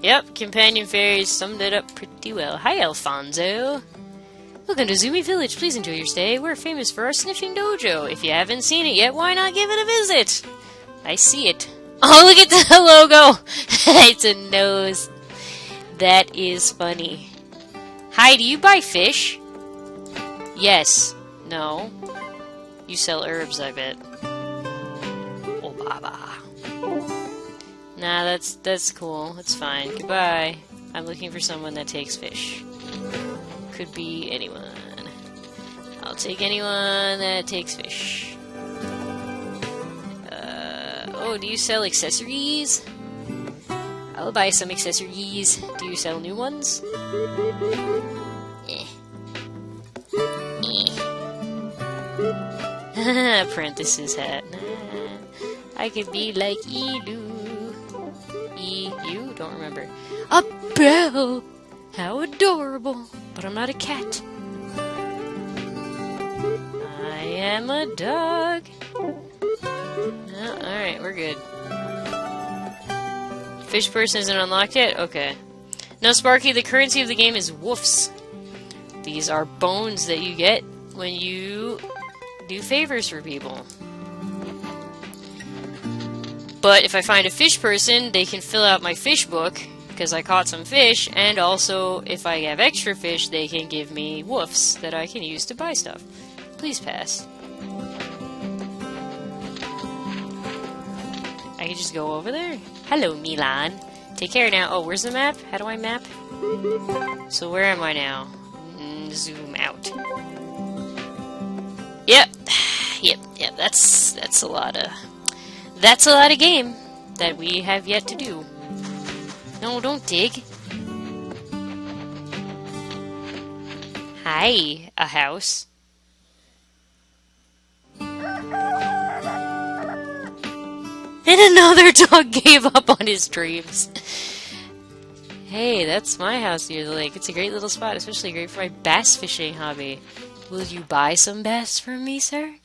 Yep, companion fairies summed it up pretty well. Hi, Alfonso. Welcome to Zoomy Village. Please enjoy your stay. We're famous for our sniffing dojo. If you haven't seen it yet, why not give it a visit? I see it Oh, look at the logo! It's a nose. That is funny. Hi, do you buy fish? Yes. No. You sell herbs, I bet. Oh, baba. Nah, that's cool. That's fine. Goodbye. I'm looking for someone that takes fish. Could be anyone. I'll take anyone that takes fish. Oh, do you sell accessories? I'll buy some accessories. Do you sell new ones? Apprentice's hat. I could be like Elu. You? Don't remember. A bell! How adorable. But I'm not a cat. I am a dog. Oh, alright, we're good. Fish person isn't unlocked yet? Okay. Now, Sparky, the currency of the game is woofs. These are bones that you get when you do favors for people. But if I find a fish person, they can fill out my fish book, because I caught some fish, and also, if I have extra fish, they can give me woofs that I can use to buy stuff. Please pass. I can just go over there. Hello, Milan. Take care now. Oh, where's the map? How do I map? So where am I now? Zoom out. Yep. Yep. That's a lot of game that we have yet to do. No, don't dig. Hi, a house. And another dog gave up on his dreams. Hey, that's my house near the lake. It's a great little spot, especially great for my bass fishing hobby. Will you buy some bass from me, sir?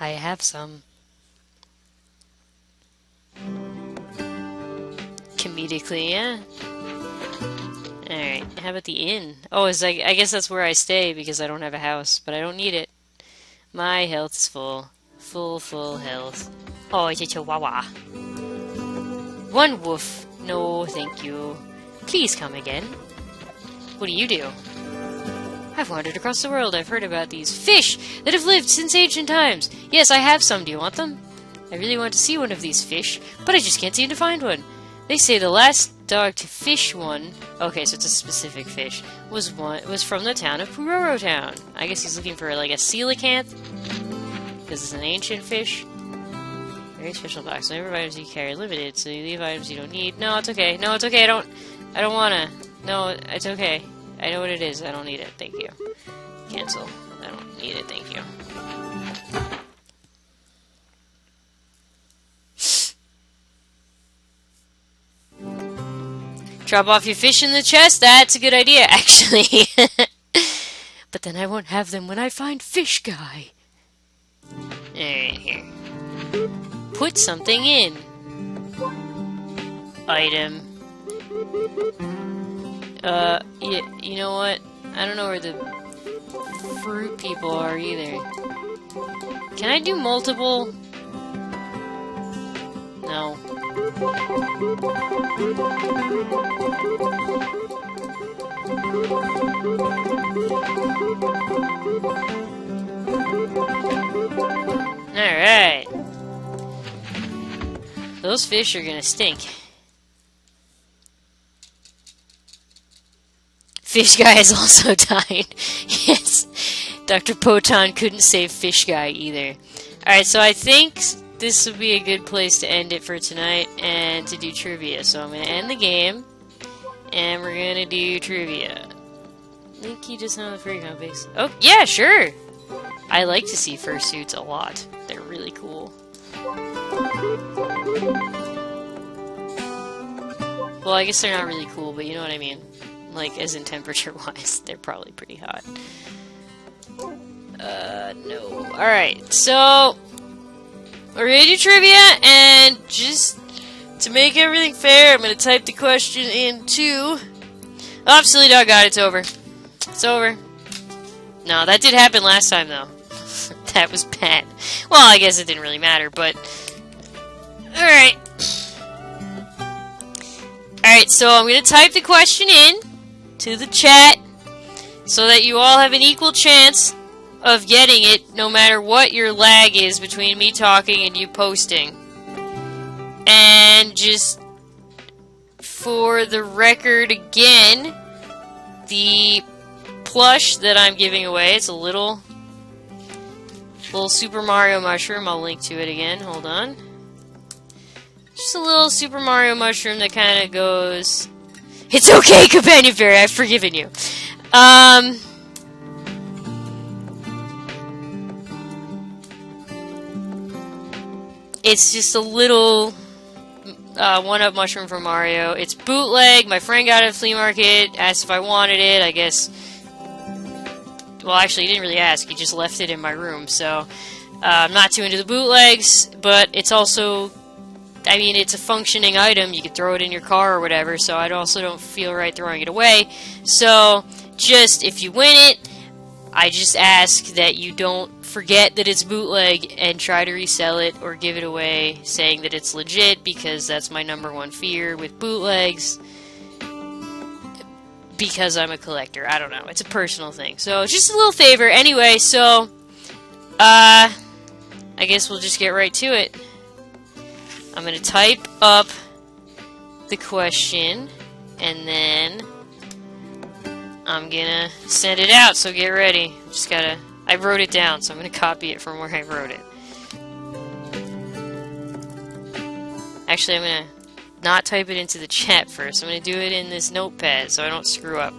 I have some. Comedically, yeah. Alright, how about the inn? Oh, I guess that's where I stay because I don't have a house, but I don't need it. My health's full. Full health. Oh, it's a chihuahua. One woof. No, thank you. Please come again. What do you do? I've wandered across the world. I've heard about these fish that have lived since ancient times. Yes, I have some. Do you want them? I really want to see one of these fish, but I just can't seem to find one. They say the last dog to fish one, okay, so it's a specific fish, was from the town of Puroro Town. I guess he's looking for like a coelacanth, because it's an ancient fish. Very special box. The number of items you carry limited, so you leave items you don't need. No, it's okay. No, it's okay. I don't wanna. No, it's okay. I know what it is. I don't need it. Thank you. Cancel. I don't need it. Thank you. Drop off your fish in the chest? That's a good idea, actually. But then I won't have them when I find Fish Guy. Alright, here. Put something in. Item. You know what? I don't know where the fruit people are either. Can I do multiple? No. Alright. Those fish are gonna stink. Fish Guy has also died. Yes. Dr. Poton couldn't save Fish Guy either. Alright, so I think this would be a good place to end it for tonight and to do trivia. So I'm going to end the game and we're going to do trivia. I think he doesn't have the free copies. Oh, yeah, sure. I like to see fursuits a lot. They're really cool. Well, I guess they're not really cool, but you know what I mean. Like, as in temperature-wise, they're probably pretty hot. No. Alright, so we're gonna do trivia, and just to make everything fair, I'm gonna type the question into... Oh, Silly Dog got it. It's over. It's over. No, that did happen last time, though. That was bad. Well, I guess it didn't really matter, but... Alright. Alright, so I'm going to type the question in to the chat so that you all have an equal chance of getting it no matter what your lag is between me talking and you posting. And just for the record again, the plush that I'm giving away, it's a little Super Mario mushroom. I'll link to it again. Hold on. Just a little Super Mario mushroom that kind of goes, "It's okay, Companion Fairy, I've forgiven you." It's just a little one-up mushroom from Mario. It's bootleg. My friend got it at a flea market, asked if I wanted it. I guess, well, actually, he didn't really ask. He just left it in my room. So I'm not too into the bootlegs, but it's also, I mean, it's a functioning item. You could throw it in your car or whatever, so I also don't feel right throwing it away. So just, if you win it, I just ask that you don't forget that it's bootleg and try to resell it or give it away saying that it's legit, because that's my #1 fear with bootlegs, because I'm a collector. I don't know. It's a personal thing. So just a little favor. Anyway, so I guess we'll just get right to it. I'm going to type up the question and then I'm going to send it out, so get ready. Just gotta, I wrote it down, so I'm going to copy it from where I wrote it. Actually, I'm going to not type it into the chat first. I'm going to do it in this notepad so I don't screw up.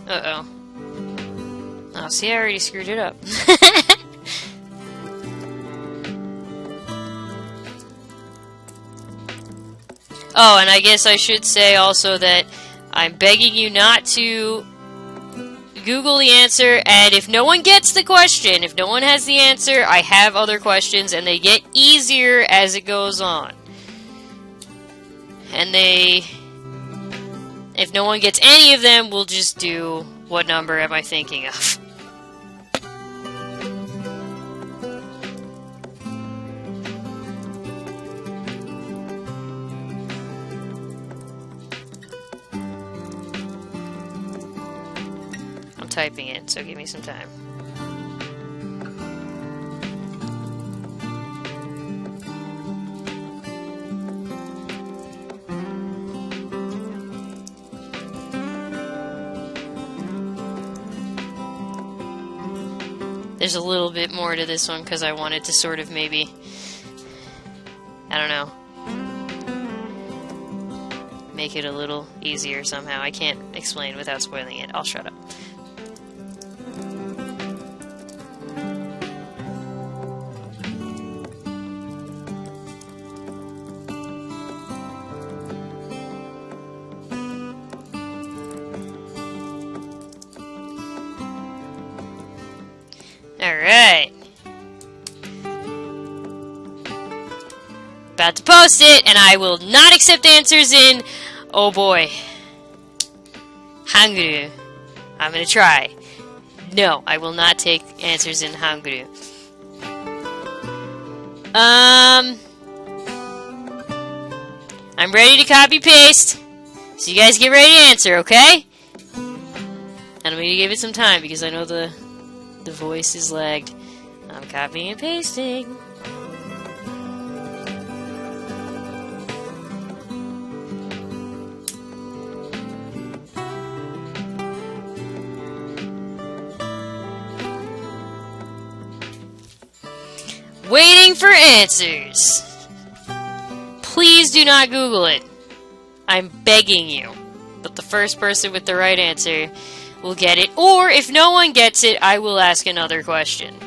Uh-oh. Oh, see, I already screwed it up. Oh, and I guess I should say also that I'm begging you not to Google the answer, and if no one gets the question, if no one has the answer, I have other questions, and they get easier as it goes on. And if no one gets any of them, we'll just do what number am I thinking of. Typing it, so give me some time. There's a little bit more to this one because I wanted to sort of maybe, I don't know, make it a little easier somehow. I can't explain without spoiling it. I'll shut up. Alright. About to post it, and I will not accept answers in, oh boy, Hangul. I'm gonna try. No, I will not take answers in Hangul. I'm ready to copy paste, so you guys get ready to answer, okay? And I'm gonna give it some time because I know the voice is lagged. I'm copying and pasting. Waiting for answers. Please do not Google it. I'm begging you. But the first person with the right answer will get it, or if no one gets it, I will ask another question.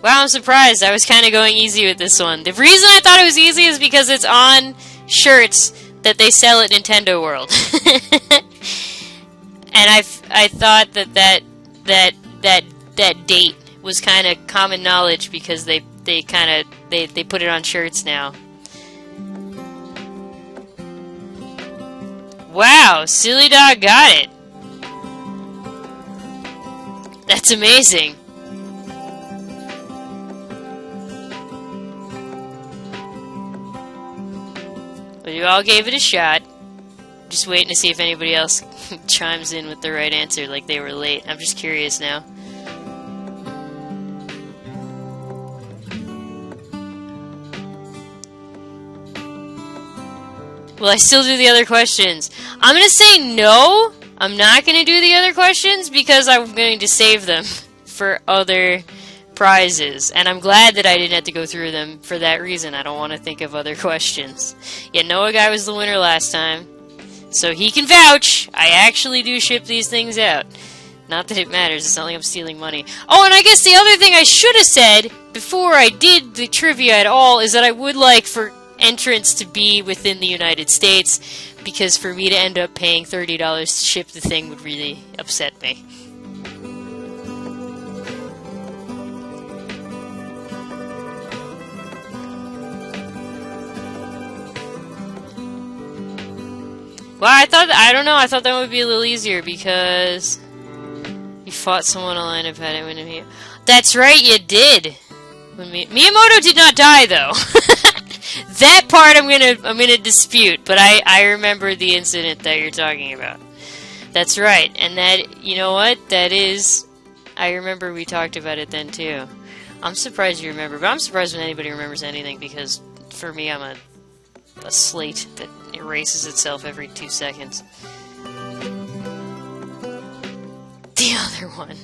Wow, I'm surprised. I was kind of going easy with this one. The reason I thought it was easy is because it's on shirts that they sell at Nintendo World. And I thought that date was kind of common knowledge because they put it on shirts now. Wow, Silly Dog got it. That's amazing. But you all gave it a shot. Just waiting to see if anybody else chimes in with the right answer, like they were late. I'm just curious now. Will I still do the other questions? I'm going to say no. I'm not going to do the other questions because I'm going to save them for other prizes. And I'm glad that I didn't have to go through them for that reason. I don't want to think of other questions. Yeah, Noah Guy was the winner last time. So he can vouch. I actually do ship these things out. Not that it matters. It's not like I'm stealing money. Oh, and I guess the other thing I should have said before I did the trivia at all is that I would like for entrants to be within the United States, because for me to end up paying $30 to ship the thing would really upset me. Well, I thought that would be a little easier because you fought someone online and had it when you. That's right, you did. Miyamoto did not die though. That part I'm gonna dispute, but I remember the incident that you're talking about. That's right, and that, you know what? That is, I remember we talked about it then too. I'm surprised you remember, but I'm surprised when anybody remembers anything, because for me I'm a slate that erases itself every 2 seconds. The other one.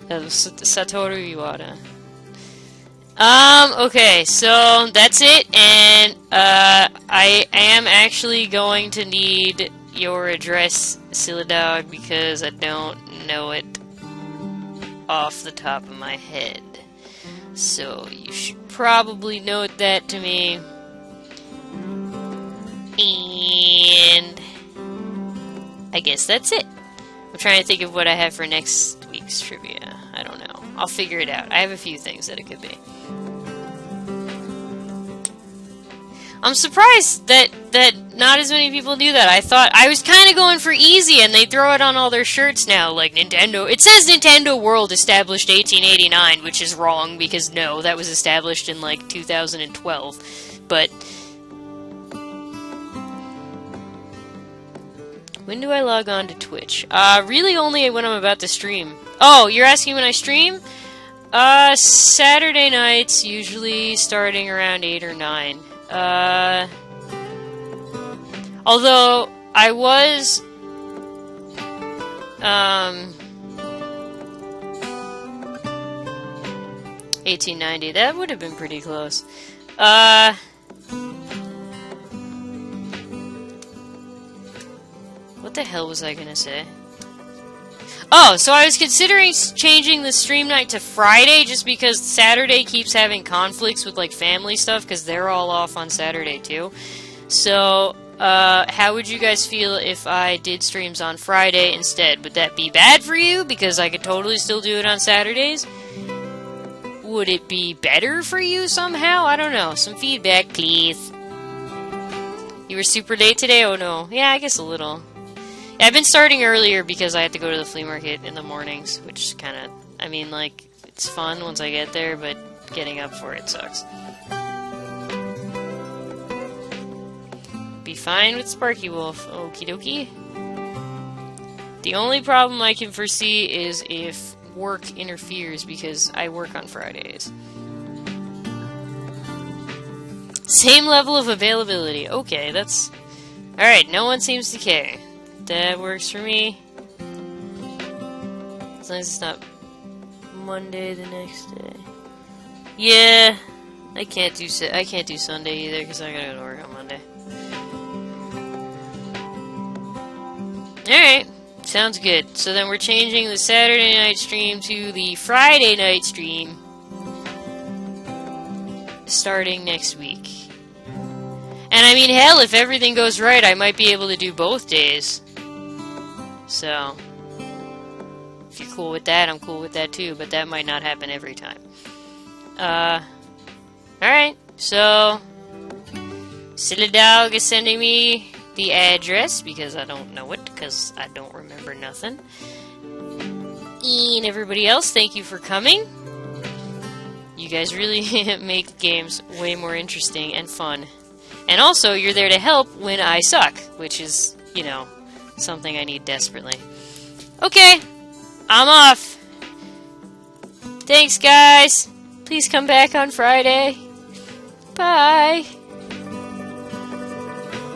That was Satoru Iwata. Okay, so that's it, and, I am actually going to need your address, Silly Dog, because I don't know it off the top of my head. So, you should probably note that to me. And I guess that's it. I'm trying to think of what I have for next week's trivia. I don't know. I'll figure it out. I have a few things that it could be. I'm surprised that not as many people do that. I thought I was kind of going for easy, and they throw it on all their shirts now, like Nintendo. It says Nintendo World established 1889, which is wrong because no, that was established in like 2012. But when do I log on to Twitch? Really only when I'm about to stream. Oh, you're asking when I stream? Saturday nights, usually starting around 8 or 9. Although I was 1890. That would have been pretty close. What the hell was I gonna say? Oh, so I was considering changing the stream night to Friday just because Saturday keeps having conflicts with, like, family stuff because they're all off on Saturday, too. So, how would you guys feel if I did streams on Friday instead? Would that be bad for you? Because I could totally still do it on Saturdays? Would it be better for you somehow? I don't know. Some feedback, please. You were super late today? Oh, no. Yeah, I guess a little. I've been starting earlier because I have to go to the flea market in the mornings, which kind of, I mean, like, it's fun once I get there, but getting up for it sucks. Be fine with Sparky Wolf. Okie dokie. The only problem I can foresee is if work interferes because I work on Fridays. Same level of availability. Okay, that's... Alright, no one seems to care. That works for me. As long as it's not Monday the next day. Yeah, I can't do Sunday either because I gotta go to work on Monday. Alright, sounds good. So then we're changing the Saturday night stream to the Friday night stream starting next week. And I mean, hell, if everything goes right, I might be able to do both days. So, if you're cool with that, I'm cool with that too, but that might not happen every time. Alright, so, Silly Dog is sending me the address because I don't know it, because I don't remember nothing. And everybody else, thank you for coming. You guys really make games way more interesting and fun. And also, you're there to help when I suck, which is, you know, something I need desperately. Okay, I'm off. Thanks, guys. Please come back on Friday. Bye.